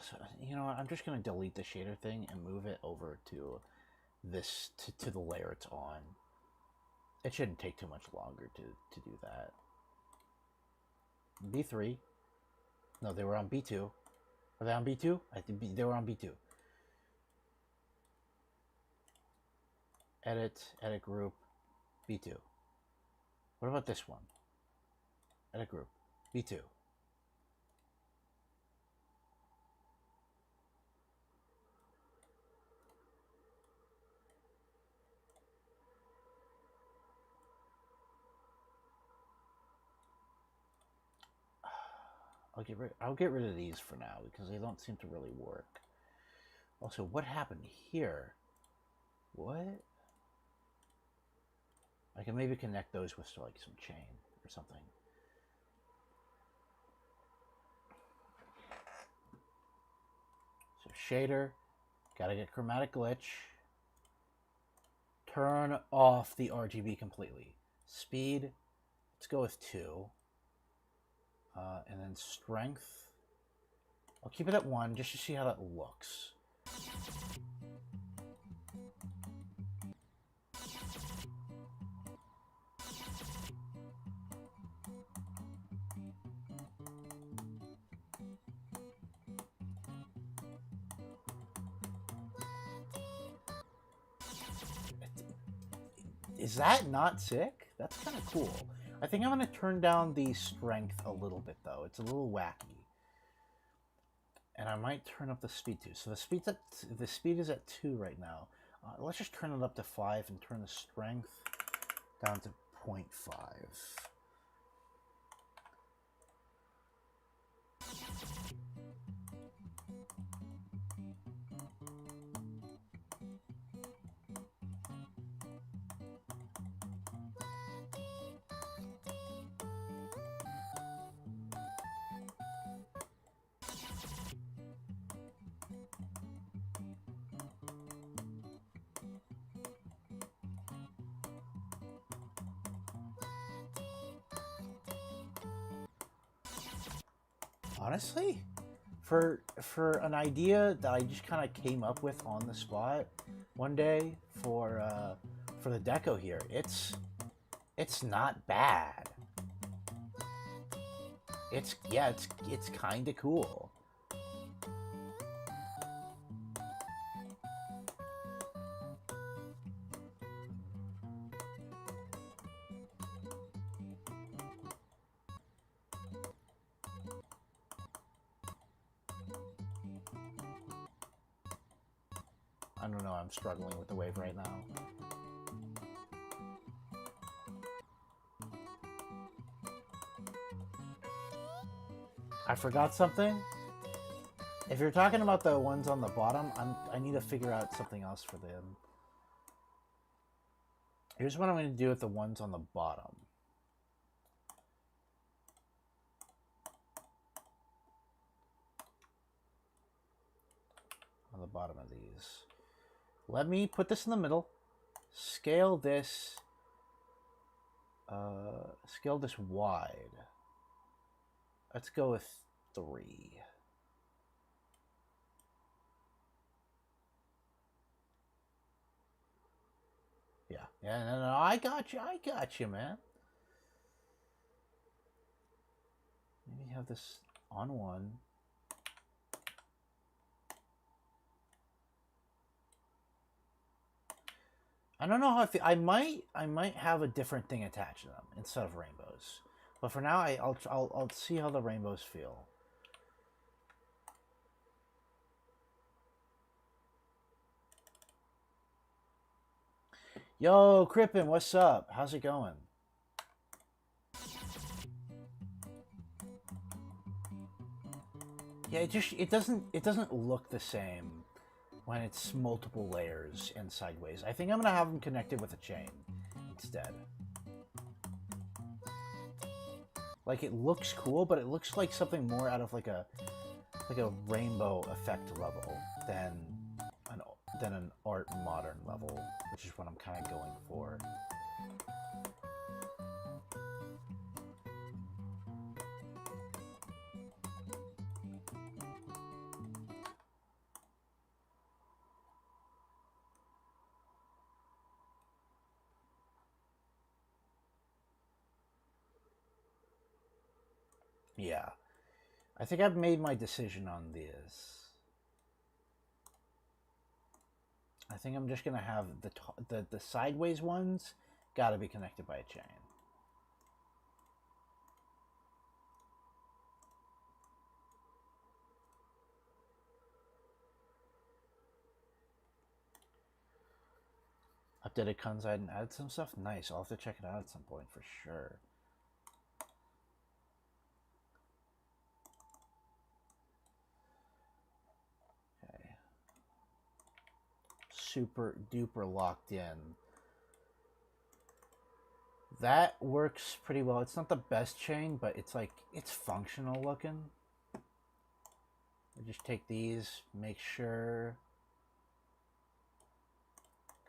So, you know what? I'm just going to delete the shader thing and move it over to this, to the layer it's on. It shouldn't take too much longer to do that. B3. No, they were on B2. Are they on B2? I think they were on B2. Edit group, B2. What about this one? Edit group, B2. I'll get rid of these for now because they don't seem to really work. Also, what happened here? What? I can maybe connect those with like some chain or something. So shader, gotta get chromatic glitch. Turn off the RGB completely. Speed, let's go with 2. And then strength, I'll keep it at 1 just to see how that looks. Is that not sick? That's kind of cool. I think I'm going to turn down the strength a little bit, though. It's a little wacky. And I might turn up the speed too. So the speed is at 2 right now. Let's just turn it up to 5 and turn the strength down to 0.5. Honestly, for an idea that I just kind of came up with on the spot one day for the deco here, it's not bad. It's kind of cool. I don't know, I'm struggling with the wave right now. I forgot something. If you're talking about the ones on the bottom, I need to figure out something else for them. Here's what I'm going to do with the ones on the bottom. On the bottom of these. Let me put this in the middle. Scale this wide. Let's go with 3. Yeah, no, I got you, man. Maybe have this on one. I don't know how I might have a different thing attached to them instead of rainbows. But for now, I'll see how the rainbows feel. Yo, Crippen, what's up? How's it going? Yeah, it doesn't look the same when it's multiple layers and sideways. I think I'm gonna have them connected with a chain instead. Like, it looks cool, but it looks like something more out of like a rainbow effect level than an art modern level, which is what I'm kind of going for. Yeah, I think I've made my decision on this. I think I'm just gonna have the sideways ones gotta be connected by a chain. Updated Kunzite and added some stuff. Nice. I'll have to check it out at some point for sure. Okay. Super duper locked in. That works pretty well. It's not the best chain, but it's like, it's functional looking. I just take these, make sure,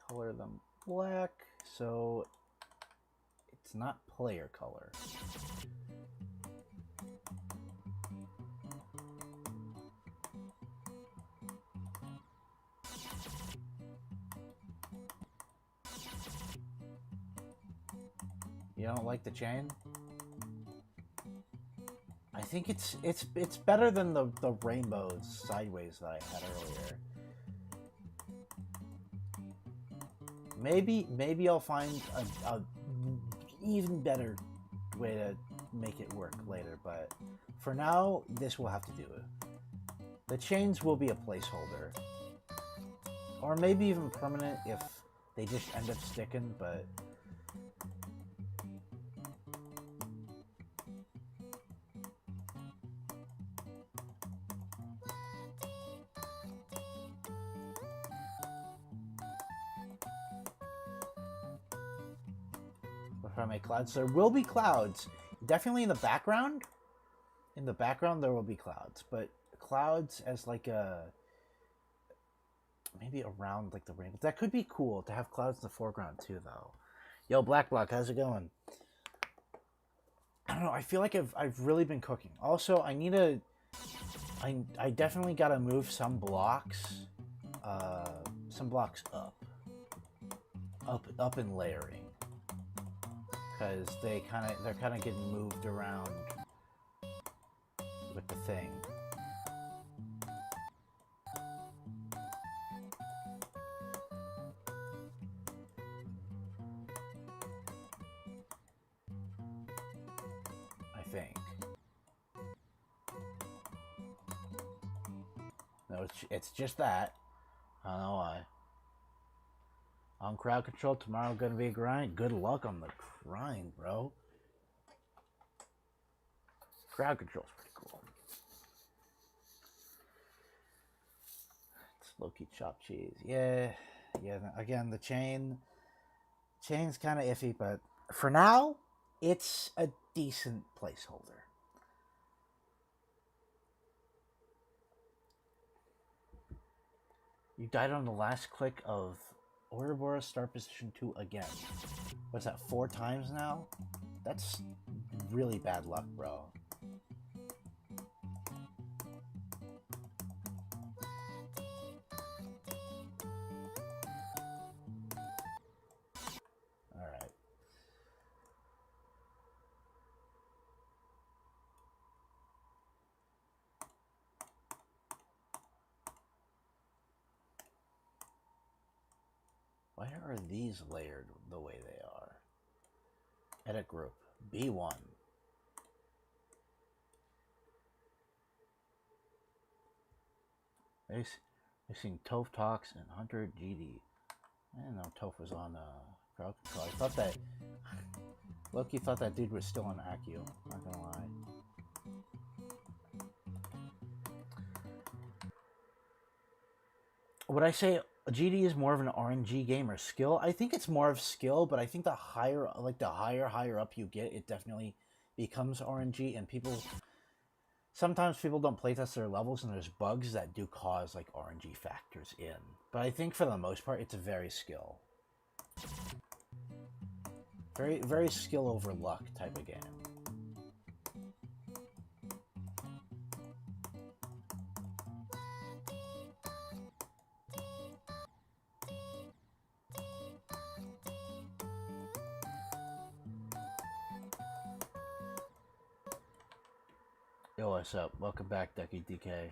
color them black, so it's not player color. You don't like the chain? I think it's better than the rainbows sideways that I had earlier. Maybe I'll find a even better way to make it work later, but for now, this will have to do it. The chains will be a placeholder. Or maybe even permanent if they just end up sticking, but... If I make clouds, there will be clouds. Definitely in the background. In the background, there will be clouds, but clouds as like a... maybe around like the rainbow. That could be cool to have clouds in the foreground too, though. Yo, Black Block, how's it going? I don't know. I feel like I've really been cooking. Also, I need to... I definitely gotta move some blocks up in layering, because they're kind of getting moved around with the thing. I think. No, it's just that. I don't know why. On crowd control, tomorrow gonna be a grind. Good luck on the grind, bro. Crowd control's pretty cool. It's low-key chopped cheese. Yeah. Again, the chain's kind of iffy, but for now, it's a decent placeholder. You died on the last click of Ouroboros start position 2 again. What's that, 4 times now? That's really bad luck, bro. Alright. Why are these layered the way they are? Edit group. B1. They're seeing Toph Talks and Hunter GD. I didn't know Toph was on crowd control. I thought that Loki thought that dude was still on Accio. Not gonna lie. Would I say GD is more of an RNG game or skill? I think it's more of skill, but I think the higher up you get, it definitely becomes RNG, and sometimes people don't playtest their levels, and there's bugs that do cause like RNG factors in. But I think for the most part, it's very skill. Very, very skill over luck type of game. Yo, what's up? Welcome back, Deco DK.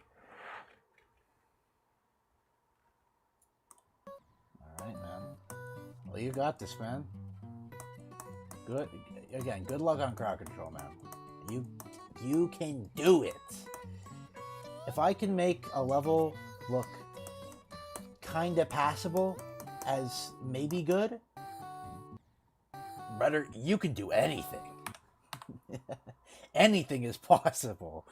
Alright, man. Well, you got this, man. Good. Again, good luck on crowd control, man. You can do it. If I can make a level look kinda passable as maybe good, brother, you can do anything. Anything is possible.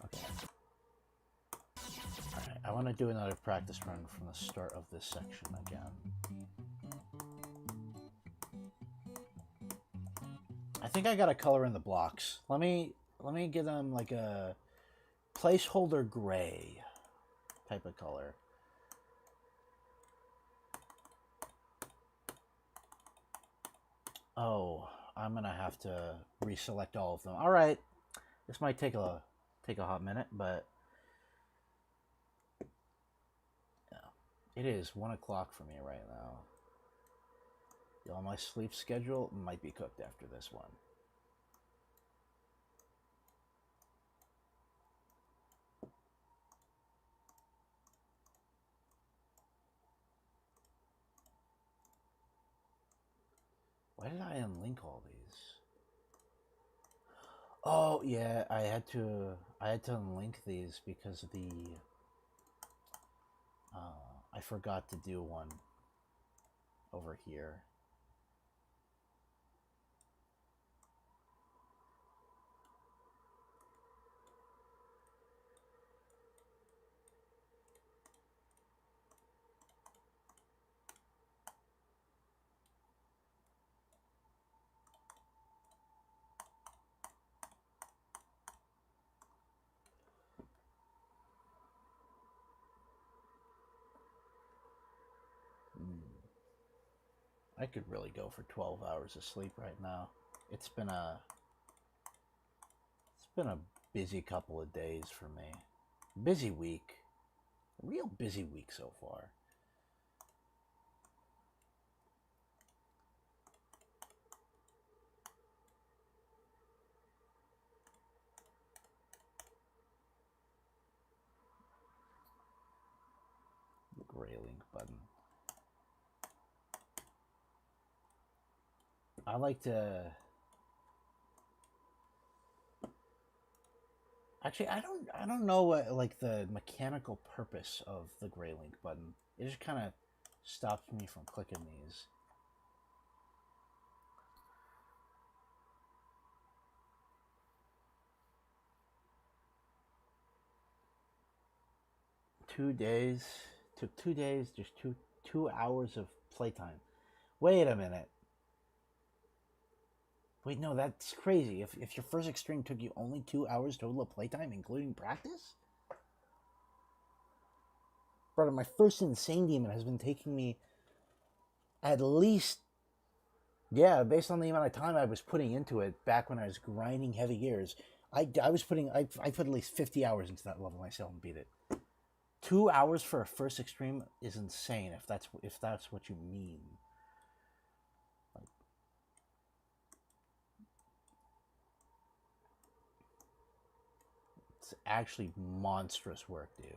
Okay. Alright, I want to do another practice run from the start of this section again. I think I gotta color in the blocks. Let me give them like a placeholder gray type of color. Oh, I'm gonna have to reselect all of them. All right, this might take a hot minute, but yeah, it is 1 o'clock for me right now. Yo, my sleep schedule might be cooked after this one. Why did I unlink all these? Oh yeah, I had to unlink these because I forgot to do one over here. I could really go for 12 hours of sleep right now. It's been a busy couple of days for me. Busy week. A real busy week so far. Gray link button. I like to Actually, I don't know what like the mechanical purpose of the gray link button. It just kind of stops me from clicking these. Took 2 days, just two hours of playtime. Wait a minute. Wait, no, that's crazy. If your first extreme took you only 2 hours total of playtime, including practice? Brother, my first insane demon has been taking me at least, yeah, based on the amount of time I was putting into it back when I was grinding heavy gears. I put at least 50 hours into that level myself and beat it. 2 hours for a first extreme is insane if that's what you mean. Like, it's actually monstrous work, dude.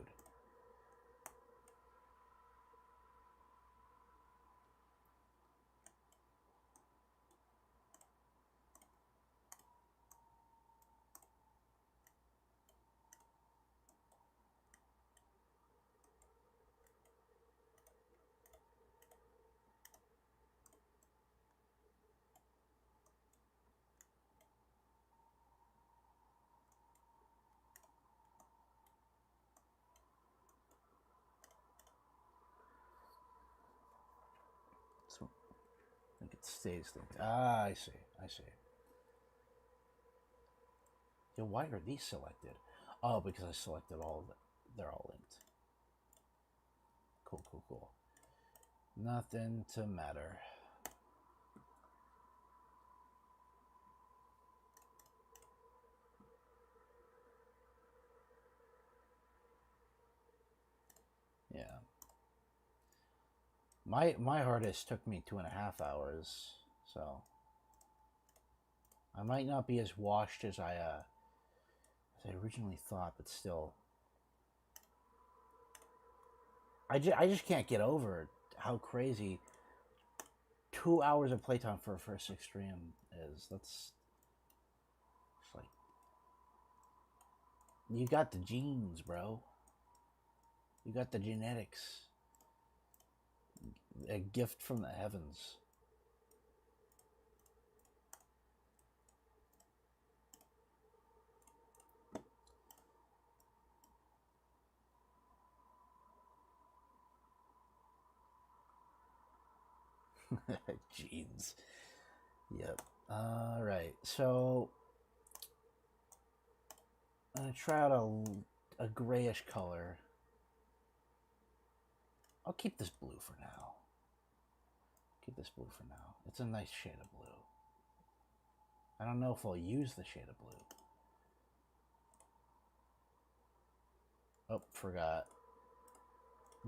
So, I think it stays linked. Ah, I see. Yo, why are these selected? Oh, because I selected all of them. They're all linked. Cool. Nothing to matter. Yeah. My hardest took me 2.5 hours, so I might not be as washed as I originally thought, but still, I just can't get over how crazy 2 hours of playtime for a first extreme is. That's it's like you got the genes, bro. You got the genetics. A gift from the heavens. Genes. Yep. All right. So I'm gonna try out a grayish color. I'll keep this blue for now. It's a nice shade of blue. I don't know if I'll use the shade of blue. Oh, forgot.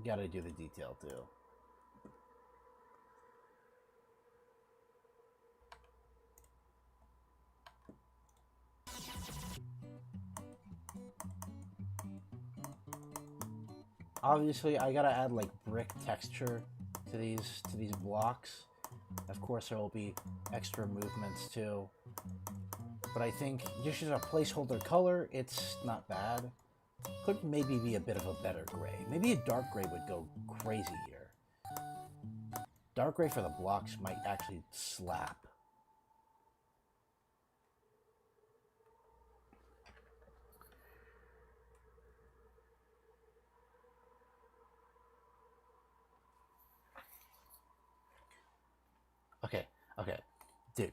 Gotta do the detail too. Obviously, I gotta add like brick texture to these blocks. Of course, there will be extra movements too. But I think just as a placeholder color, it's not bad. Could maybe be a bit of a better gray. Maybe a dark gray would go crazy here. Dark gray for the blocks might actually slap. Okay. Dude.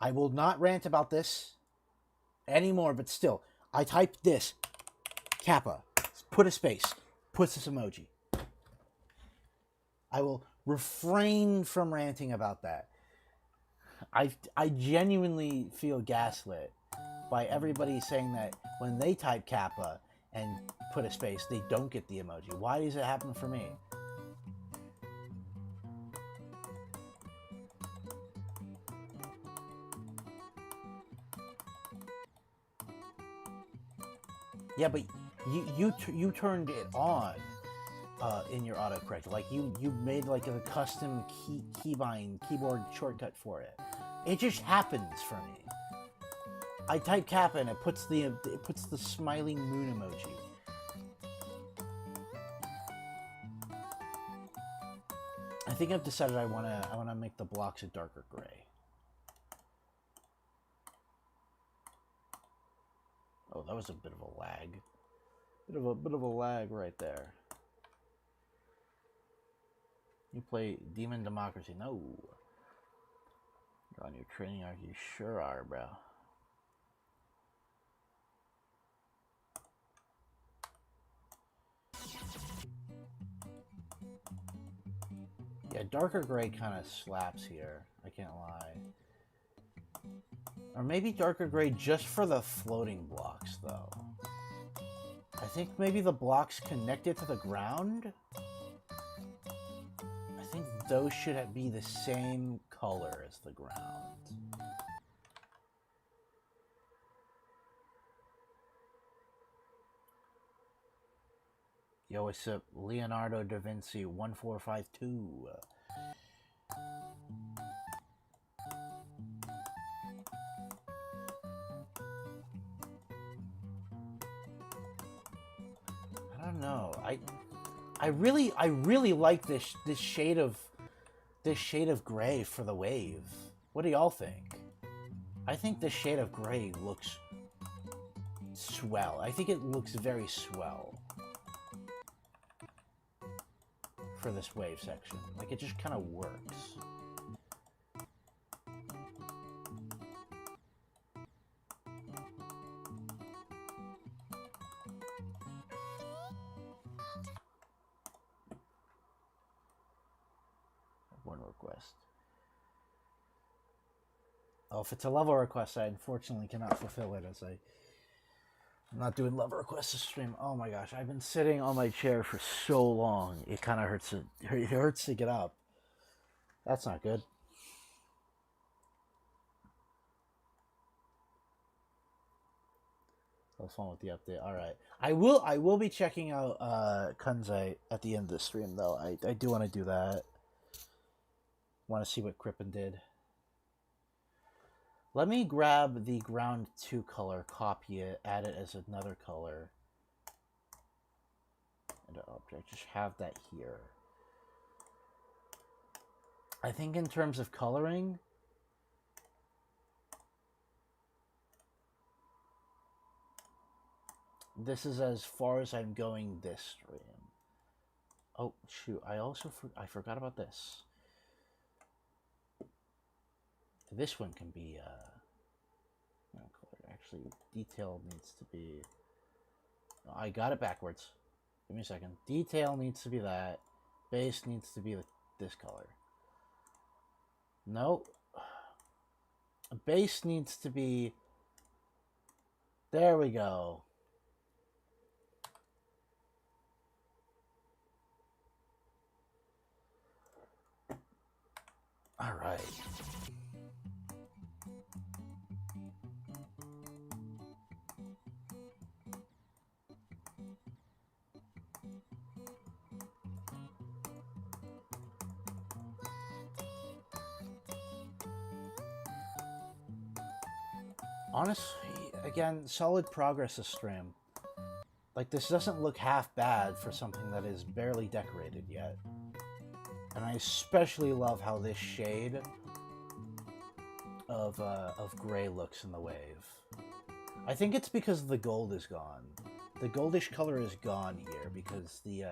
I will not rant about this anymore, but still, I typed this. Kappa. Put a space. Puts this emoji. I will refrain from ranting about that. I genuinely feel gaslit by everybody saying that when they type Kappa and put a space, they don't get the emoji. Why does it happen for me? Yeah, but you turned it on in your autocorrect. Like you made like a custom keyboard shortcut for it. It just happens for me. I type Kappa and it puts the smiling moon emoji. I think I've decided I wanna make the blocks a darker gray. Oh, that was a bit of a lag. Bit of a lag right there. You play Demon Democracy? No. You're on your training arc. You sure are, bro. Yeah, darker gray kind of slaps here. I can't lie. Or maybe darker gray just for the floating blocks, though. I think maybe the blocks connected to the ground? I think those should be the same color as the ground. Yo, what's up? Leonardo da Vinci 1452. I don't know. I really like this shade of gray for the wave. What do y'all think? I think this shade of gray looks swell. I think it looks very swell for this wave section. Like, it just kind of works. One request. Oh, if it's a level request, I unfortunately cannot fulfill it, as I'm not doing level requests to stream. Oh my gosh, I've been sitting on my chair for so long. It kind of hurts. It hurts to get up. That's not good. That was fun with the update. All right, I will be checking out Kunzite at the end of the stream, though. I do want to do that. Want to see what Crippen did. Let me grab the ground 2 color, copy it, add it as another color. And an object, just have that here. I think in terms of coloring, this is as far as I'm going this stream. Oh, shoot, I forgot about this. This one can be, actually, detail needs to be, I got it backwards. Give me a second. Detail needs to be that. Base needs to be this color. No. Base needs to be, there we go. All right. Honestly, again, solid progress this stream. Like, this doesn't look half bad for something that is barely decorated yet. And I especially love how this shade of gray looks in the wave. I think it's because the gold is gone. The goldish color is gone here because the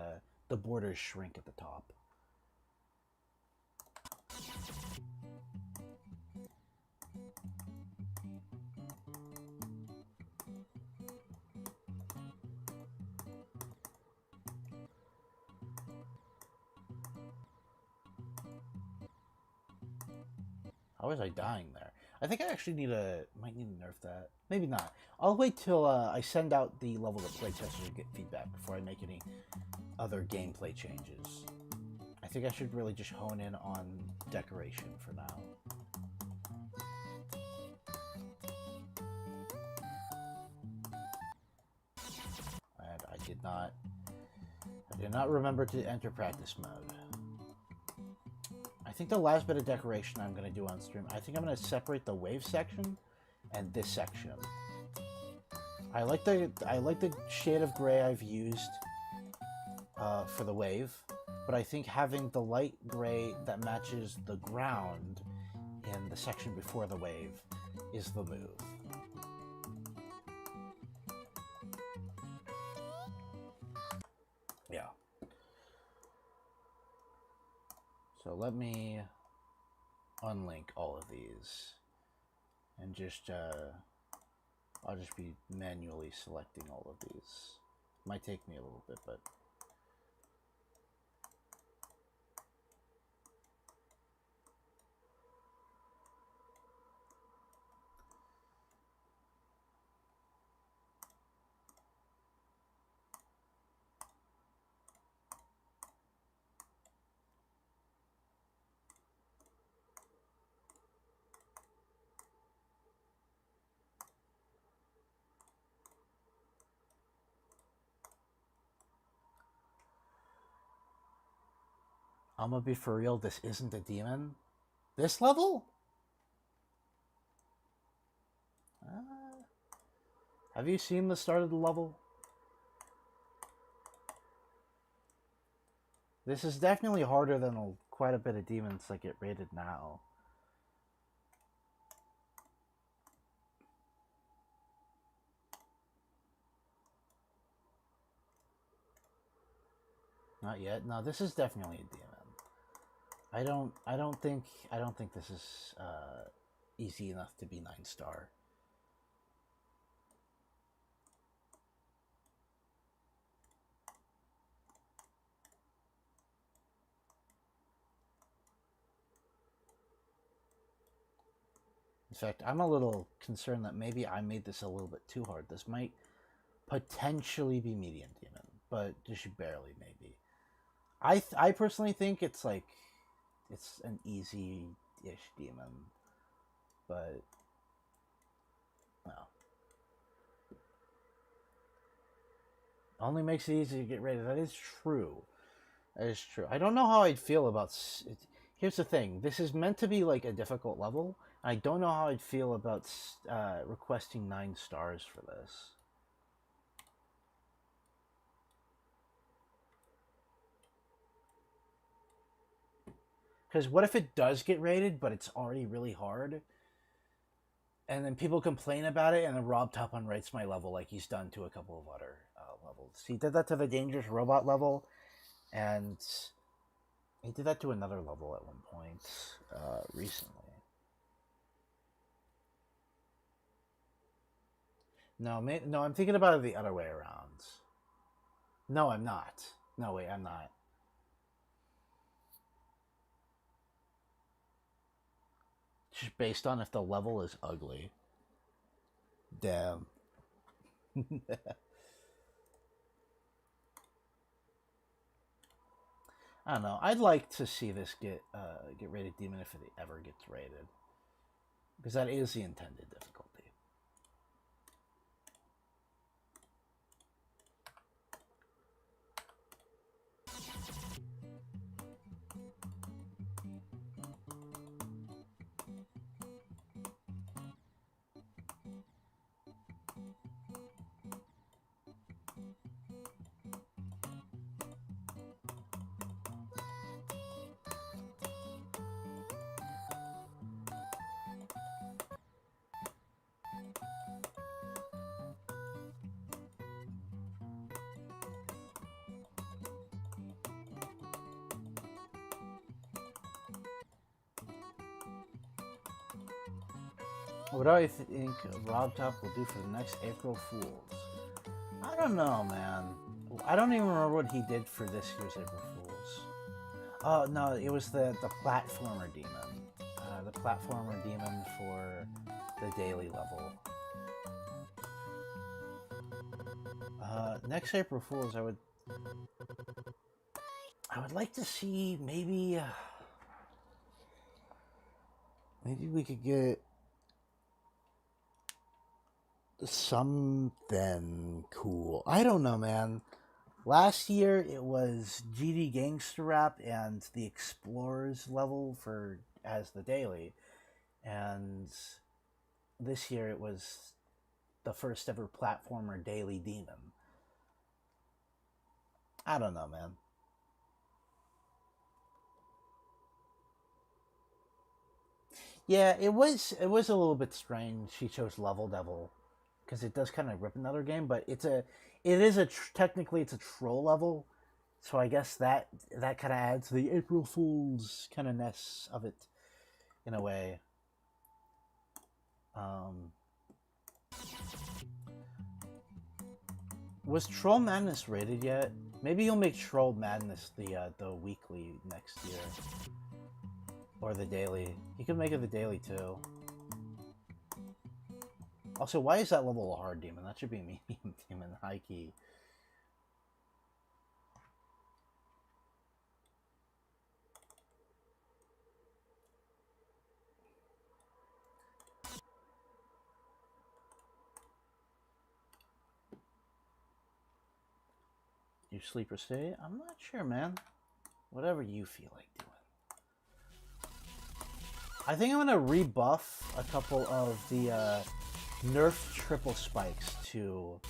borders shrink at the top. How was I dying there? I think I actually might need to nerf that. Maybe not. I'll wait till I send out the level to playtesters to get feedback before I make any other gameplay changes. I think I should really just hone in on decoration for now. And I did not remember to enter practice mode. I think the last bit of decoration I'm going to do on stream, I think I'm going to separate the wave section and this section. I like the shade of gray I've used for the wave, but I think having the light gray that matches the ground in the section before the wave is the move. Yeah. So let me unlink all of these and just I'll just be manually selecting all of these. Might take me a little bit, but I'm gonna be for real, this isn't a demon. This level? Have you seen the start of the level? This is definitely harder than quite a bit of demons that get rated now. Not yet. No, this is definitely a demon. I don't think this is easy enough to be 9-star. In fact, I'm a little concerned that maybe I made this a little bit too hard. This might potentially be medium demon, but just barely maybe. I personally think it's like it's an easy-ish demon, but no. Only makes it easy to get rated. That is true. That is true. I don't know how I'd feel about it. Here's the thing. This is meant to be like a difficult level. I don't know how I'd feel about requesting 9 stars for this. Because what if it does get rated, but it's already really hard? And then people complain about it, and then Rob Topon writes my level like he's done to a couple of other levels. He did that to the Dangerous Robot level, and he did that to another level at one point recently. No, I'm thinking about it the other way around. No, I'm not. No, wait, I'm not. Just based on if the level is ugly. Damn. I don't know. I'd like to see this get rated demon if it ever gets rated, because that is the intended difficulty. What do I think Rob Top will do for the next April Fools? I don't know, man. I don't even remember what he did for this year's April Fools. Oh, no, it was the platformer demon. The platformer demon for the daily level. Next April Fools, I would like to see maybe we could get something cool. I don't know, man. Last year it was GD Gangster Rap and the Explorers level as the daily, and this year it was the first ever platformer daily demon. I don't know, man. Yeah, it was a little bit strange. She chose Level Devil because it does kind of rip another game, but technically it's a troll level, so I guess that kind of adds the April Fool's kind of ness of it in a way. Was Troll Madness rated yet? Maybe you'll make Troll Madness the weekly next year. Or the daily. You could make it the daily too. Also, why is that level a hard demon? That should be medium demon, high key. You sleep or stay? I'm not sure, man. Whatever you feel like doing. I think I'm gonna rebuff a couple of the nerf triple spikes to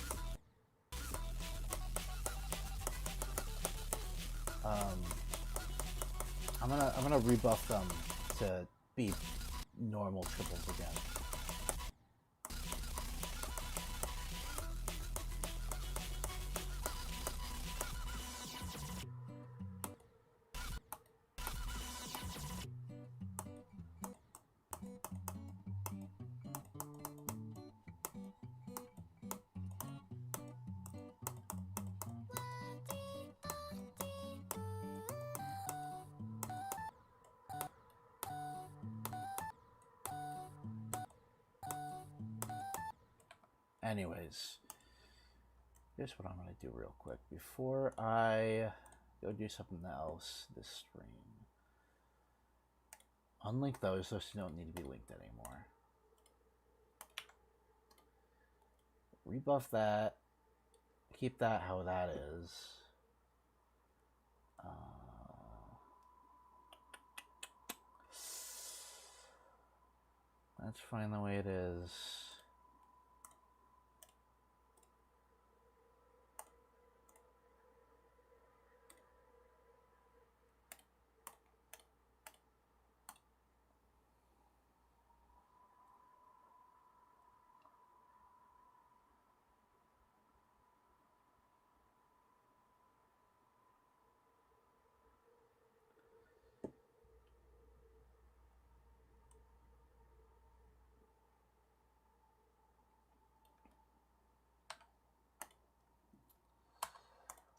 I'm gonna rebuff them to be normal triples again. Anyways, here's what I'm going to do real quick before I go do something else this stream. Unlink those don't need to be linked anymore. Rebuff that. Keep that how that is. That's fine the way it is.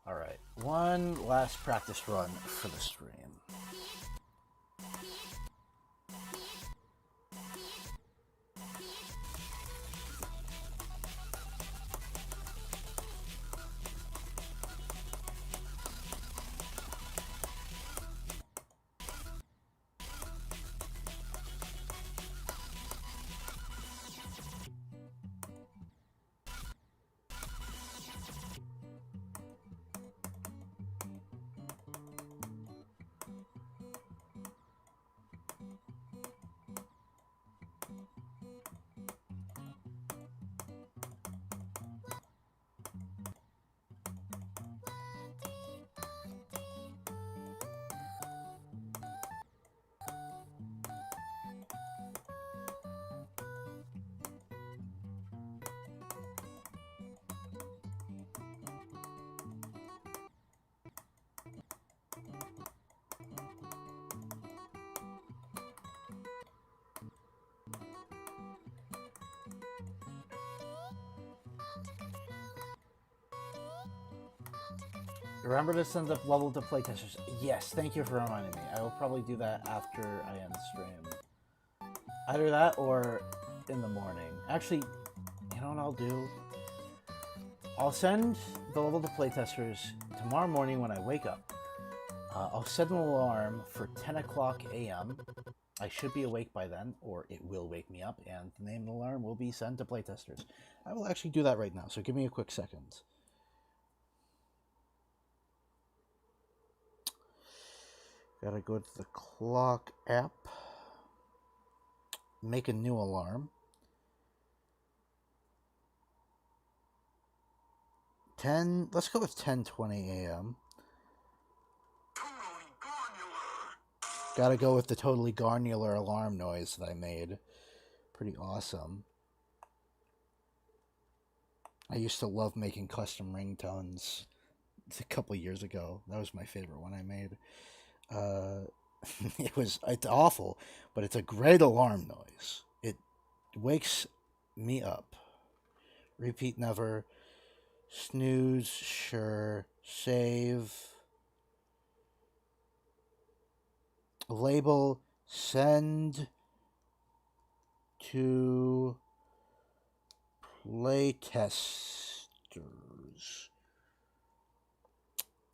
Alright, one last practice run for the stream. Remember to send the level to playtesters. Yes, thank you for reminding me. I will probably do that after I end stream. Either that or in the morning. Actually, you know what I'll do? I'll send the level to playtesters tomorrow morning when I wake up. I'll set an alarm for 10 o'clock a.m. I should be awake by then, or it will wake me up, and the name of the alarm will be sent to playtesters. I will actually do that right now, so give me a quick second. Gotta go to the clock app, make a new alarm. 10. Let's go with 10:20 a.m. Gotta go with the totally garnular alarm noise that I made. Pretty awesome. I used to love making custom ringtones a couple years ago. That was my favorite one I made. It's awful, but it's a great alarm noise. It wakes me up. Repeat never. Snooze, sure. Save. Label, send to playtesters.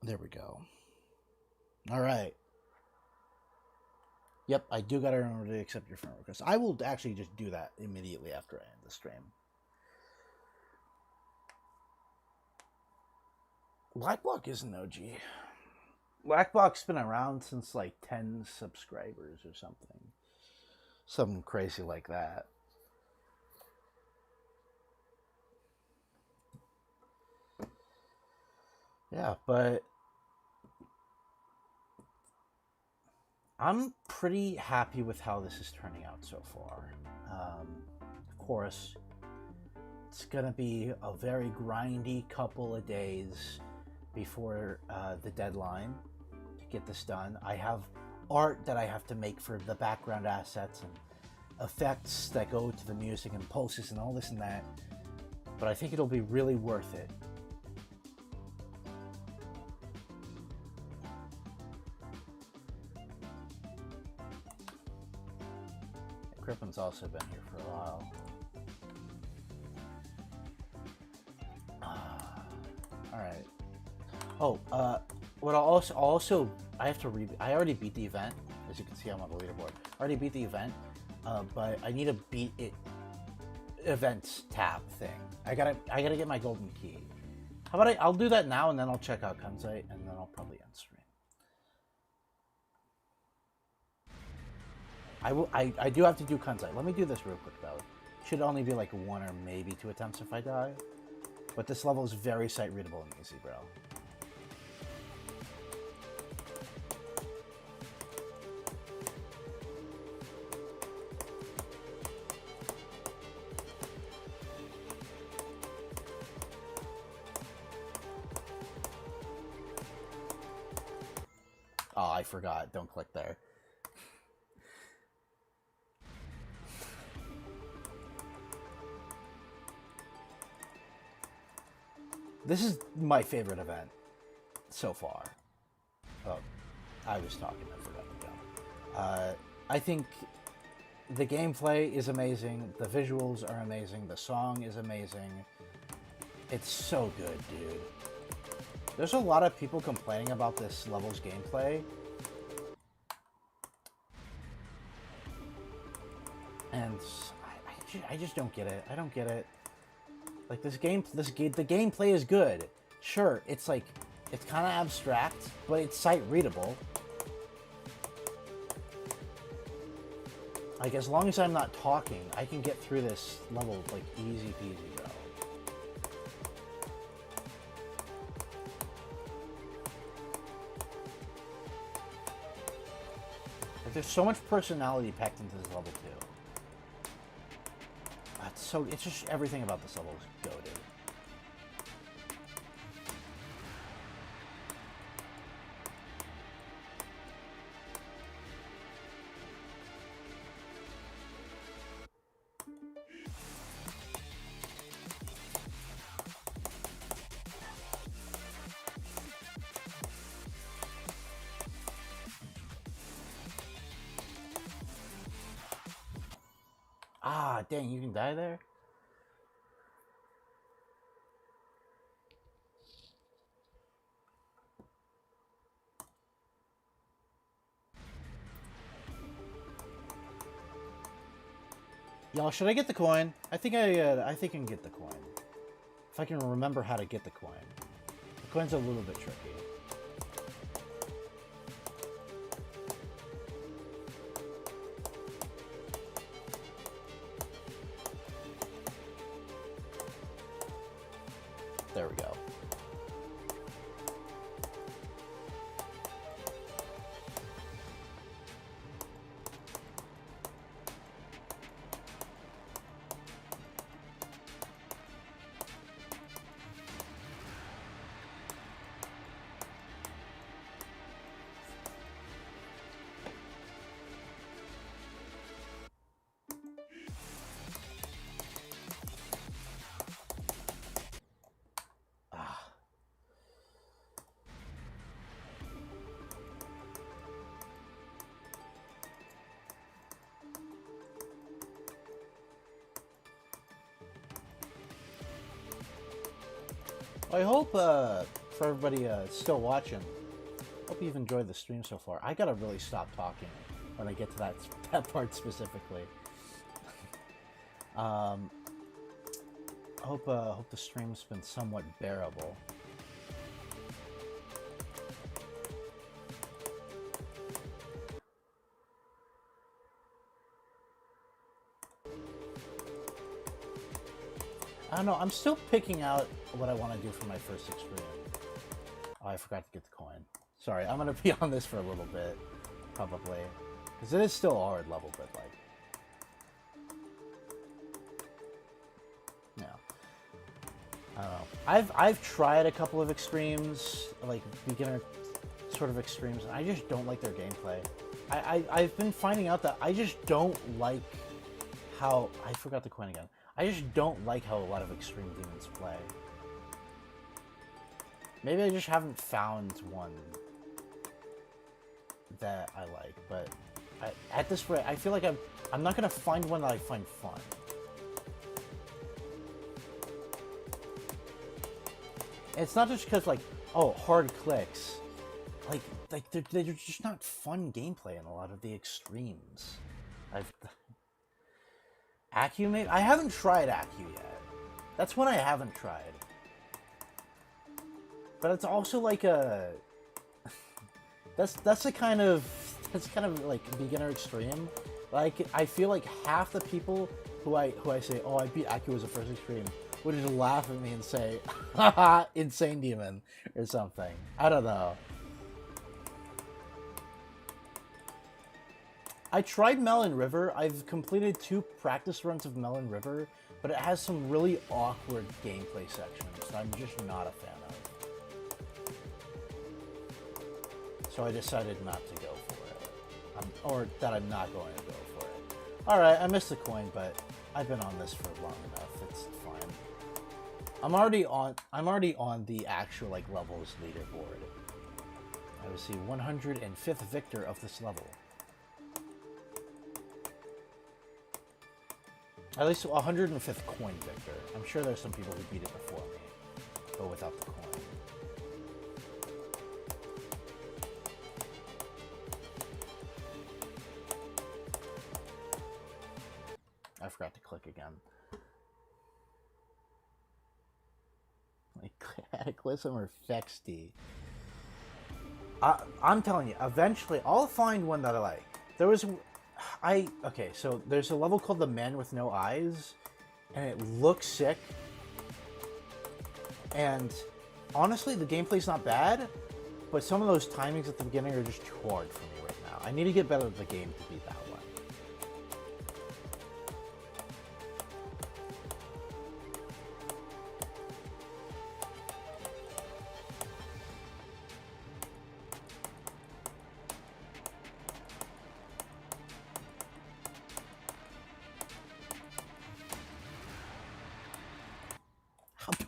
There we go. All right. Yep, I do gotta remember to accept your friend request. I will actually just do that immediately after I end the stream. Blackblock is an OG. Blackblock's been around since like 10 subscribers or something. Something crazy like that. Yeah, but I'm pretty happy with how this is turning out so far. Of course, it's gonna be a very grindy couple of days before the deadline to get this done. I have art that I have to make for the background assets and effects that go to the music and pulses and all this and that, but I think it'll be really worth it. Crippen's also been here for a while. All right. Oh, what I have to I already beat the event. As you can see, I'm on the leaderboard. I already beat the event, but I need to beat it. Events tab thing. I gotta get my golden key. How about I'll do that now, and then I'll check out Kunzite, and then I'll probably end stream. I do have to do Kunzite. Let me do this real quick though. Should only be like 1 or maybe 2 attempts if I die. But this level is very sight readable and easy, bro. Oh, I forgot. Don't click there. This is my favorite event so far. Oh, I was talking. I forgot to go. I think the gameplay is amazing. The visuals are amazing. The song is amazing. It's so good, dude. There's a lot of people complaining about this level's gameplay. And I just don't get it. I don't get it. Like the gameplay is good. Sure, it's like, it's kind of abstract, but it's sight readable. Like as long as I'm not talking, I can get through this level like easy peasy, bro. Like there's so much personality packed into this level too. It's just everything about this level is goated. Ah, dang, you can die there? Y'all, should I get the coin? I think I can get the coin. If I can remember how to get the coin. The coin's a little bit tricky. There we go. I hope for everybody still watching, hope you've enjoyed the stream so far. I gotta really stop talking when I get to that part specifically. Hope the stream's been somewhat bearable. I don't know, I'm still picking out what I want to do for my first extreme. Oh, I forgot to get the coin. Sorry, I'm gonna be on this for a little bit, probably. Because it is still a hard level, but like... Yeah. I don't know. I've tried a couple of extremes, like beginner sort of extremes, and I just don't like their gameplay. I've been finding out that I just don't like how... I forgot the coin again. I just don't like how a lot of extreme demons play. Maybe I just haven't found one that I like, but at this rate, I feel like I'm not gonna find one that I find fun. And it's not just because like, oh, hard clicks. Like they're just not fun gameplay in a lot of the extremes. Accu maybe? I haven't tried Accu yet. That's one I haven't tried. But it's also like a... that's kind of like beginner extreme. Like, I feel like half the people who I say, oh, I beat Accu as a first extreme, would just laugh at me and say, haha, insane demon, or something. I don't know. I tried Melon River. I've completed 2 practice runs of Melon River, but it has some really awkward gameplay sections that I'm just not a fan of. So I decided not to go for it. Or that I'm not going to go for it. Alright, I missed the coin, but I've been on this for long enough. It's fine. I'm already on the actual like levels leaderboard. I was the 105th victor of this level. At least 105th coin victor. I'm sure there's some people who beat it before me, but without the coin. I forgot to click again. Like Cataclysm or Fexty. I'm telling you, eventually I'll find one that I like. There was... okay, so there's a level called the Man with No Eyes, and it looks sick. And honestly, the gameplay's not bad, but some of those timings at the beginning are just too hard for me right now. I need to get better at the game to beat that one.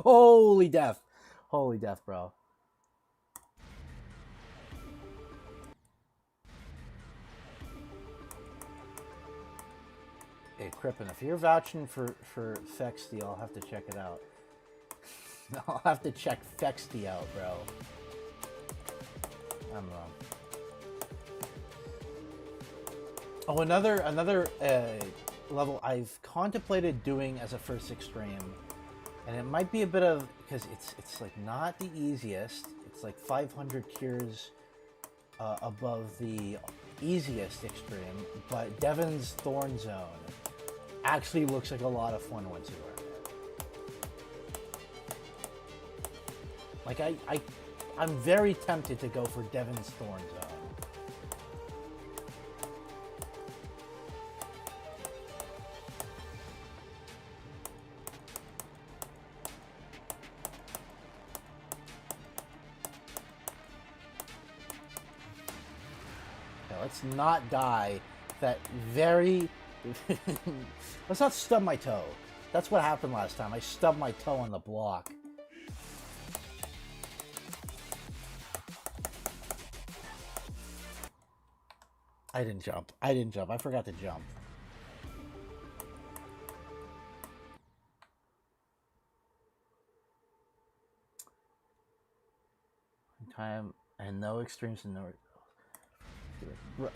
Holy death. Holy death, bro. Hey, Crippen, if you're vouching for Fexty, I'll have to check it out. I'll have to check Fexty out, bro. I'm wrong. Oh, another level I've contemplated doing as a first extreme. And it might be a bit of, because it's like not the easiest. It's like 500 cures above the easiest extreme, but Devon's Thorn Zone actually looks like a lot of fun once you learn it. Like I'm very tempted to go for Devon's Thorn Zone. Let's not die that very... Let's not stub my toe. That's what happened last time. I stubbed my toe on the block. I didn't jump. I forgot to jump. time and no extremes and no.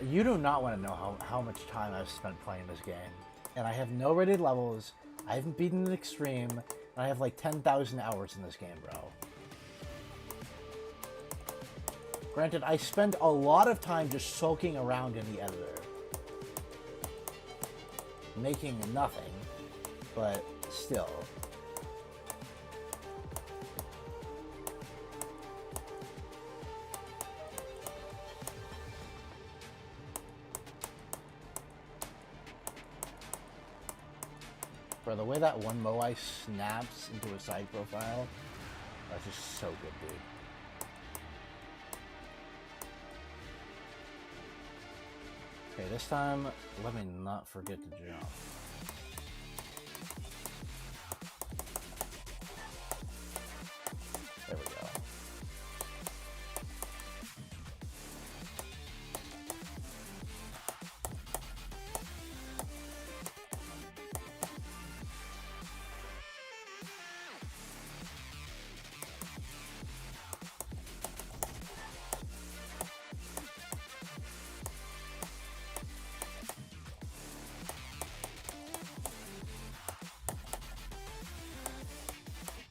You do not want to know how much time I've spent playing this game, and I have no rated levels. I haven't beaten an extreme, and I have like 10,000 hours in this game, bro. Granted, I spend a lot of time just soaking around in the editor, making nothing, but still. Bro, the way that one Moai snaps into a side profile, that's just so good, dude. Okay, this time, let me not forget to jump. There we go.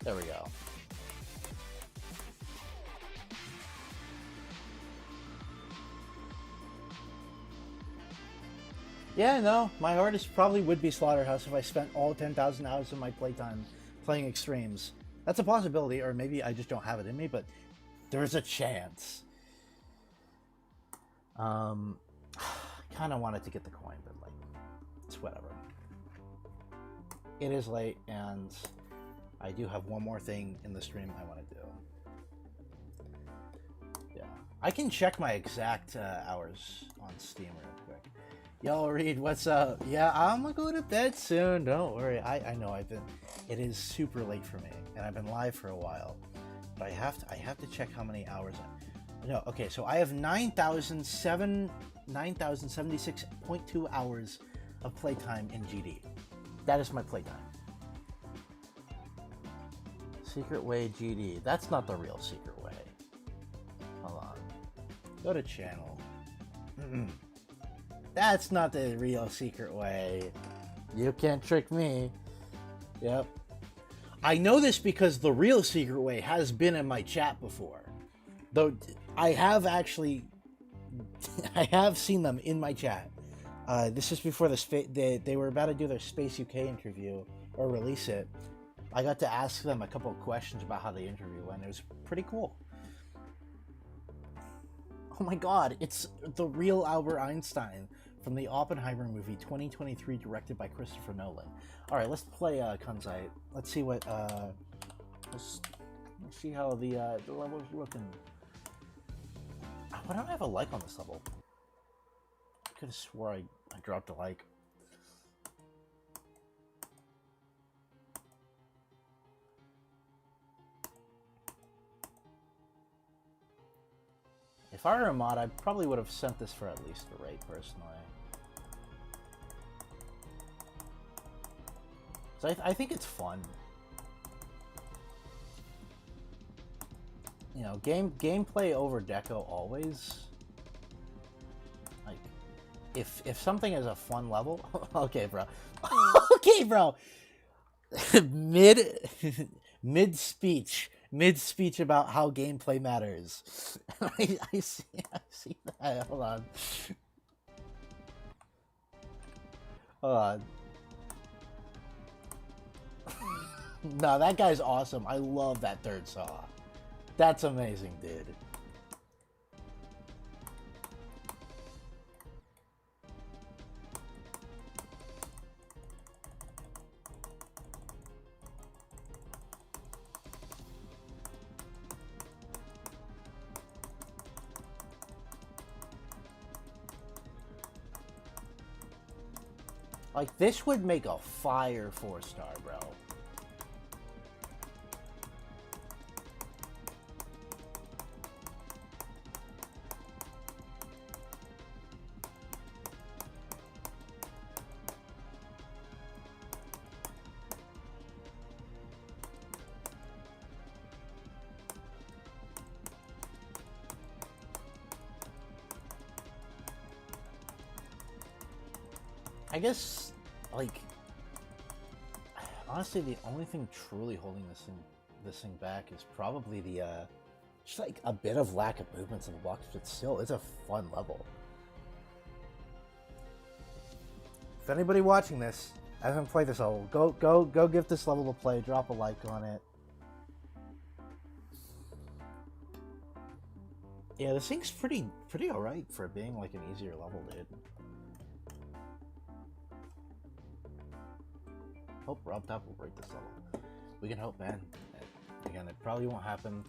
There we go. Yeah, no, my hardest probably would be Slaughterhouse if I spent all 10,000 hours of my playtime playing extremes. That's a possibility, or maybe I just don't have it in me, but there's a chance. Kind of wanted to get the coin, but like, it's whatever. It is late, and I do have one more thing in the stream I want to do. Yeah, I can check my exact hours on Steam real quick. Yo, Reed, what's up? Yeah, I'm gonna go to bed soon. Don't worry. I know it is super late for me, and I've been live for a while. But I have to check how many hours. No, okay. So I have 9,076.2 hours of playtime in GD. That is my playtime. Secret Way GD. That's not the real Secret Way. Hold on. Go to channel. That's not the real Secret Way. You can't trick me. Yep. I know this because the real Secret Way has been in my chat before. Though I have actually... I have seen them in my chat. This is before they were about to do their Space UK interview, or release it. I got to ask them a couple of questions about how the interview went. It was pretty cool. Oh my god, it's the real Albert Einstein from the Oppenheimer movie 2023, directed by Christopher Nolan. Alright, let's play Kunzite. Let's see what, let's see how the level's looking. Why don't I have a like on this level? I could have swore I dropped a like. If I were a mod, I probably would have sent this for at least a rate, personally. So I think it's fun. You know, gameplay over Deco always. Like, if something is a fun level, okay, bro. Okay, bro. Mid speech about how gameplay matters. I see that. Hold on. Hold on. No, that guy's awesome. I love that third saw. That's amazing, dude. Like, this would make a fire 4-star, bro. I guess, like, honestly, the only thing truly holding this thing back is probably the just like a bit of lack of movements in the box, but still, it's a fun level. If anybody watching this hasn't played this level, go give this level a play. Drop a like on it. Yeah, this thing's pretty alright for being like an easier level, dude. Hope Rob Top will break this level. We can hope, man. Again, it probably won't happen.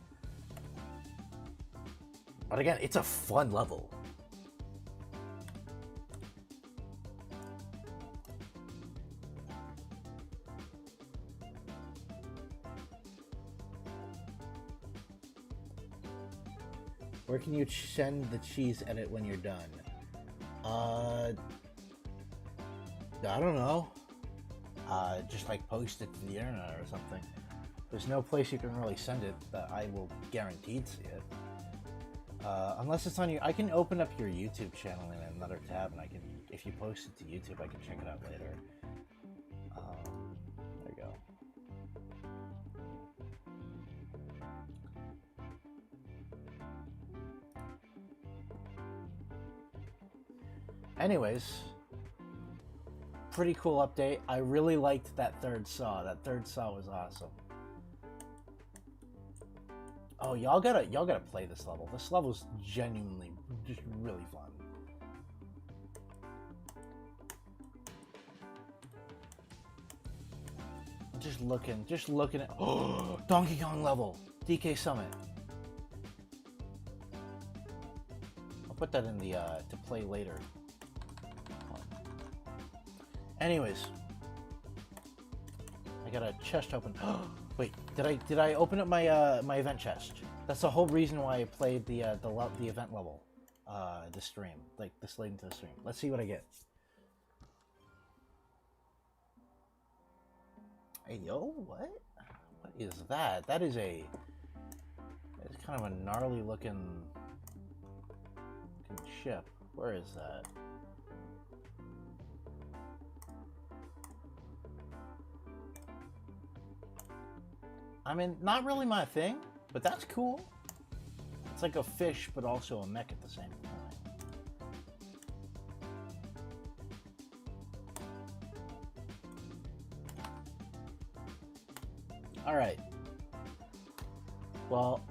But again, it's a fun level. Where can you send the cheese edit when you're done? I don't know. Just like post it to the internet or something. There's no place you can really send it that I will guaranteed see it. Unless it's on your, I can open up your YouTube channel in another tab, and I can, if you post it to YouTube, I can check it out later. There you go. Anyways, pretty cool update. I really liked that third saw. That third saw was awesome. Oh, y'all gotta play this level. This level's genuinely just really fun. Just looking at Donkey Kong level, DK Summit. I'll put that in the to play later. Anyways, I got a chest open. Wait, did I open up my my event chest? That's the whole reason why I played the event level, the stream, like this late into the stream. Let's see what I get. Hey yo, what? What is that? That is a. It's kind of a gnarly looking ship. Where is that? I mean, not really my thing, but that's cool. It's like a fish, but also a mech at the same time. All right. Well,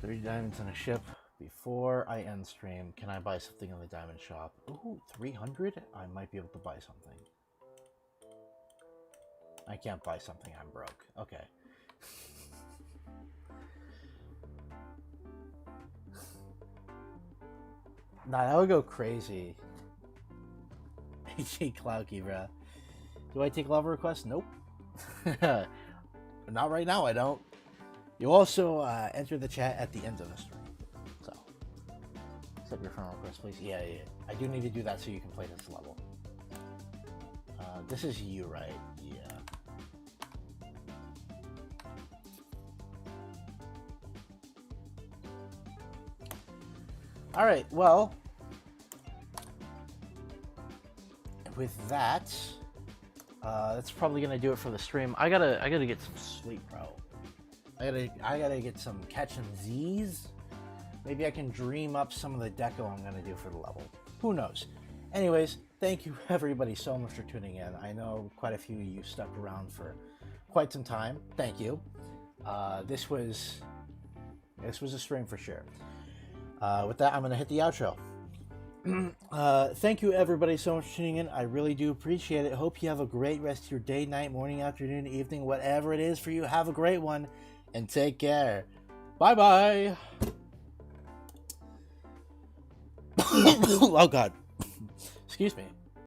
30 diamonds in a ship. Before I end stream, can I buy something in the diamond shop? Ooh, 300? I might be able to buy something. I can't buy something, I'm broke. Okay. Nah, that would go crazy. AJ Clouky, bruh. Do I take love requests? Nope. Not right now, I don't. You also enter the chat at the end of the stream. So, accept your friend request, please. Yeah. I do need to do that so you can play this level. This is you, right? Yeah. All right, well, with that, that's probably gonna do it for the stream. I gotta get some sleep, bro. I gotta get some catching Z's. Maybe I can dream up some of the deco I'm gonna do for the level. Who knows? Anyways, thank you everybody so much for tuning in. I know quite a few of you stuck around for quite some time. Thank you. This was a stream for sure. With that, I'm going to hit the outro. Thank you, everybody, so much for tuning in. I really do appreciate it. Hope you have a great rest of your day, night, morning, afternoon, evening, whatever it is for you. Have a great one, and take care. Bye-bye. Oh, God. Excuse me.